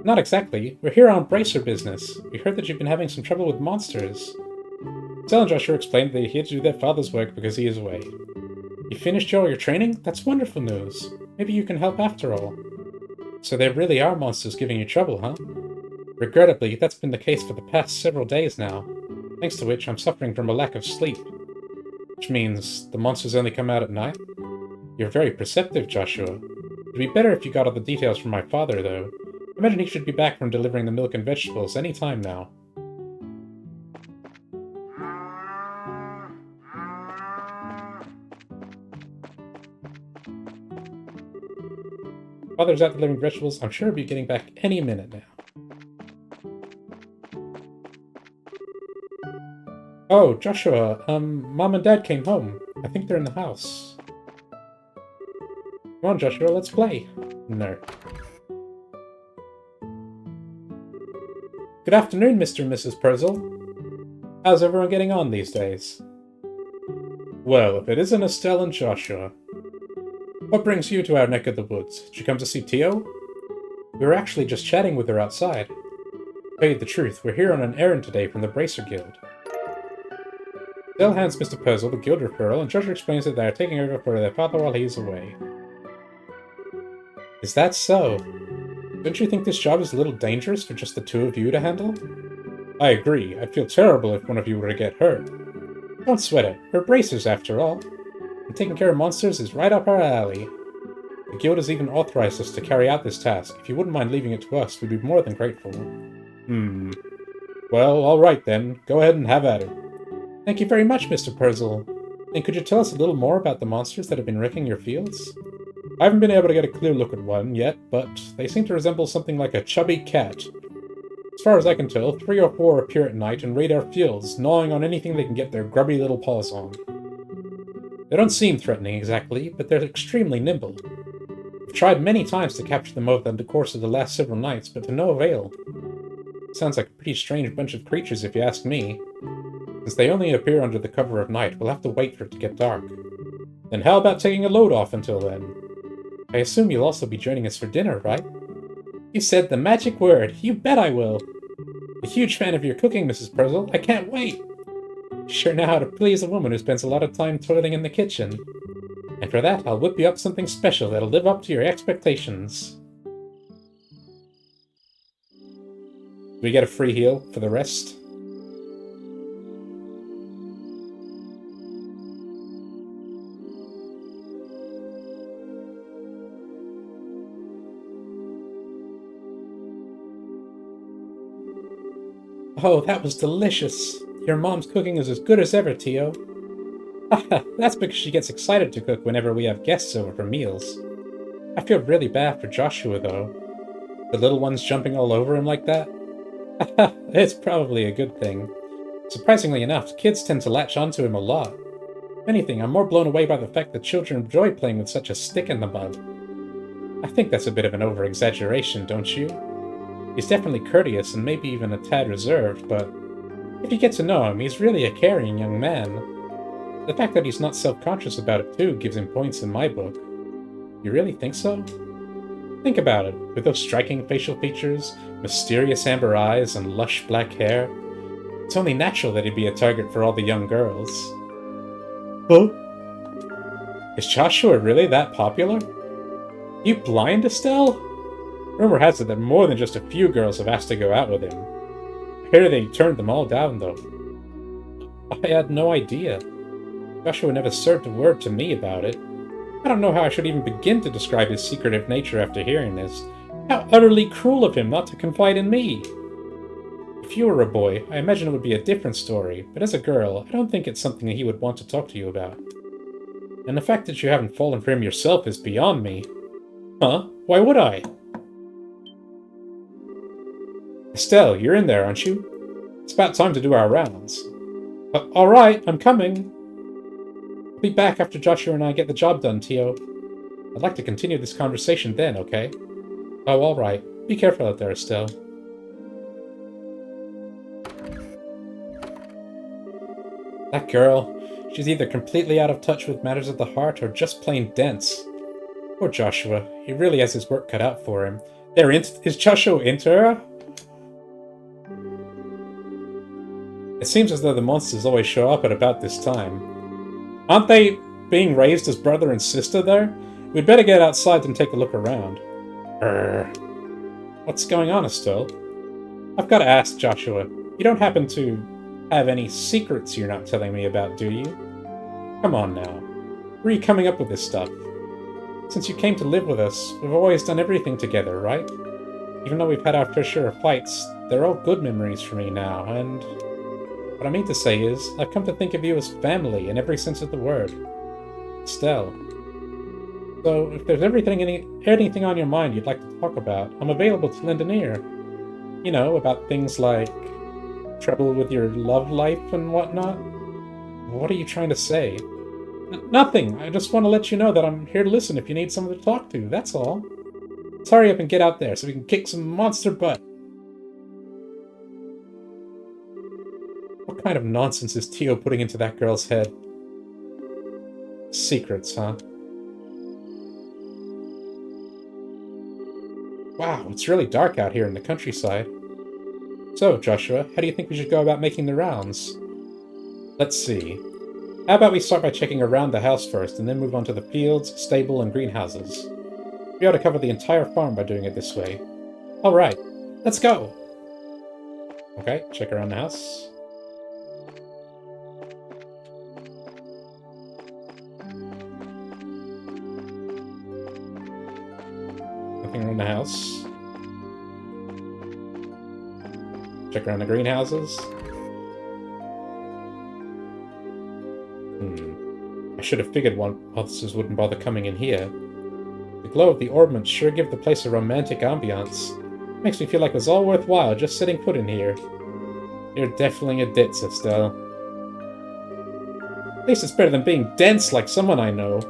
Not exactly. We're here on bracer business. We heard that you've been having some trouble with monsters. Estelle and Joshua explained that they're here to do their father's work because he is away. You finished all your training? That's wonderful news. Maybe you can help after all. So there really are monsters giving you trouble, huh? Regrettably, that's been the case for the past several days now, thanks to which I'm suffering from a lack of sleep. Which means the monsters only come out at night? You're very perceptive, Joshua. It'd be better if you got all the details from my father, though. I imagine he should be back from delivering the milk and vegetables any time now. Father's out delivering vegetables. I'm sure he'll be getting back any minute now. Oh, Joshua, Mom and Dad came home. I think they're in the house. Come on, Joshua, let's play. No. Good afternoon, Mr. and Mrs. Purzel. How's everyone getting on these days? Well, if it isn't Estelle and Joshua. What brings you to our neck of the woods? Did you come to see Tio? We were actually just chatting with her outside. To tell you the truth, we're here on an errand today from the Bracer Guild. Estelle hands Mr. Purzel the guild referral, and Joshua explains that they are taking over for their father while he is away. Is that so? Don't you think this job is a little dangerous for just the two of you to handle? I agree. I'd feel terrible if one of you were to get hurt. Don't sweat it. We're bracers, after all. And taking care of monsters is right up our alley. The guild has even authorized us to carry out this task. If you wouldn't mind leaving it to us, we'd be more than grateful. Well, alright then. Go ahead and have at it. Thank you very much, Mr. Purzel. And could you tell us a little more about the monsters that have been wrecking your fields? I haven't been able to get a clear look at one yet, but they seem to resemble something like a chubby cat. As far as I can tell, 3 or 4 appear at night and raid our fields, gnawing on anything they can get their grubby little paws on. They don't seem threatening exactly, but they're extremely nimble. I've tried many times to capture them over the course of the last several nights, but to no avail. Sounds like a pretty strange bunch of creatures if you ask me. Since they only appear under the cover of night, we'll have to wait for it to get dark. Then how about taking a load off until then? I assume you'll also be joining us for dinner, right? You said the magic word. You bet I will. A huge fan of your cooking, Mrs. Purzel. I can't wait. You sure know how to please a woman who spends a lot of time toiling in the kitchen. And for that, I'll whip you up something special that'll live up to your expectations. Do we get a free heal for the rest? Oh, that was delicious. Your mom's cooking is as good as ever, Tio. Haha, that's because she gets excited to cook whenever we have guests over for meals. I feel really bad for Joshua, though. The little ones jumping all over him like that? Haha, it's probably a good thing. Surprisingly enough, kids tend to latch onto him a lot. If anything, I'm more blown away by the fact that children enjoy playing with such a stick in the mud. I think that's a bit of an over-exaggeration, don't you? He's definitely courteous and maybe even a tad reserved, but if you get to know him, he's really a caring young man. The fact that he's not self-conscious about it too gives him points in my book. You really think so? Think about it. With those striking facial features, mysterious amber eyes, and lush black hair, it's only natural that he'd be a target for all the young girls. Oh? Is Joshua really that popular? You blind, Estelle? Rumor has it that more than just a few girls have asked to go out with him. I hear they turned them all down, though. I had no idea. Joshua never served a word to me about it. I don't know how I should even begin to describe his secretive nature after hearing this. How utterly cruel of him not to confide in me! If you were a boy, I imagine it would be a different story, but as a girl, I don't think it's something that he would want to talk to you about. And the fact that you haven't fallen for him yourself is beyond me. Huh? Why would I? Estelle, you're in there, aren't you? It's about time to do our rounds. Alright, I'm coming. I'll be back after Joshua and I get the job done, Tio. I'd like to continue this conversation then, okay? Oh, alright. Be careful out there, Estelle. That girl, she's either completely out of touch with matters of the heart or just plain dense. Poor Joshua, he really has his work cut out for him. Is Joshua into her? It seems as though the monsters always show up at about this time. Aren't they being raised as brother and sister there? We'd better get outside and take a look around. What's going on, Estelle? I've got to ask, Joshua. You don't happen to have any secrets you're not telling me about, do you? Come on now. Where are you coming up with this stuff? Since you came to live with us, we've always done everything together, right? Even though we've had our fair share of fights, they're all good memories for me now, and what I mean to say is, I've come to think of you as family in every sense of the word. Estelle. So, if there's anything on your mind you'd like to talk about, I'm available to lend an ear. You know, about things like trouble with your love life and whatnot. What are you trying to say? Nothing. I just want to let you know that I'm here to listen if you need someone to talk to. That's all. Let's hurry up and get out there so we can kick some monster butt. What kind of nonsense is Tio putting into that girl's head? Secrets, huh? Wow, it's really dark out here in the countryside. So, Joshua, how do you think we should go about making the rounds? Let's see. How about we start by checking around the house first, and then move on to the fields, stable, and greenhouses. We ought to cover the entire farm by doing it this way. Alright, let's go! Okay, check around the house. Nothing around the house. Check around the greenhouses. I should have figured officers wouldn't bother coming in here. The glow of the ornaments sure give the place a romantic ambiance. Makes me feel like it was all worthwhile just sitting put in here. You're definitely a ditz, Estelle. At least it's better than being dense like someone I know.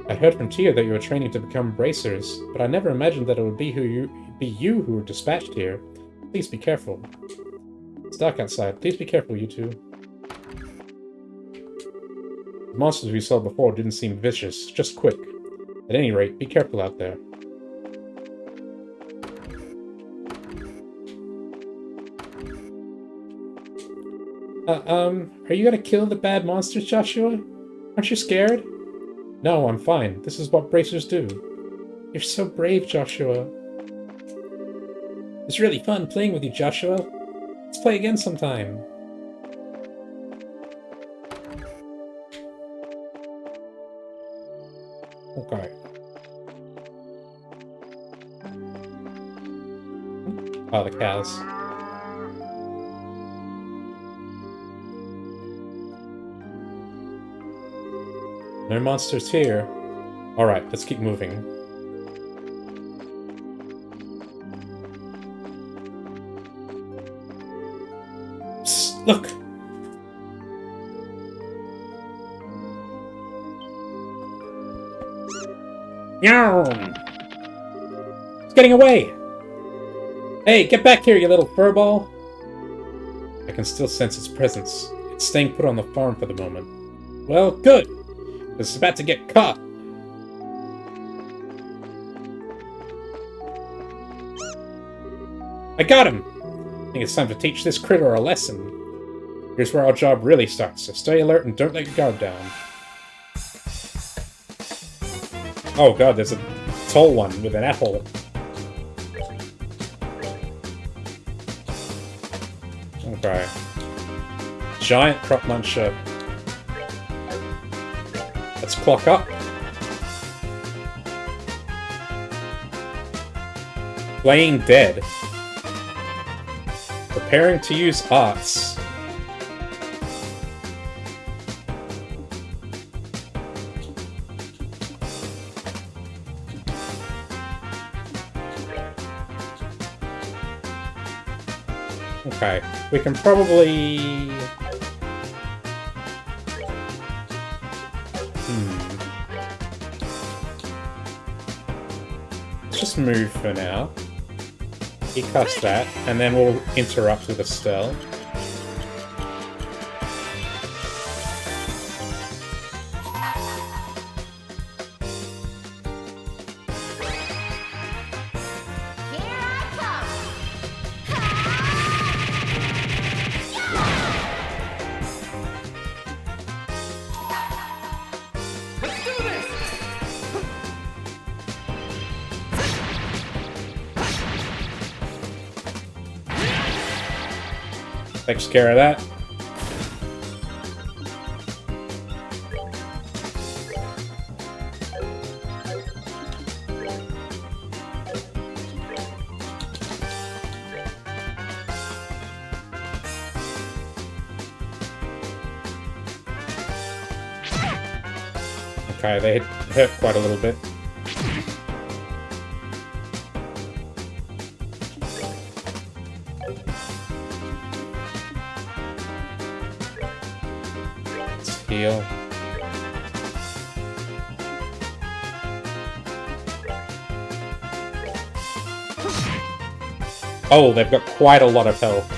I heard from Tia that you were training to become bracers, but I never imagined that it would be you who were dispatched here. Please be careful. It's dark outside. Please be careful, you two. The monsters we saw before didn't seem vicious, just quick. At any rate, be careful out there. Are you gonna kill the bad monsters, Joshua? Aren't you scared? No, I'm fine. This is what bracers do. You're so brave, Joshua. It's really fun playing with you, Joshua. Let's play again sometime. Okay. Oh, the cows. No monsters here. Alright, let's keep moving. Psst, look! Meow! It's getting away! Hey, get back here, you little furball! I can still sense its presence. It's staying put on the farm for the moment. Well, good! It's about to get caught. I got him! I think it's time to teach this critter a lesson. Here's where our job really starts, so stay alert and don't let your guard down. Oh god, there's a tall one with an apple. Okay. Giant crop muncher. Let's clock up. Playing dead. Preparing to use arts. Okay, we can probably... Let's just move for now. He cuts that, and then we'll interrupt with Estelle. Takes care of that. Okay, they hurt quite a little bit. Let's heal. Oh, they've got quite a lot of health.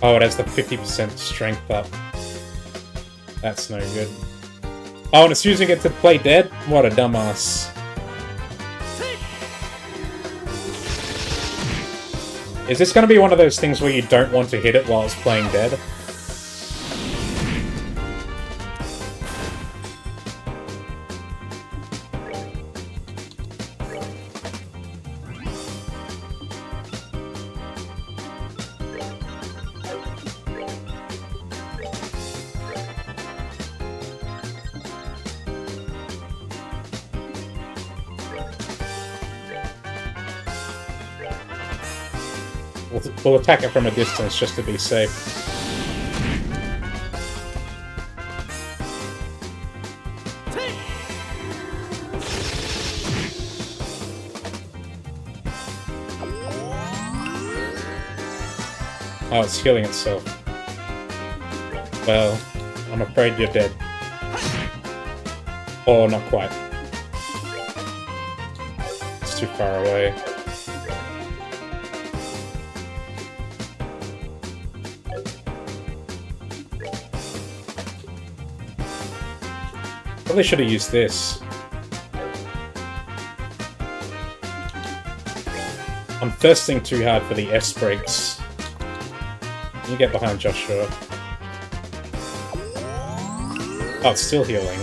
Oh, it has the 50% strength up. That's no good. Oh, and it's using it to play dead? What a dumbass. Is this going to be one of those things where you don't want to hit it while it's playing dead? We'll attack it from a distance just to be safe. Oh, it's healing itself. Well, I'm afraid you're dead. Or not quite. It's too far away. Probably should have used this. I'm thirsting too hard for the S breaks. You get behind Joshua. Oh, it's still healing.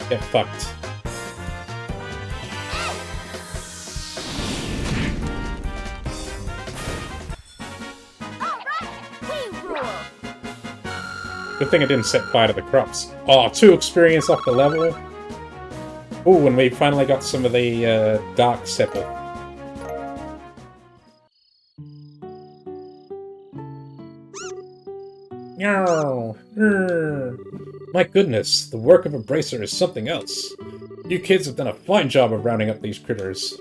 Get fucked. Good thing I didn't set fire to the crops. Oh, 2 experience off the level. Ooh, and we finally got some of the Dark Sepper. No. My goodness, the work of a bracer is something else. You kids have done a fine job of rounding up these critters.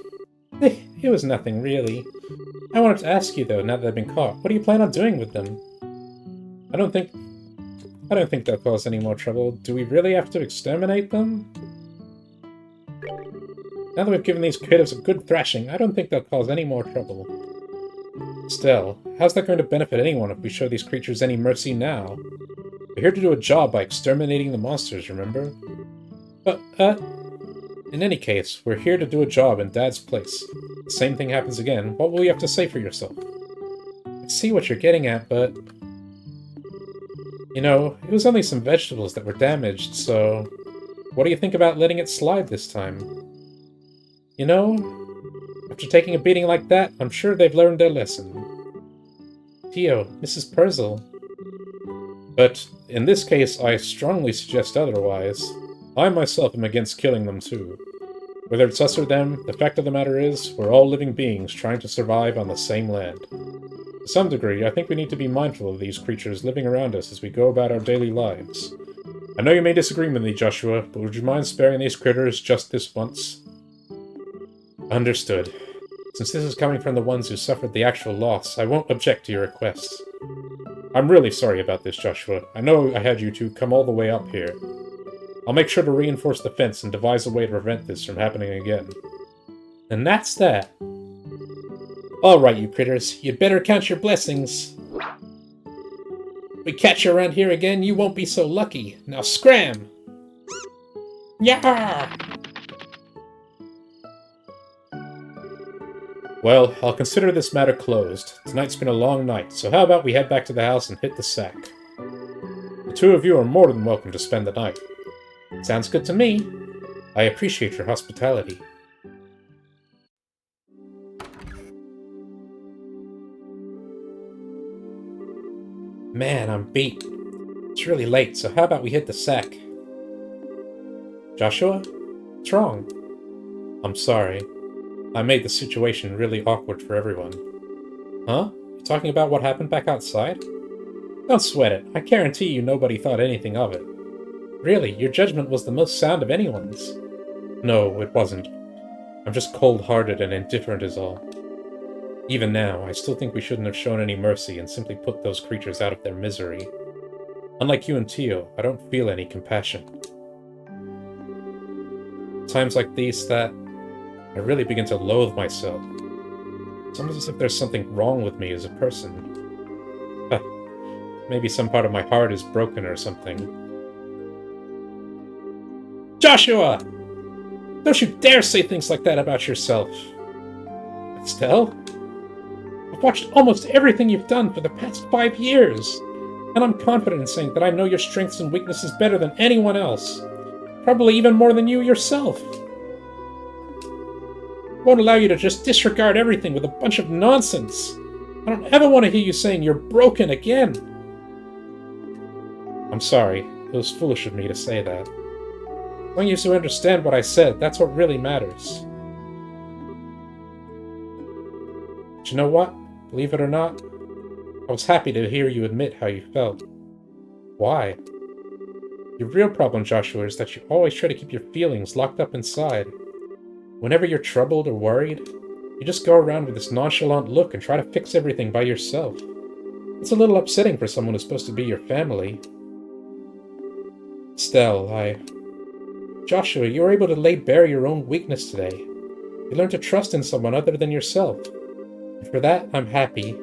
It was nothing, really. I wanted to ask you, though, now that they've been caught, what do you plan on doing with them? I don't think they'll cause any more trouble. Do we really have to exterminate them? Now that we've given these critters a good thrashing, I don't think they'll cause any more trouble. Still, how's that going to benefit anyone if we show these creatures any mercy now? We're here to do a job by exterminating the monsters, remember? But, in any case, we're here to do a job in Dad's place. The same thing happens again, what will you have to say for yourself? I see what you're getting at, but... You know, it was only some vegetables that were damaged, so... What do you think about letting it slide this time? You know, after taking a beating like that, I'm sure they've learned their lesson. Tio, Mrs. Purzel. But, in this case, I strongly suggest otherwise. I myself am against killing them too. Whether it's us or them, the fact of the matter is, we're all living beings trying to survive on the same land. To some degree, I think we need to be mindful of these creatures living around us as we go about our daily lives. I know you may disagree with me, Joshua, but would you mind sparing these critters just this once? Understood. Since this is coming from the ones who suffered the actual loss, I won't object to your request. I'm really sorry about this, Joshua. I know I had you two come all the way up here. I'll make sure to reinforce the fence and devise a way to prevent this from happening again. And that's that. Alright, you critters, you'd better count your blessings. If we catch you around here again, you won't be so lucky. Now scram! Yeah! Well, I'll consider this matter closed. Tonight's been a long night, so how about we head back to the house and hit the sack? The two of you are more than welcome to spend the night. Sounds good to me. I appreciate your hospitality. Man, I'm beat. It's really late, so how about we hit the sack? Joshua? What's wrong? I'm sorry. I made the situation really awkward for everyone. Huh? You talking about what happened back outside? Don't sweat it. I guarantee you nobody thought anything of it. Really, your judgment was the most sound of anyone's. No, it wasn't. I'm just cold-hearted and indifferent is all. Even now, I still think we shouldn't have shown any mercy and simply put those creatures out of their misery. Unlike you and Tio, I don't feel any compassion. Times like these that I really begin to loathe myself. It's almost as if there's something wrong with me as a person. Maybe some part of my heart is broken or something. Joshua! Don't you dare say things like that about yourself! Estelle? I've watched almost everything you've done for the past 5 years, and I'm confident in saying that I know your strengths and weaknesses better than anyone else. Probably even more than you yourself. I won't allow you to just disregard everything with a bunch of nonsense. I don't ever want to hear you saying you're broken again. I'm sorry. It was foolish of me to say that. As long as you understand what I said, that's what really matters. But you know what? Believe it or not, I was happy to hear you admit how you felt. Why? Your real problem, Joshua, is that you always try to keep your feelings locked up inside. Whenever you're troubled or worried, you just go around with this nonchalant look and try to fix everything by yourself. It's a little upsetting for someone who's supposed to be your family. Estelle, Joshua, you were able to lay bare your own weakness today. You learned to trust in someone other than yourself. And for that, I'm happy.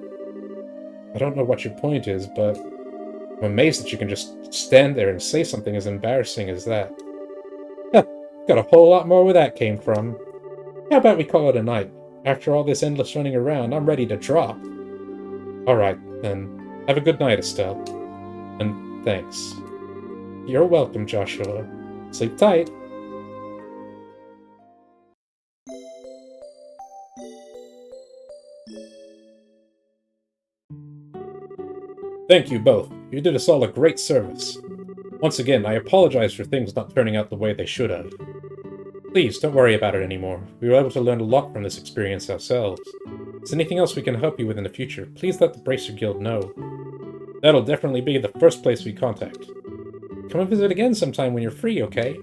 I don't know what your point is, but I'm amazed that you can just stand there and say something as embarrassing as that. Got a whole lot more where that came from. How about we call it a night? After all this endless running around, I'm ready to drop. Alright, then. Have a good night, Estelle. And thanks. You're welcome, Joshua. Sleep tight. Thank you both. You did us all a great service. Once again, I apologize for things not turning out the way they should have. Please, don't worry about it anymore. We were able to learn a lot from this experience ourselves. If there's anything else we can help you with in the future, please let the Bracer Guild know. That'll definitely be the first place we contact. Come and visit again sometime when you're free, okay?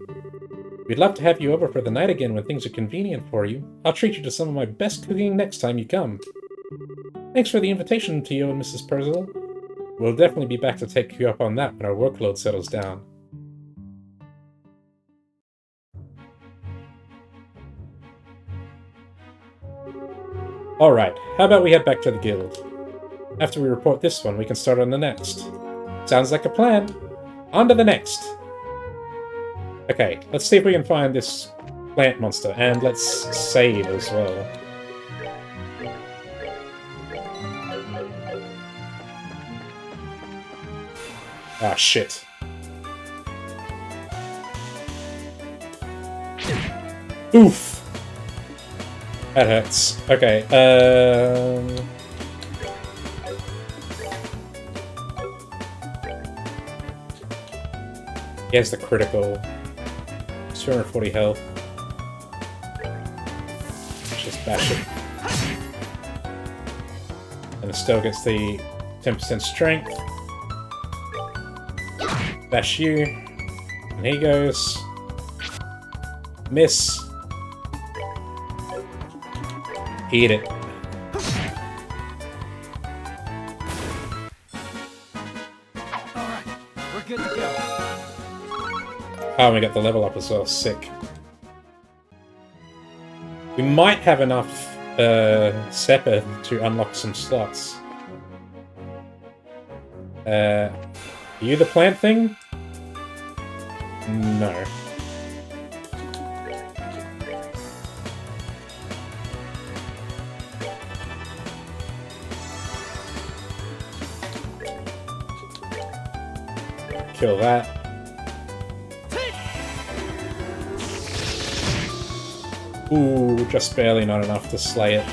We'd love to have you over for the night again when things are convenient for you. I'll treat you to some of my best cooking next time you come. Thanks for the invitation, Tio and Mrs. Percival. We'll definitely be back to take you up on that when our workload settles down. Alright, how about we head back to the guild? After we report this one, we can start on the next. Sounds like a plan. On to the next! Okay, let's see if we can find this plant monster, and let's save as well. Ah, shit. Oof! That hurts. Okay, He has the critical. 240 health. Let's just bash it. And Estelle gets the 10% strength. Bash you. And he goes. Miss. Eat it. Alright, we're good to go. Oh, we got the level up as well. Sick. We might have enough Sepith to unlock some slots. Are you the plant thing? No. Kill that. Ooh, just barely not enough to slay it.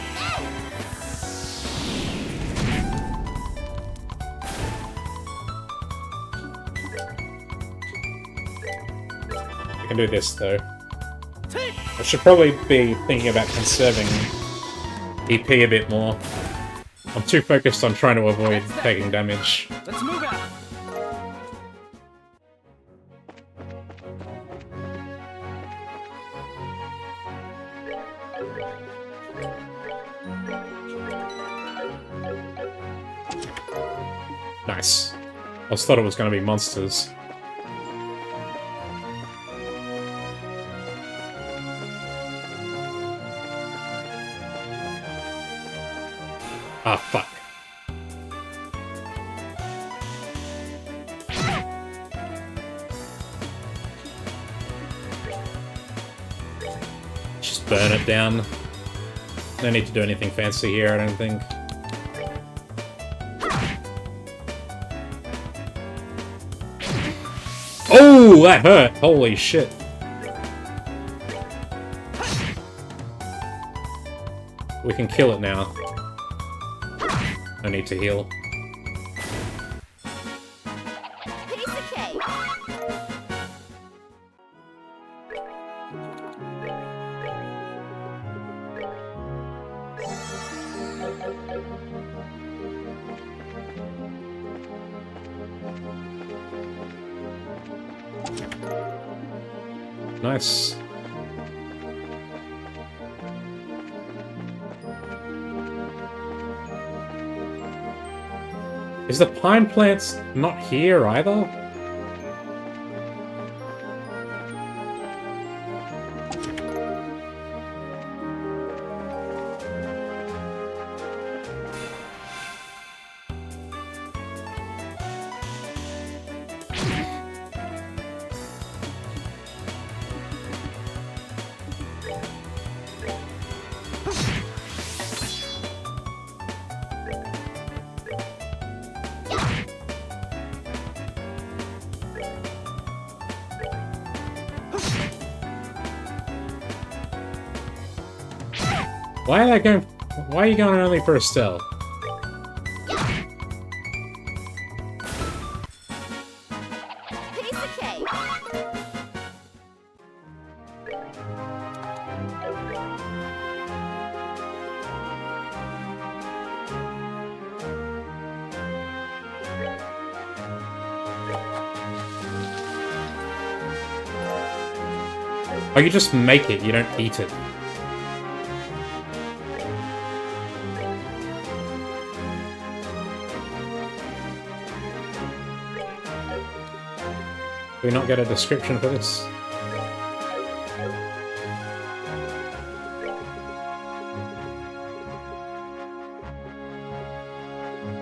I can do this though. I should probably be thinking about conserving EP a bit more. I'm too focused on trying to avoid taking damage. Let's move out. Nice. I just thought it was going to be monsters. Ah, fuck. Just burn it down. No need to do anything fancy here, I don't think. Oh, that hurt! Holy shit. We can kill it now. No need to heal. Piece of cake. Nice. Is the pine plants not here either? Why are you going only for Estelle? Piece of cake. Oh, you just make it, you don't eat it. Do we not get a description for this?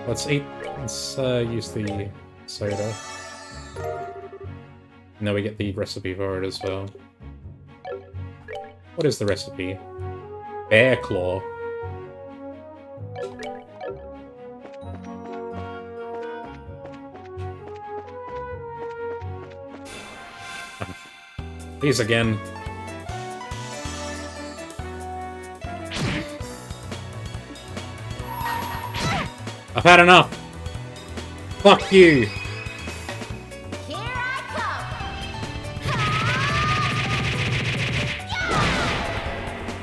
Let's use the soda. Now we get the recipe for it as well. What is the recipe? Bear claw. These again. I've had enough. Fuck you. Here I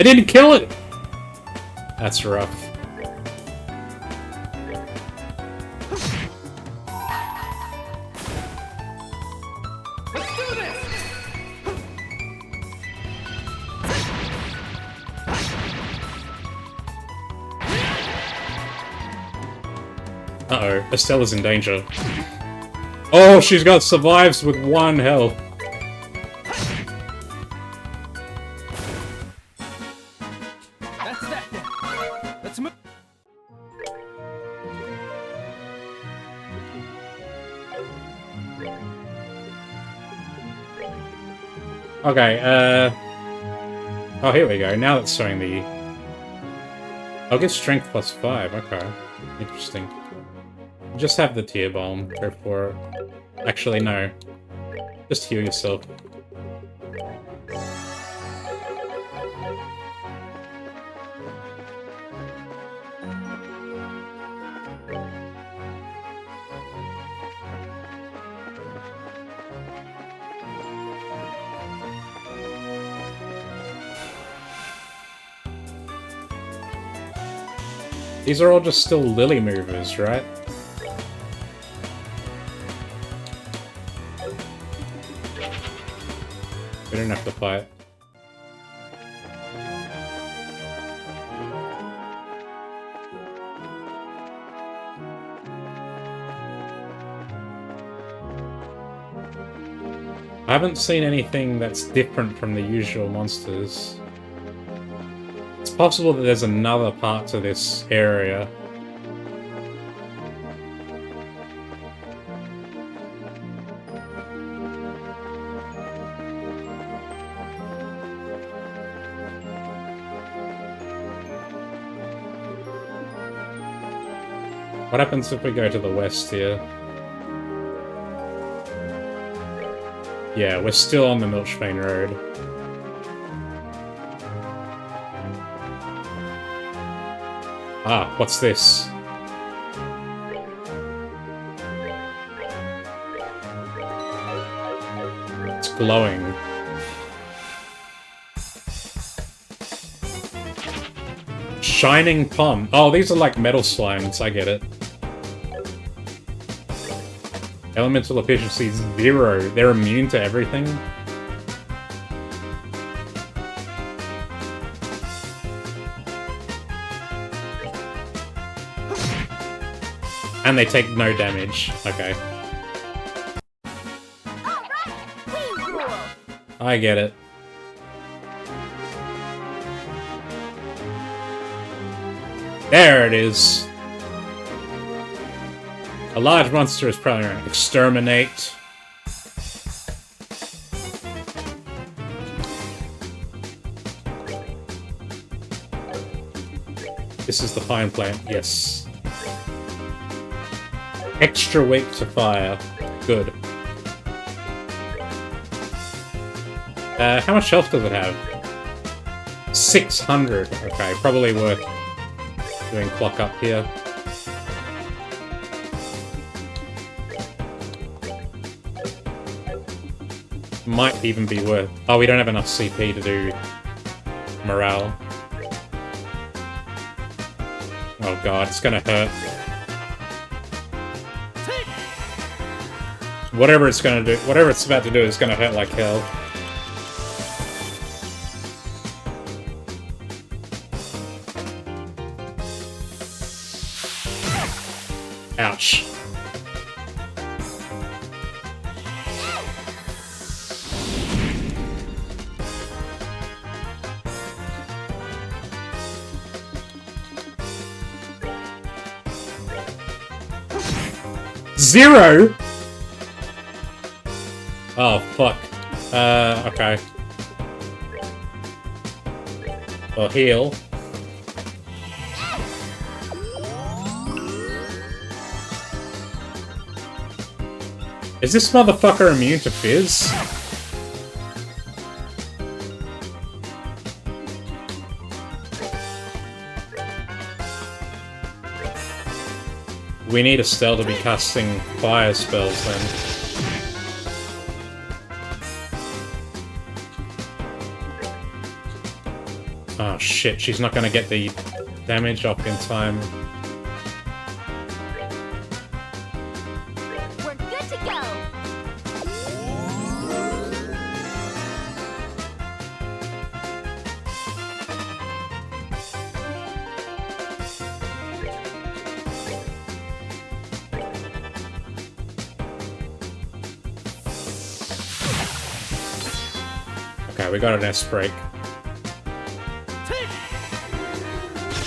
I didn't kill it. That's rough. Let's do this. Uh-oh, Estella's in danger. Oh, she's got survives with 1 health. That's that then. Let's move. Okay, oh, here we go. Now it's showing the... I'll get strength +5, okay. Interesting. Just have the tear bomb, go for it. Actually, no. Just heal yourself. These are all just still lily movers, right? We don't have to fight. I haven't seen anything that's different from the usual monsters. It's possible that there's another part to this area. What happens if we go to the west here? Yeah, we're still on the Milchbane Road. Ah, what's this? It's glowing. Shining Palm. Oh, these are like metal slimes, I get it. Elemental efficiency 0. They're immune to everything. And they take no damage. Okay. Alright, we rule. I get it. There it is. A large monster is probably going to exterminate. This is the pine plant, yes. Extra weak to fire. Good. How much health does it have? 600. Okay, probably worth doing clock up here. Might even be worth... Oh, we don't have enough CP to do morale. Oh god, it's gonna hurt. Whatever it's gonna do, whatever it's about to do is gonna hurt like hell. Ouch. Zero? Oh, fuck. Okay. Well, heal. Is this motherfucker immune to fizz? We need Estelle to be casting fire spells then. Oh shit, she's not gonna get the damage off in time. We're good to go. Okay, we got an S break.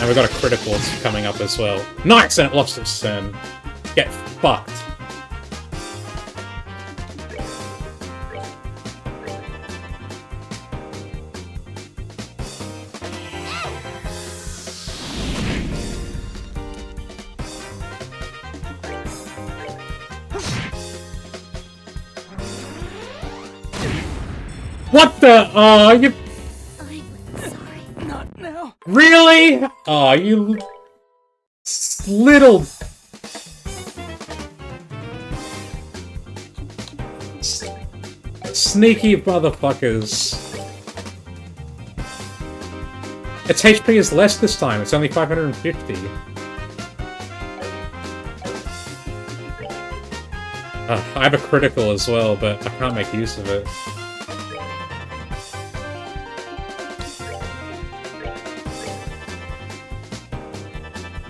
And we got a critical coming up as well. Nice! And it lost its turn. Get fucked. What the? Oh, you I'm sorry. Not now. really? Oh, you little sneaky motherfuckers. Its HP is less this time. It's only 550. I have a critical as well, but I can't make use of it.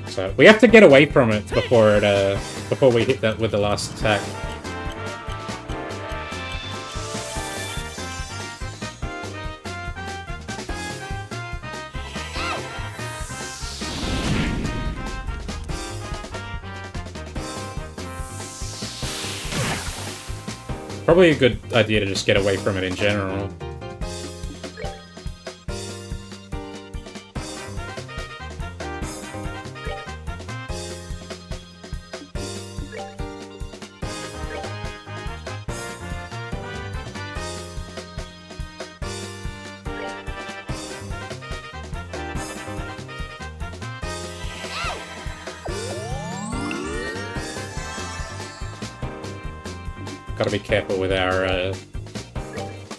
So we have to get away from it before we hit that with the last attack. Probably a good idea to just get away from it in general. Gotta be careful with our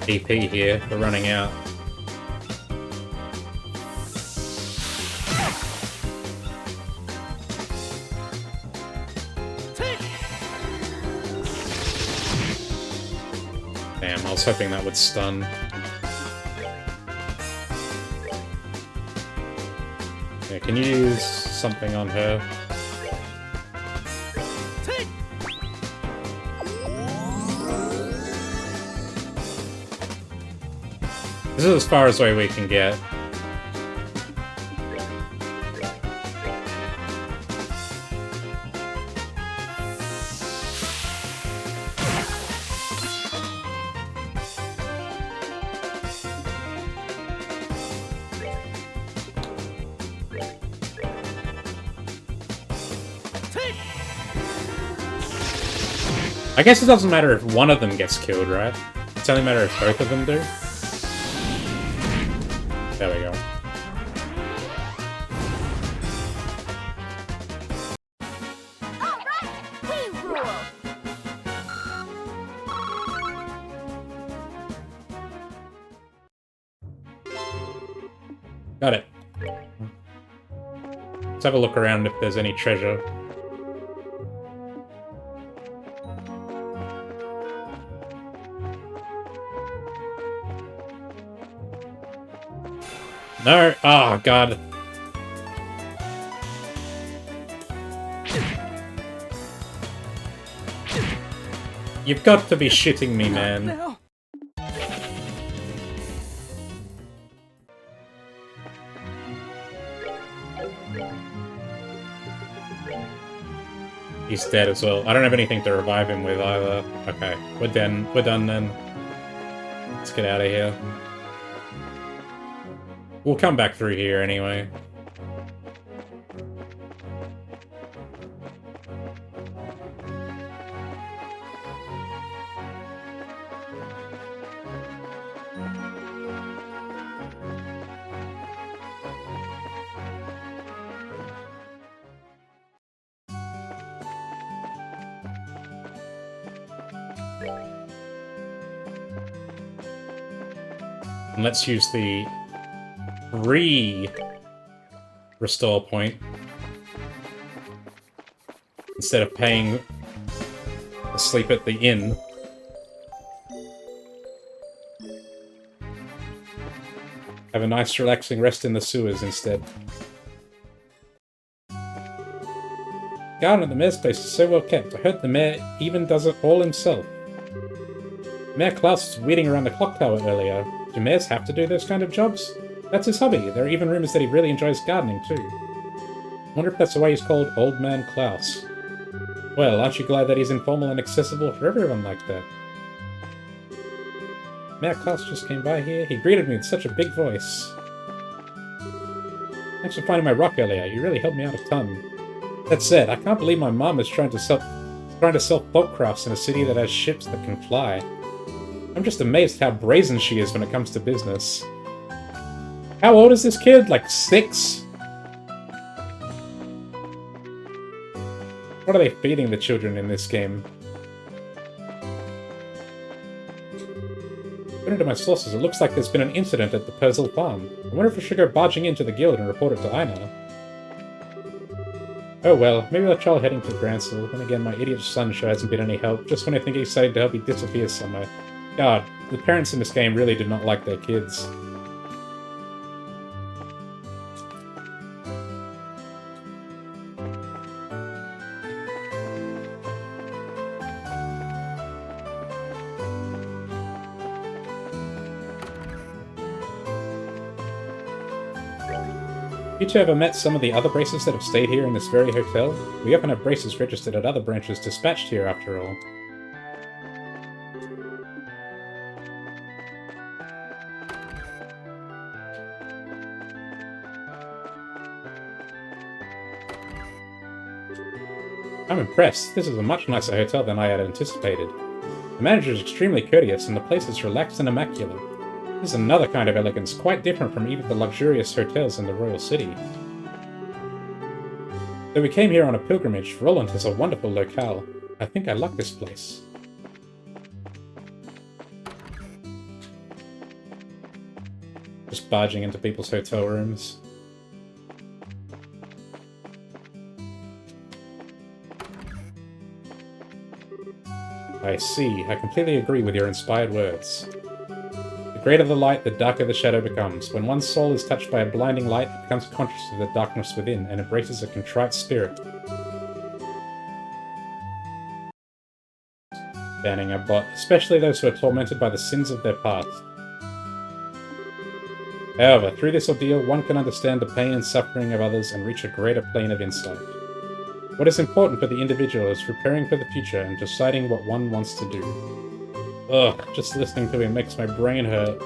EP here. We're running out. Damn, I was hoping that would stun. Yeah, can you use something on her? This is as far away we can get. I guess it doesn't matter if one of them gets killed, right? It's only a matter if both of them do. There we go. All right, we rule. Got it. Let's have a look around if there's any treasure. No! Oh, God. You've got to be shitting me, man. Now. He's dead as well. I don't have anything to revive him with either. Okay, we're done. We're done then. Let's get out of here. We'll come back through here anyway. And let's use the restore point instead of paying to sleep at the inn. Have a nice relaxing rest in the sewers instead. Garden at the mayor's place is so well kept. I heard the mayor even does it all himself. Mayor Klaus was weeding around the clock tower earlier. Do mayors have to do those kind of jobs? That's his hobby. There are even rumors that he really enjoys gardening, too. I wonder if that's why he's called Old Man Klaus. Well, aren't you glad that he's informal and accessible for everyone like that? Mayor Klaus just came by here. He greeted me with such a big voice. Thanks for finding my rock earlier. You really helped me out a ton. That said, I can't believe my mom is trying to sell folk crafts in a city that has ships that can fly. I I'm just amazed how brazen she is when it comes to business. How old is this kid? Like 6? What are they feeding the children in this game? According to my sources, it looks like there's been an incident at the Persil farm. I wonder if I should go barging into the guild and report it to Aina. Oh well, maybe that child heading to Grancel. Then again, my idiot son sure hasn't been any help. Just when I think he's decided to help, he disappears somewhere. God, the parents in this game really do not like their kids. You two ever met some of the other braces that have stayed here in this very hotel? We often have braces registered at other branches dispatched here, after all. I'm impressed. This is a much nicer hotel than I had anticipated. The manager is extremely courteous, and the place is relaxed and immaculate. This is another kind of elegance, quite different from even the luxurious hotels in the royal city. Though we came here on a pilgrimage, Roland is a wonderful locale. I think I like this place. Just barging into people's hotel rooms. I see. I completely agree with your inspired words. The greater the light, the darker the shadow becomes. When one's soul is touched by a blinding light, it becomes conscious of the darkness within and embraces a contrite spirit. Banning a bot, especially those who are tormented by the sins of their past. However, through this ordeal, one can understand the pain and suffering of others and reach a greater plane of insight. What is important for the individual is preparing for the future and deciding what one wants to do. Ugh, just listening to him makes my brain hurt.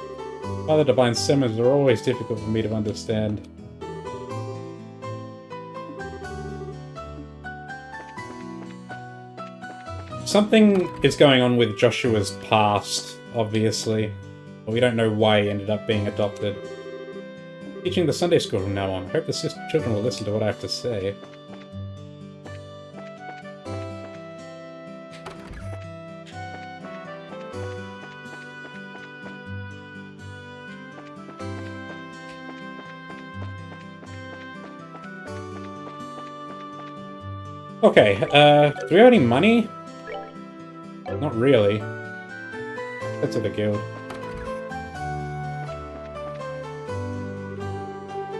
Father Divine's sermons are always difficult for me to understand. Something is going on with Joshua's past, obviously. But we don't know why he ended up being adopted. Teaching the Sunday school from now on. Hope the children will listen to what I have to say. Okay, do we have any money? Not really. That's to the guild.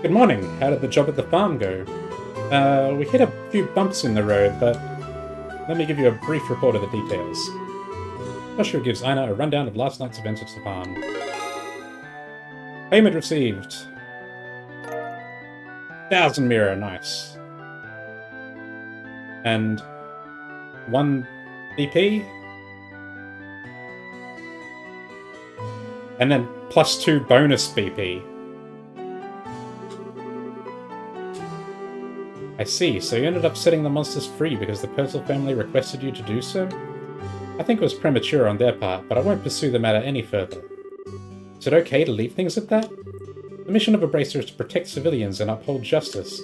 Good morning. How did the job at the farm go? We hit a few bumps in the road, but let me give you a brief report of the details. Joshua gives Aina a rundown of last night's events at the farm. Payment received. 1,000 mirror, nice. And 1 BP? And then +2 bonus BP. I see, so you ended up setting the monsters free because the Persil family requested you to do so? I think it was premature on their part, but I won't pursue the matter any further. Is it okay to leave things at that? The mission of a bracer is to protect civilians and uphold justice.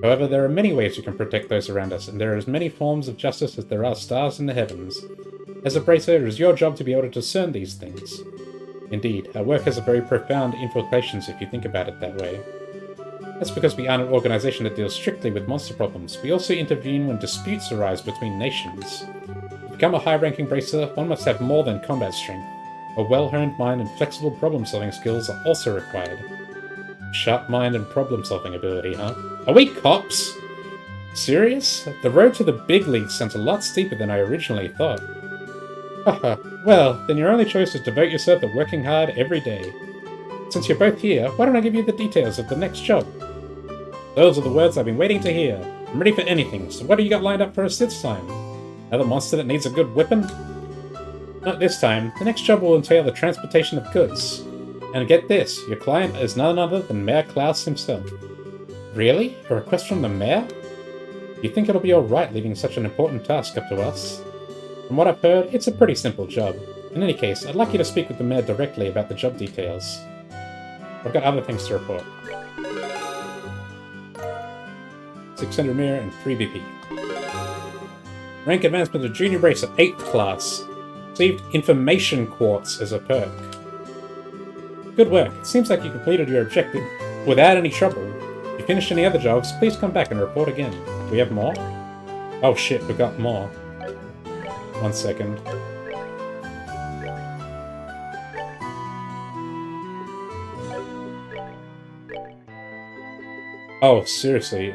However, there are many ways we can protect those around us, and there are as many forms of justice as there are stars in the heavens. As a bracer, it is your job to be able to discern these things. Indeed, our work has a very profound implications if you think about it that way. That's because we aren't an organization that deals strictly with monster problems. We also intervene when disputes arise between nations. To become a high-ranking bracer, one must have more than combat strength. A well-honed mind and flexible problem-solving skills are also required. Sharp mind and problem-solving ability, huh? Are we cops? Serious? The road to the big leagues sounds a lot steeper than I originally thought. Haha, well, then your only choice is to devote yourself to working hard every day. Since you're both here, why don't I give you the details of the next job? Those are the words I've been waiting to hear. I'm ready for anything, so what do you got lined up for us this time? Another monster that needs a good whipping? Not this time. The next job will entail the transportation of goods. And get this, your client is none other than Mayor Klaus himself. Really? A request from the mayor? You think it'll be alright leaving such an important task up to us? From what I've heard, it's a pretty simple job. In any case, I'd like you to speak with the mayor directly about the job details. I've got other things to report. 600 mirror and 3 BP. Rank advancement to Junior Bracer 8th class. Received Information Quartz as a perk. Good work. It seems like you completed your objective without any trouble. If you finished any other jobs, please come back and report again. Do we have more? Oh shit, we got more. 1 second. Oh, seriously.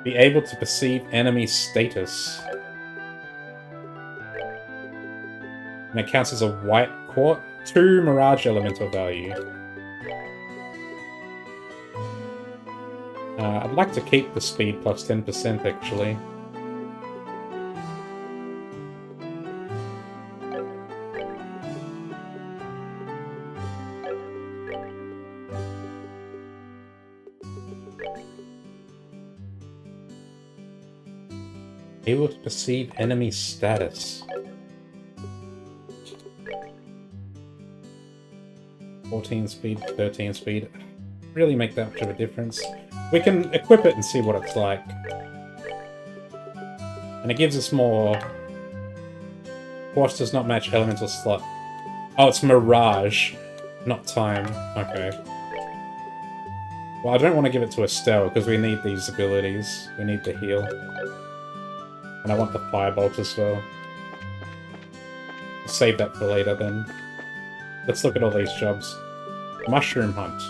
Be able to perceive enemy status. And it counts as a white quartz. 2 Mirage Elemental value. I'd like to keep the speed plus 10% actually. Able to perceive enemy status. 14 speed, 13 speed. Really make that much of a difference. We can equip it and see what it's like. And it gives us more... Force does not match elemental slot. Oh, it's Mirage, not Time. Okay. Well, I don't want to give it to Estelle, because we need these abilities. We need the heal. And I want the Firebolt as well. I'll save that for later then. Let's look at all these jobs. Mushroom Hunt.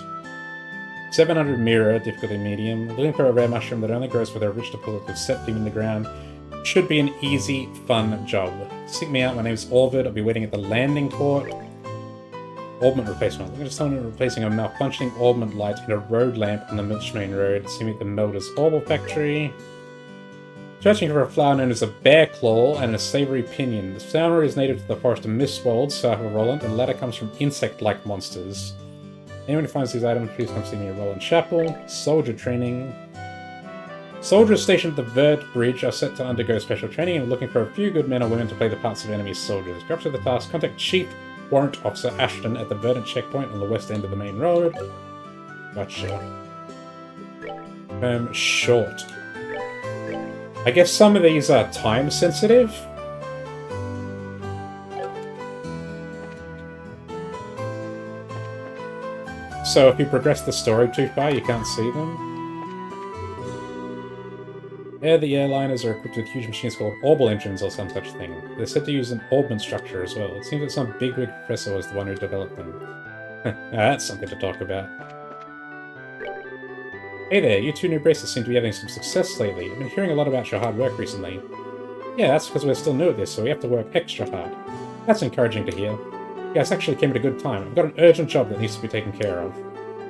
700 mirror, difficulty medium. Looking for a rare mushroom that only grows with a rich deposit of septum in the ground. Should be an easy, fun job. Seek me out, my name's Orvid. I'll be waiting at the landing port. Orbment replacement. Looking for someone replacing a malfunctioning orbment light in a road lamp on the Milchmain Road. See me at the Melder's Orbital Factory. Searching for a flower known as a bear claw and a savory pinion. This flower is native to the forest of Mistwald, south of Roland, and the latter comes from insect-like monsters. Anyone who finds these items, please come see me at Roland Chapel. Soldier training. Soldiers stationed at the Verd Bridge are set to undergo special training and are looking for a few good men or women to play the parts of enemy soldiers. If you're up to the task, contact Chief Warrant Officer Ashton at the Verdant checkpoint on the west end of the main road. Gotcha. Short. I guess some of these are time sensitive. So if you progress the story too far, you can't see them. The airliners are equipped with huge machines called orbal engines or some such thing. They're said to use an orbment structure as well. It seems that some bigwig professor was the one who developed them. Now that's something to talk about. Hey there, you two new bracers seem to be having some success lately. I've been hearing a lot about your hard work recently. Yeah, that's because we're still new at this, so we have to work extra hard. That's encouraging to hear. You guys actually came at a good time. I've got an urgent job that needs to be taken care of.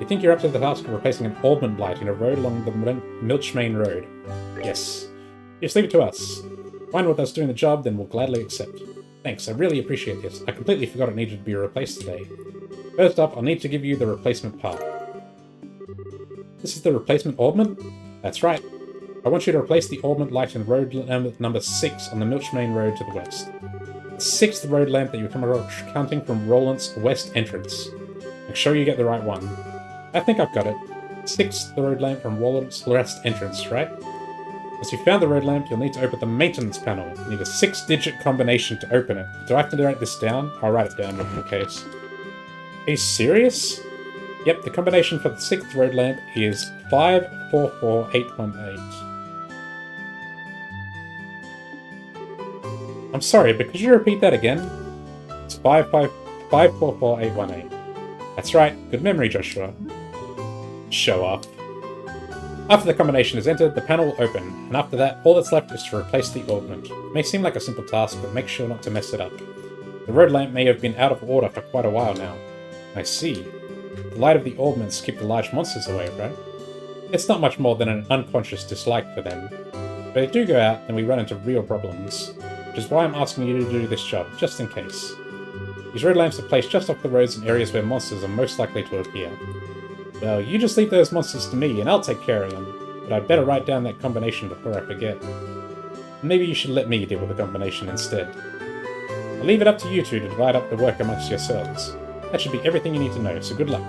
You think you're up to the task of replacing an orbment light in a road along the Milchmain Road? Yes. Just leave it to us. Find with us doing the job, then we'll gladly accept. Thanks, I really appreciate this. I completely forgot it needed to be replaced today. First up, I'll need to give you the replacement part. This is the replacement orbment? That's right. I want you to replace the orbment light in road number 6 on the Milchmain Road to the west. The 6th road lamp that you come across counting from Roland's west entrance. Make sure you get the right one. I think I've got it. 6th road lamp from Roland's west entrance, right? Once you've found the road lamp, you'll need to open the maintenance panel. You need a 6-digit combination to open it. Do I have to write this down? I'll write it down in case. Are you serious? Yep, the combination for the 6th road lamp is 544818. I'm sorry, but could you repeat that again? It's 544818. That's right, good memory, Joshua. Show off. After the combination is entered, the panel will open, and after that, all that's left is to replace the orbment. It may seem like a simple task, but make sure not to mess it up. The road lamp may have been out of order for quite a while now. I see. The light of the orbments keep the large monsters away, right? It's not much more than an unconscious dislike for them. If they do go out, then we run into real problems. Which is why I'm asking you to do this job, just in case. These road lamps are placed just off the roads in areas where monsters are most likely to appear. Well, you just leave those monsters to me and I'll take care of them, but I'd better write down that combination before I forget. Maybe you should let me deal with the combination instead. I'll leave it up to you two to divide up the work amongst yourselves. That should be everything you need to know, so good luck.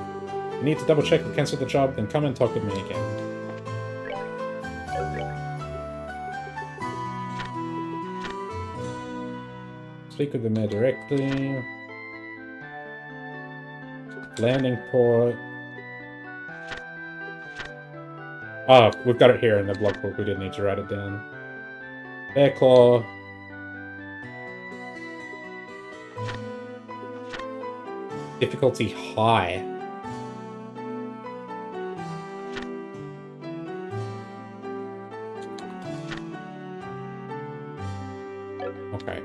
If you need to double check or cancel the job, then come and talk with me again. Speak with the mayor directly. Landing port. Oh, we've got it here in the blog book. We didn't need to write it down. Bearclaw. Difficulty high. Okay.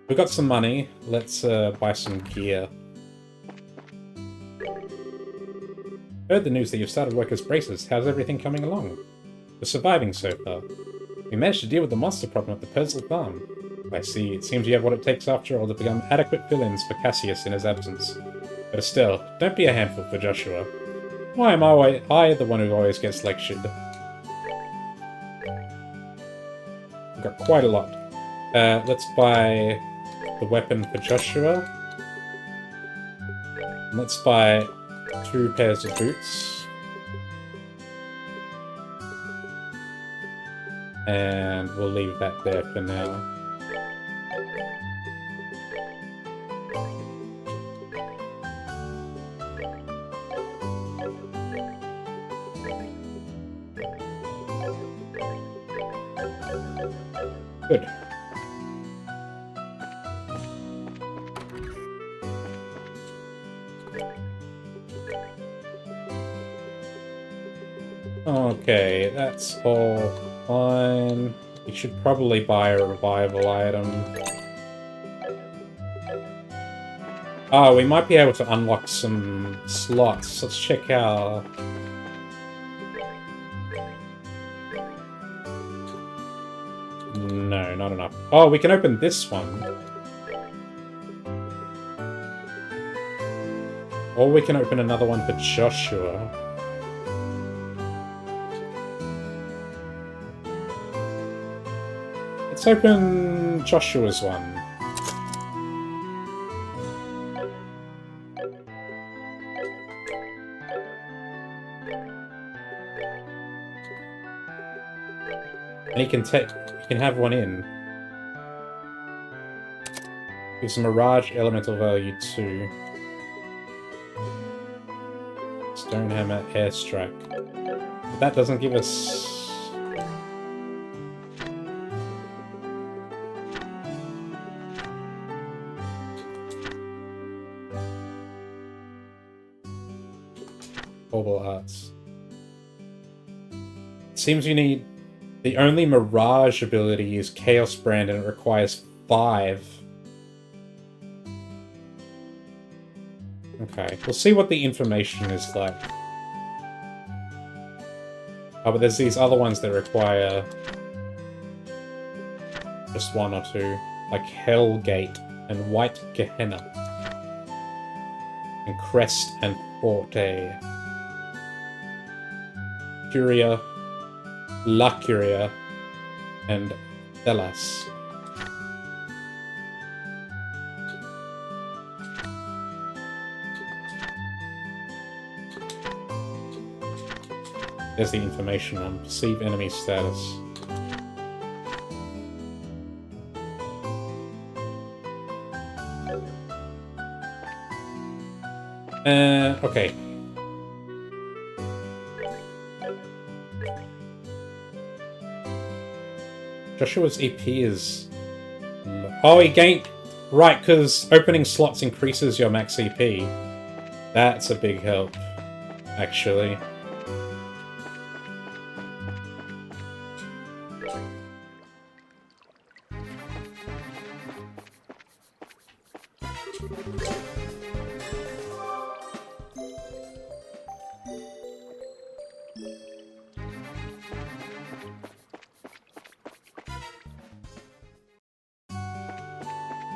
We've got some money. Let's buy some gear. Heard the news that you've started work as bracers. How's everything coming along? We're surviving so far. We managed to deal with the monster problem at the Persil farm. I see. It seems you have what it takes after all to become adequate fill-ins for Cassius in his absence. But still, don't be a handful for Joshua. Why am I the one who always gets lectured? We've got quite a lot. Let's buy the weapon for Joshua. Let's buy 2 pairs of boots. And we'll leave that there for now. Good. Okay, that's all fine. We should probably buy a revival item. Oh, we might be able to unlock some slots. Let's check our... No, not enough. Oh, we can open this one. Or we can open another one for Joshua. Let's open Joshua's one. And he can have one in. Gives him Mirage Elemental Value 2. Stonehammer Airstrike. But that doesn't give us... Orbital Arts. It seems you need... The only Mirage ability is Chaos Brand, and it requires 5. Okay, we'll see what the information is like. Oh, but there's these other ones that require... just 1 or 2. Like Hellgate and White Gehenna. And Crest and Forte. Curia, La Curia, and Delas. There's the information on perceive enemy status. Okay. Joshua's EP is... Oh, he gained... Right, because opening slots increases your max EP. That's a big help, actually.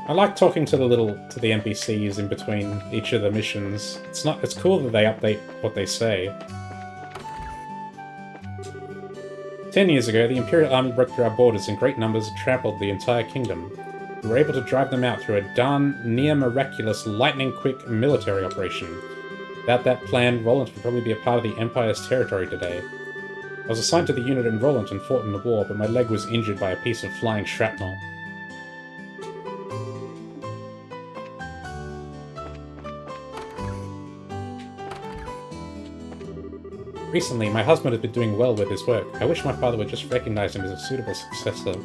I like talking to the NPCs in between each of the missions. It's cool that they update what they say. 10 years ago, the Imperial Army broke through our borders in great numbers and trampled the entire kingdom. We were able to drive them out through a darn near-miraculous, lightning-quick military operation. Without that plan, Roland would probably be a part of the Empire's territory today. I was assigned to the unit in Roland and fought in the war, but my leg was injured by a piece of flying shrapnel. Recently, my husband has been doing well with his work. I wish my father would just recognize him as a suitable successor.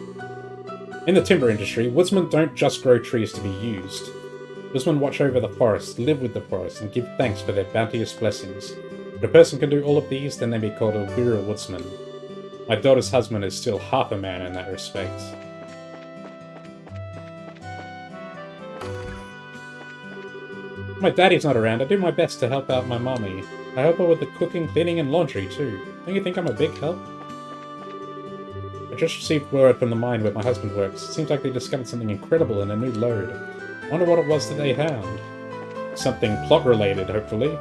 In the timber industry, woodsmen don't just grow trees to be used. Woodsmen watch over the forest, live with the forest, and give thanks for their bounteous blessings. If a person can do all of these, then they be called a Weira woodsman. My daughter's husband is still half a man in that respect. My daddy's not around. I do my best to help out my mommy. I help her with the cooking, cleaning, and laundry, too. Don't you think I'm a big help? I just received word from the mine where my husband works. It seems like they discovered something incredible in a new lode. I wonder what it was that they found. Something plot-related, hopefully.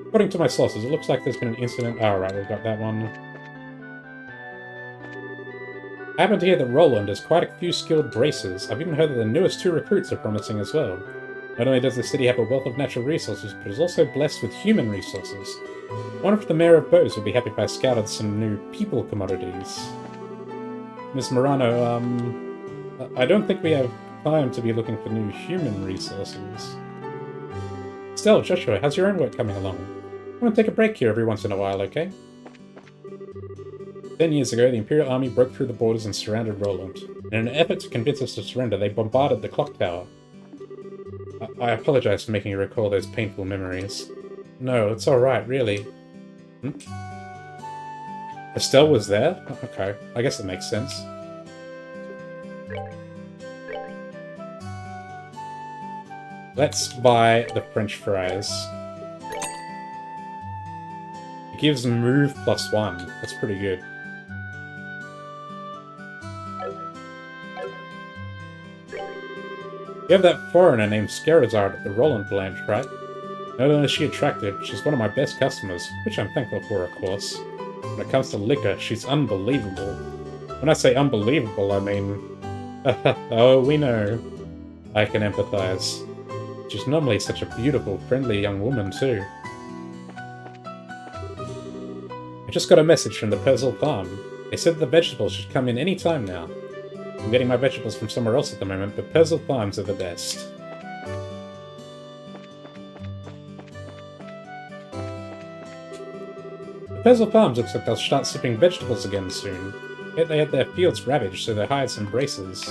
According to my sources, it looks like there's been an incident. Oh, right, we've got that one. I happen to hear that Roland has quite a few skilled bracers. I've even heard that the newest 2 recruits are promising as well. Not only does the city have a wealth of natural resources, but is also blessed with human resources. I wonder if the Mayor of Bose would be happy if I scouted some new people commodities. Miss Morano, I don't think we have time to be looking for new human resources. Still, Joshua, how's your own work coming along? I'm going to take a break here every once in a while, okay? 10 years ago, the Imperial Army broke through the borders and surrounded Roland. In an effort to convince us to surrender, they bombarded the clock tower. I apologize for making you recall those painful memories. No, it's alright, really. Estelle was there? Okay, I guess that makes sense. Let's buy the French fries. It gives move +1. That's pretty good. You have that foreigner named Scarazard at the Roland branch, right? Not only is she attractive, she's one of my best customers, which I'm thankful for, of course. When it comes to liquor, she's unbelievable. When I say unbelievable, I mean... oh, we know. I can empathize. She's normally such a beautiful, friendly young woman, too. I just got a message from the Persil farm. They said the vegetables should come in any time now. I'm getting my vegetables from somewhere else at the moment, but Persil farms are the best. The Persil farms looks like they'll start shipping vegetables again soon. Yet they had their fields ravaged, so they hired some bracers.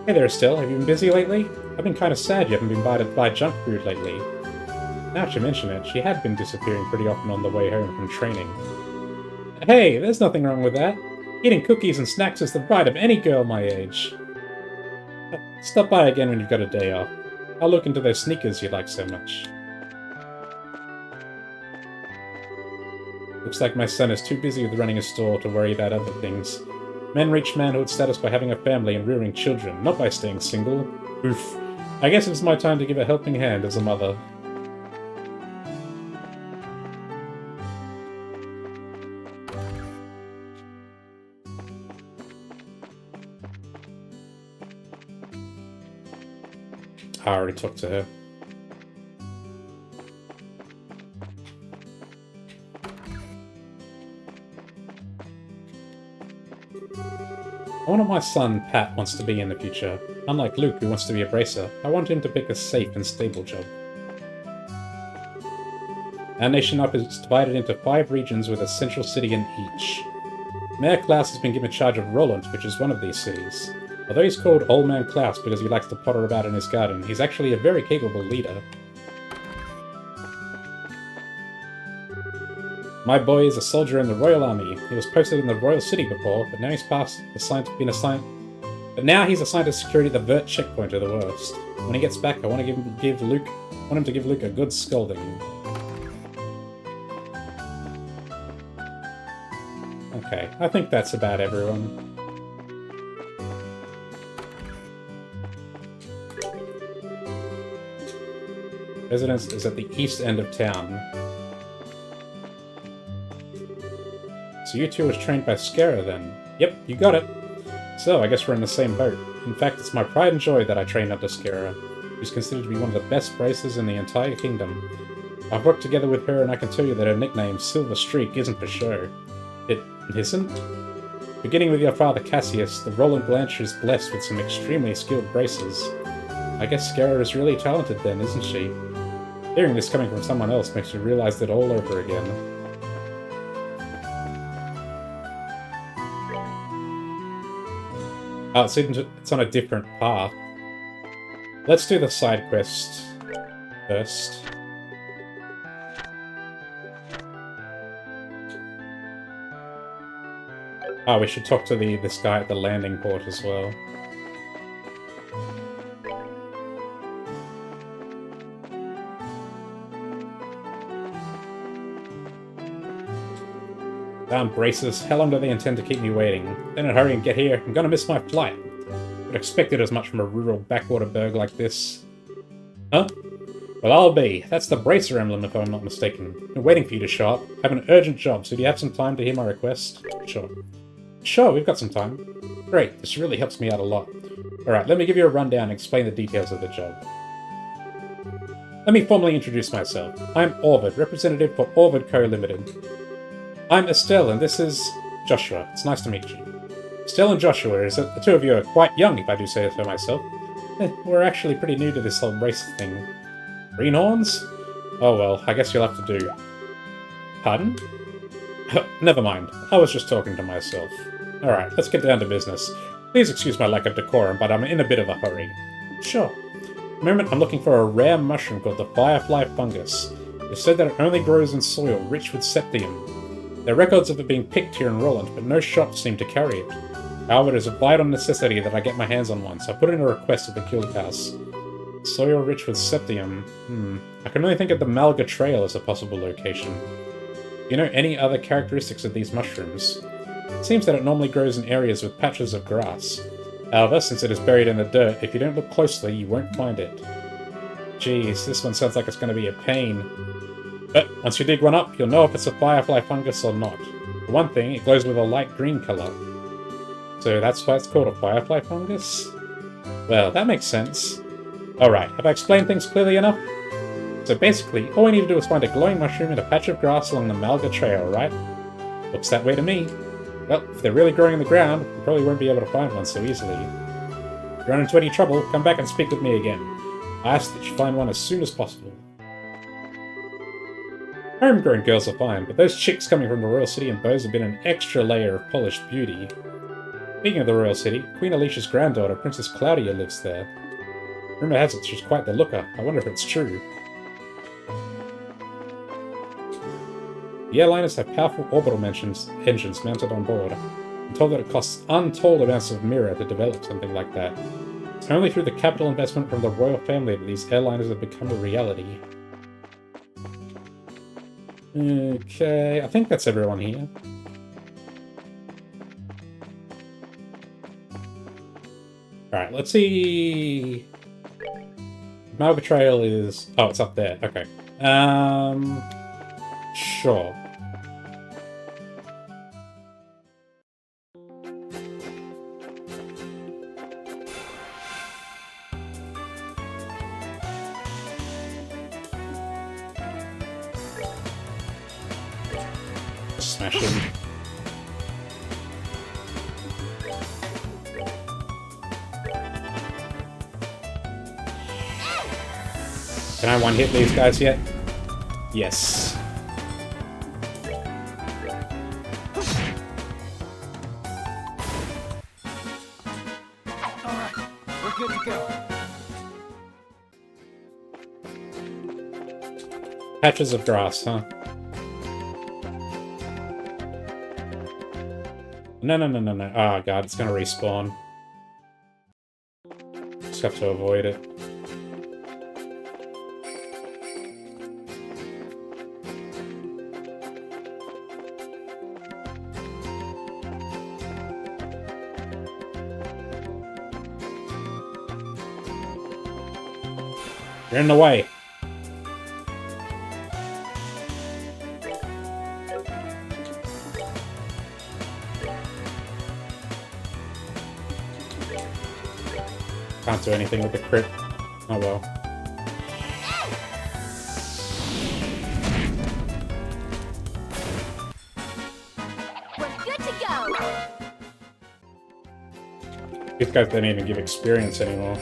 Hey there, Estelle. Have you been busy lately? I've been kind of sad you haven't been invited to buy junk food lately. Now that you mention it, she had been disappearing pretty often on the way home from training. Hey, there's nothing wrong with that. Eating cookies and snacks is the right of any girl my age. Stop by again when you've got a day off. I'll look into those sneakers you like so much. Looks like my son is too busy with running a store to worry about other things. Men reach manhood status by having a family and rearing children, not by staying single. Oof. I guess it's my time to give a helping hand as a mother. I already talked to her. I want what my son, Pat, wants to be in the future. Unlike Luke, who wants to be a bracer, I want him to pick a safe and stable job. Our nation up is divided into 5 regions with a central city in each. Mayor Klaus has been given charge of Roland, which is one of these cities. Although he's called Old Man Klaus because he likes to potter about in his garden, he's actually a very capable leader. My boy is a soldier in the Royal Army. He was posted in the Royal City before, but now he's been assigned But now he's assigned to security at the Vert checkpoint, or the worst. When he gets back, I want to give Luke a good scolding. Okay, I think that's about everyone. Residence is at the east end of town. So you two was trained by Scara then? Yep, you got it. So I guess we're in the same boat. In fact, it's my pride and joy that I trained under Scara, who's considered to be one of the best bracers in the entire kingdom. I've worked together with her, and I can tell you that her nickname, Silver Streak, isn't for show. It isn't? Beginning with your father Cassius, the Roland Blanchard is blessed with some extremely skilled bracers. I guess Scara is really talented then, isn't she? Hearing this coming from someone else makes me realize it all over again. Oh, it's on a different path. Let's do the side quest first. Oh, we should talk to this guy at the landing port as well. Damn braces, how long do they intend to keep me waiting? Then hurry and get here, I'm gonna miss my flight. Would expect it as much from a rural backwater burg like this. Huh? Well, I'll be. That's the bracer emblem, if I'm not mistaken. Been waiting for you to show up. I have an urgent job, so do you have some time to hear my request? Sure. Sure, we've got some time. Great, this really helps me out a lot. Alright, let me give you a rundown and explain the details of the job. Let me formally introduce myself. I'm Orvid, representative for Orvid Co. Limited. I'm Estelle, and this is Joshua. It's nice to meet you. Estelle and Joshua, the two of you are quite young, if I do say so myself. We're actually pretty new to this whole race thing. Greenhorns? Oh well, I guess you'll have to do. Pardon? Never mind. I was just talking to myself. Alright, let's get down to business. Please excuse my lack of decorum, but I'm in a bit of a hurry. Sure. At the moment, I'm looking for a rare mushroom called the Firefly Fungus. It's said that it only grows in soil rich with septium. There are records of it being picked here in Roland, but no shops seem to carry it. However, it is a vital necessity that I get my hands on one, so I put in a request at the guild house. Soil rich with septium. I can only think of the Malga Trail as a possible location. Do you know any other characteristics of these mushrooms? It seems that it normally grows in areas with patches of grass. However, since it is buried in the dirt, if you don't look closely, you won't find it. Geez, this one sounds like it's going to be a pain. But once you dig one up, you'll know if it's a firefly fungus or not. For one thing, it glows with a light green colour. So that's why it's called a firefly fungus? Well, that makes sense. Alright, have I explained things clearly enough? So basically, all we need to do is find a glowing mushroom in a patch of grass along the Malga Trail, right? Looks that way to me. Well, if they're really growing in the ground, we probably won't be able to find one so easily. If you run into any trouble, come back and speak with me again. I ask that you find one as soon as possible. Homegrown girls are fine, but those chicks coming from the Royal City and Bows have been an extra layer of polished beauty. Speaking of the Royal City, Queen Alicia's granddaughter, Princess Claudia, lives there. Rumour has it she's quite the looker. I wonder if it's true. The airliners have powerful orbital engines mounted on board. I'm told that it costs untold amounts of mirror to develop something like that. It's only through the capital investment from the royal family that these airliners have become a reality. Okay, I think that's everyone here. Alright, let's see... Malga Trail is... Oh, it's up there. Okay. Sure. Smash him. Can I one-hit these guys yet? Yes. Alright, we're good to go. Patches of grass, huh? No. Oh god, it's gonna respawn. just have to avoid it. You're in the way. Can't do anything with the crit. Oh well. We're good to go. These guys don't even give experience anymore.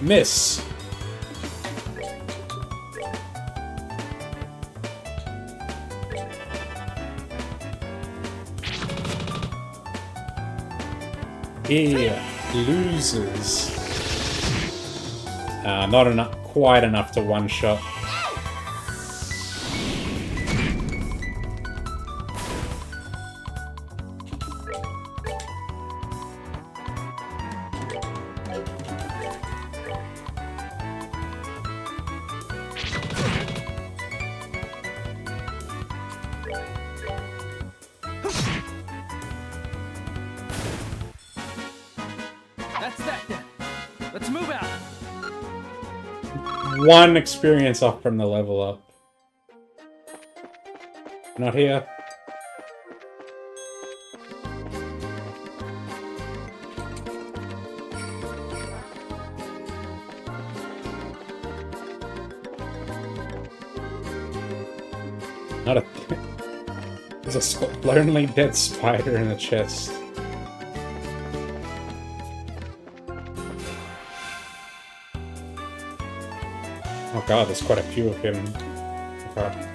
Miss. He loses. Not enough, quite enough to one-shot. That's that then. Let's move out. One experience off from the level up. Not here. Not a... There's a lonely dead spider in the chest. Oh god, there's quite a few of him. Okay.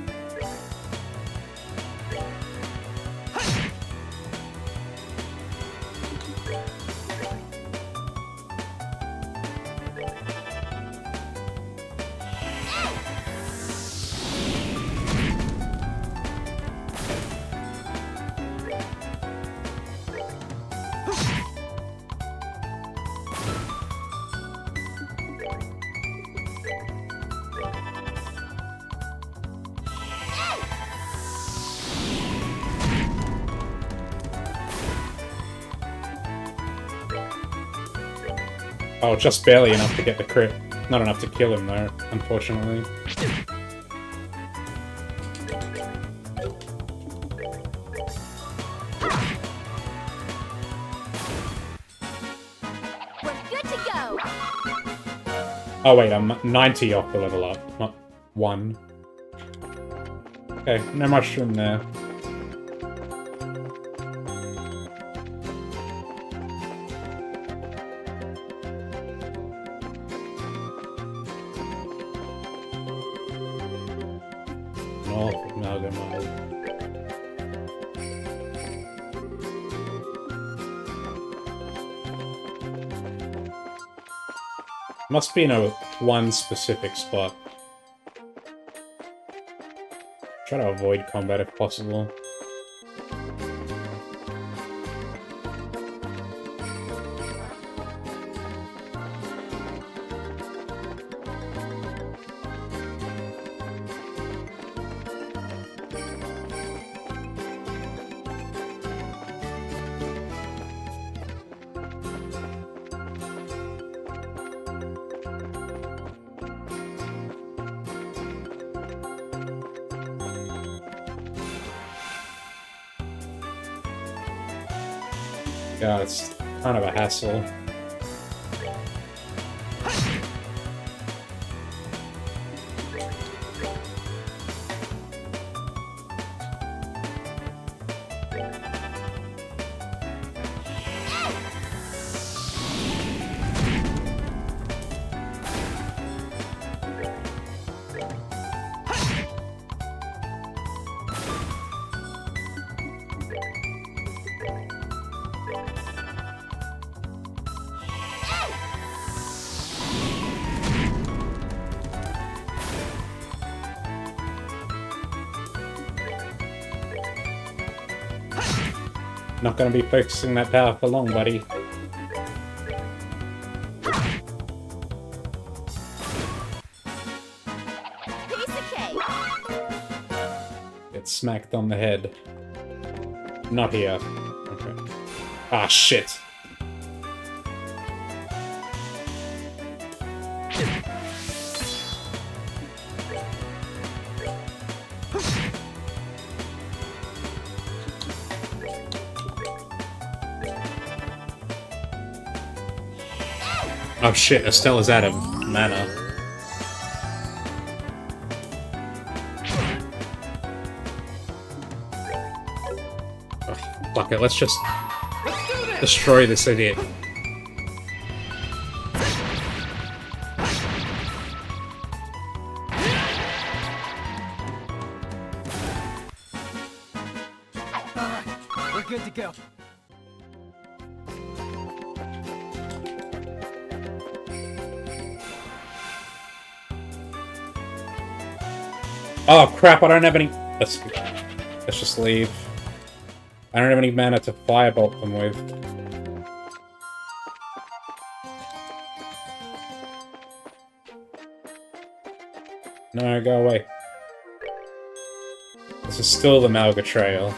Oh, just barely enough to get the crit. Not enough to kill him, though, unfortunately. We're good to go. Oh wait, I'm 90 off the level up, not 1. Okay, no mushroom there. Must be in one specific spot. Try to avoid combat if possible. Yeah, it's kind of a hassle. Not gonna be focusing that power for long, buddy. Piece of cake. Get smacked on the head. Not here. Okay. Ah, shit. Oh shit, Estella's out of mana. Oh, fuck it, let's just destroy this idiot. Alright, we're good to go. Oh crap, I don't have any... Let's just leave. I don't have any mana to firebolt them with. No, go away. This is still the Malga Trail.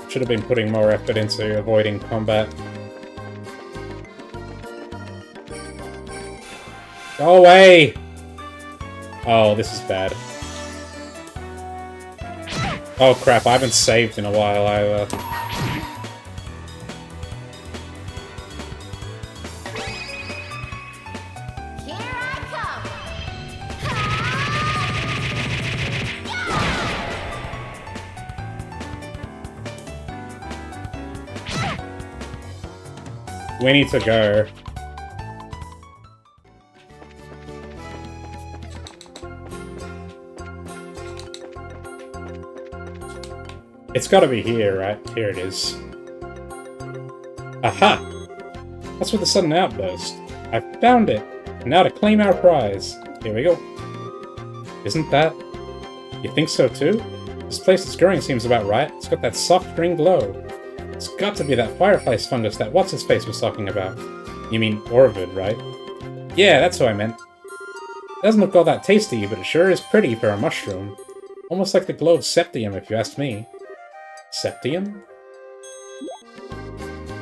Should have been putting more effort into avoiding combat. Go away! Oh, this is bad. Oh crap, I haven't saved in a while either. Here I come. We need to go. It's gotta be here, right? Here it is. Aha! What's with the sudden outburst? I found it! Now to claim our prize. Here we go. Isn't that... You think so too? This place that's growing seems about right. It's got that soft green glow. It's got to be that fireplace fungus that what's-his-face was talking about. You mean Orvid, right? Yeah, that's what I meant. It doesn't look all that tasty, but it sure is pretty for a mushroom. Almost like the glow of Septium, if you ask me. Septium?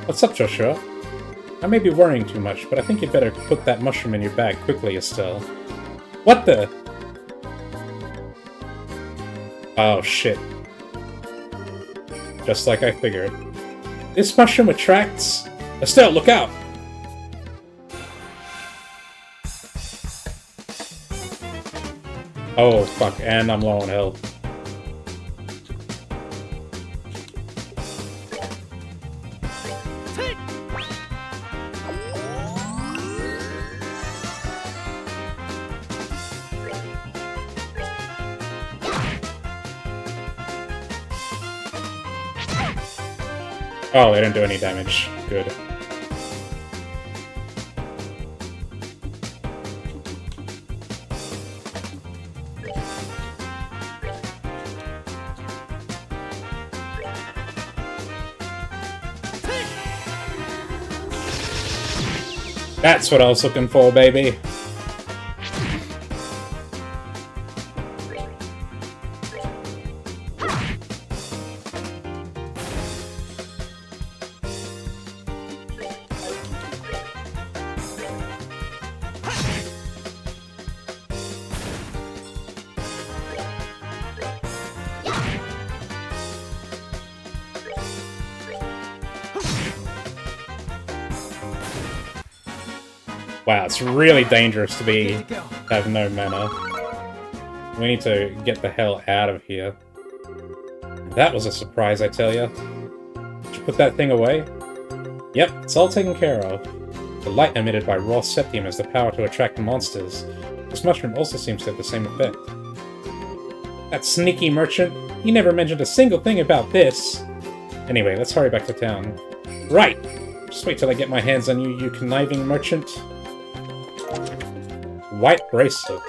What's up, Joshua? I may be worrying too much, but I think you'd better put that mushroom in your bag quickly, Estelle. What the? Oh, shit. Just like I figured. This mushroom attracts... Estelle, look out! Oh, fuck, and I'm low on health. Oh, they didn't do any damage. Good. That's what I was looking for, baby. Wow, it's really dangerous to have no mana. We need to get the hell out of here. That was a surprise, I tell ya. Did you put that thing away? Yep, it's all taken care of. The light emitted by raw septium has the power to attract monsters. This mushroom also seems to have the same effect. That sneaky merchant! He never mentioned a single thing about this! Anyway, let's hurry back to town. Right! Just wait till I get my hands on you, you conniving merchant. White bracelet.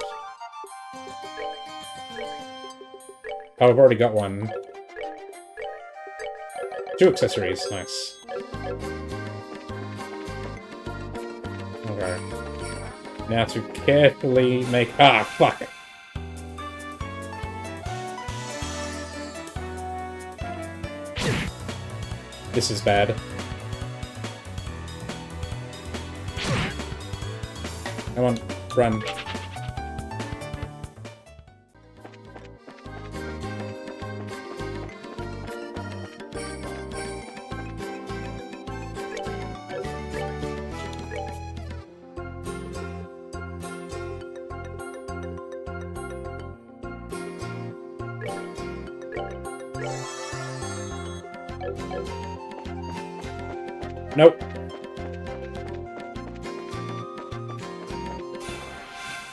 Oh, I've already got one. 2 accessories, nice. Okay. Now to carefully make... Ah, fuck! This is bad. Come on, run. Nope.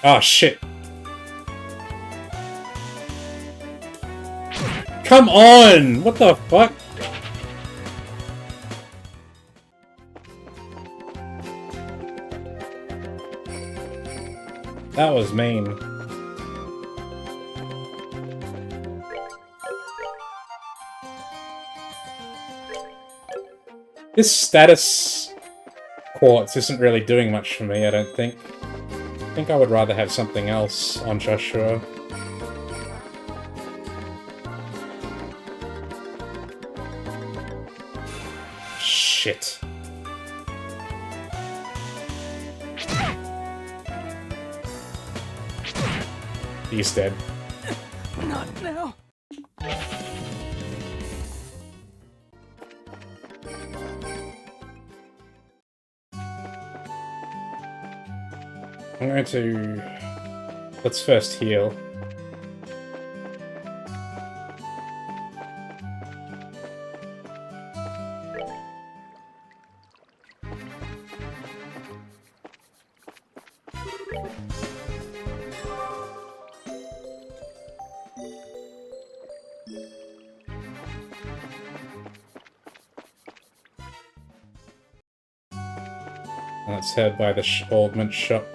Oh, shit. Come on! What the fuck? That was mean. This status quartz isn't really doing much for me, I don't think. I think I would rather have something else on Joshua. Shit. He's dead. Not now. I'm going to... Let's first heal. Let's head by the augment shop.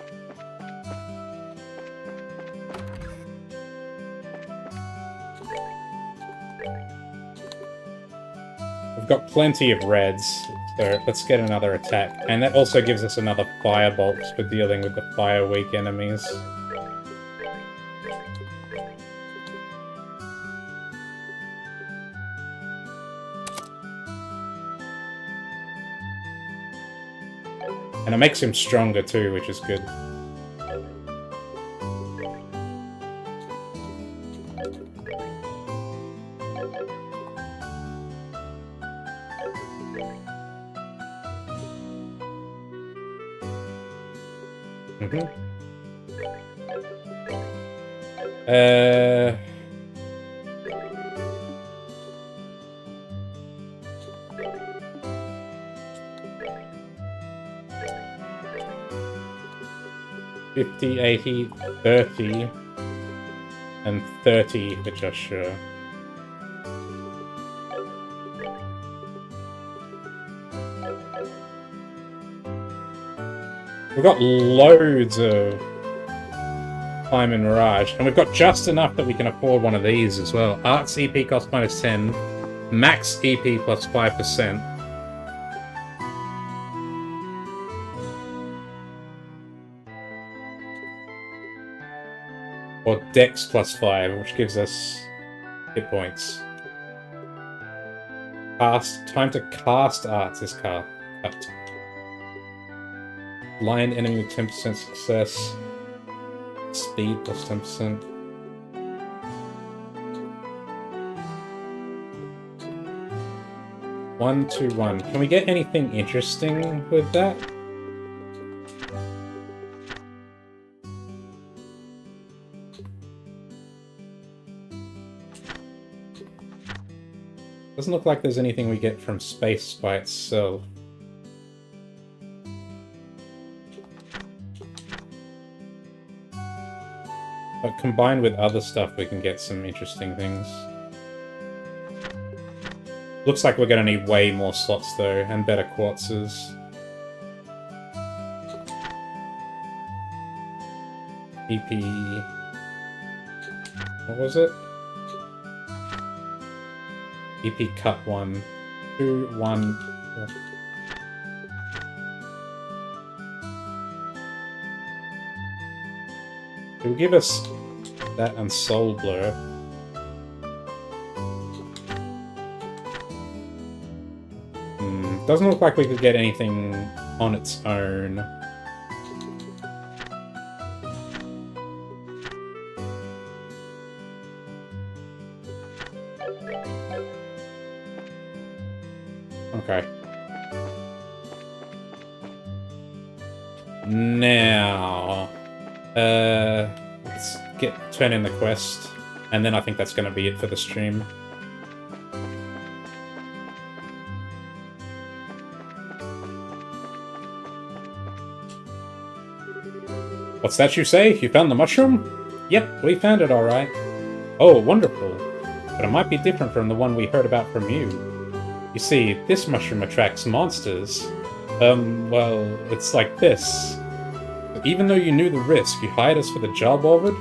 We've got plenty of reds, so let's get another attack. And that also gives us another firebolt for dealing with the fire-weak enemies. And it makes him stronger too, which is good. $50, $80, $30, and $30 for Joshua. We've got loads of time in Mirage, and we've got just enough that we can afford one of these as well. Art's EP cost minus 10, Max EP plus 5%. Or Dex plus 5, which gives us hit points. Time to cast Arts is cut. Blind enemy with 10% success. Speed plus 10%. One, two, one. Can we get anything interesting with that? Doesn't look like there's anything we get from space by itself. But combined with other stuff, we can get some interesting things. Looks like we're going to need way more slots though, and better quartzes. EP... What was it? EP cut 1. 2, 1. It will give us that and Soul Blur. Doesn't look like we could get anything on its own. Okay. Now, let's turn in the quest, and then I think that's going to be it for the stream. What's that you say? You found the mushroom? Yep, we found it alright. Oh, wonderful. But it might be different from the one we heard about from you. You see, this mushroom attracts monsters. Well, it's like this. Even though you knew the risk, you hired us for the job of it?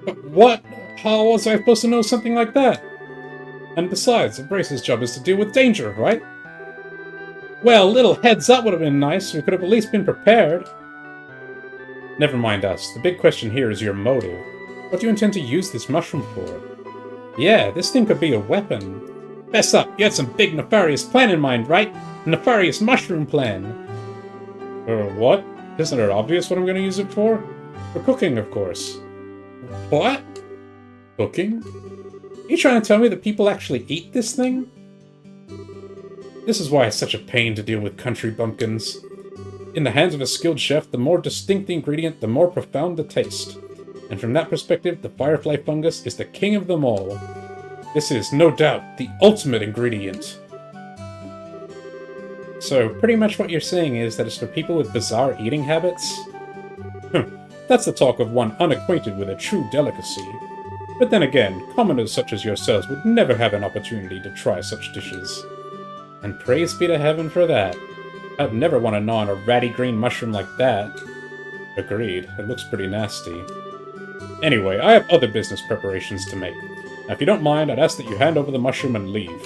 But what? How was I supposed to know something like that? And besides, Embrace's job is to deal with danger, right? Well, a little heads up would have been nice. We could have at least been prepared. Never mind us. The big question here is your motive. What do you intend to use this mushroom for? Yeah, this thing could be a weapon. Fess up, you had some big nefarious plan in mind, right? A nefarious mushroom plan. What? Isn't it obvious what I'm going to use it for? For cooking, of course. What? Cooking? Are you trying to tell me that people actually eat this thing? This is why it's such a pain to deal with country bumpkins. In the hands of a skilled chef, the more distinct the ingredient, the more profound the taste. And from that perspective, the firefly fungus is the king of them all. This is, no doubt, the ultimate ingredient. So, pretty much what you're saying is that it's for people with bizarre eating habits? That's the talk of one unacquainted with a true delicacy. But then again, commoners such as yourselves would never have an opportunity to try such dishes. And praise be to heaven for that. I'd never want to gnaw on a ratty green mushroom like that. Agreed, it looks pretty nasty. Anyway, I have other business preparations to make. Now, if you don't mind, I'd ask that you hand over the mushroom and leave.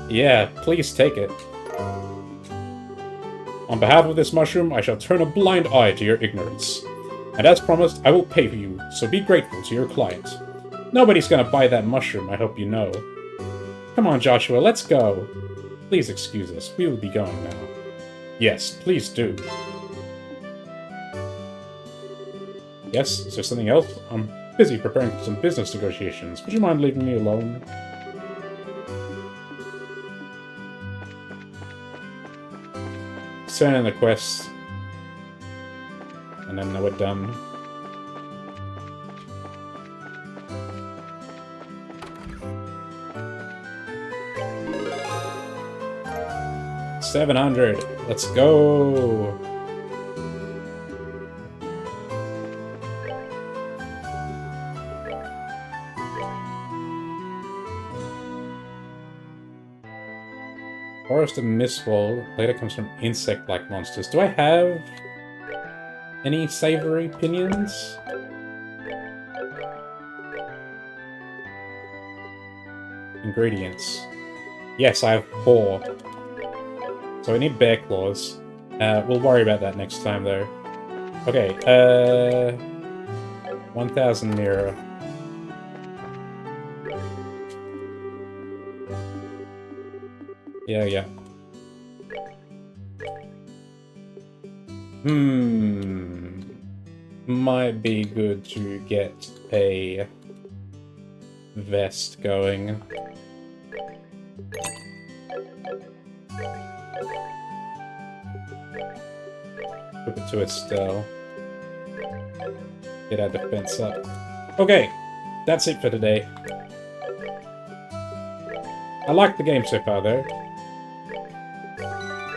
Yeah, please take it. On behalf of this mushroom, I shall turn a blind eye to your ignorance. And as promised, I will pay for you, so be grateful to your client. Nobody's gonna buy that mushroom, I hope you know. Come on, Joshua, let's go. Please excuse us, we will be going now. Yes, please do. Yes, is there something else? I'm busy preparing for some business negotiations. Would you mind leaving me alone? Turn in the quest. And then we're done. $700. Let's go. Forest of Mistfall later comes from insect-like monsters. Do I have any savory opinions? Ingredients. Yes, I have 4. So I need bear claws. We'll worry about that next time, though. Okay, 1,000 mirror. Yeah. Might be good to get a vest going. Put it to Estelle. Get our defense up. Okay, that's it for today. I like the game so far, though.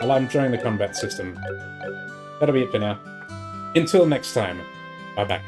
I'm enjoying the combat system. That'll be it for now. Until next time, bye-bye.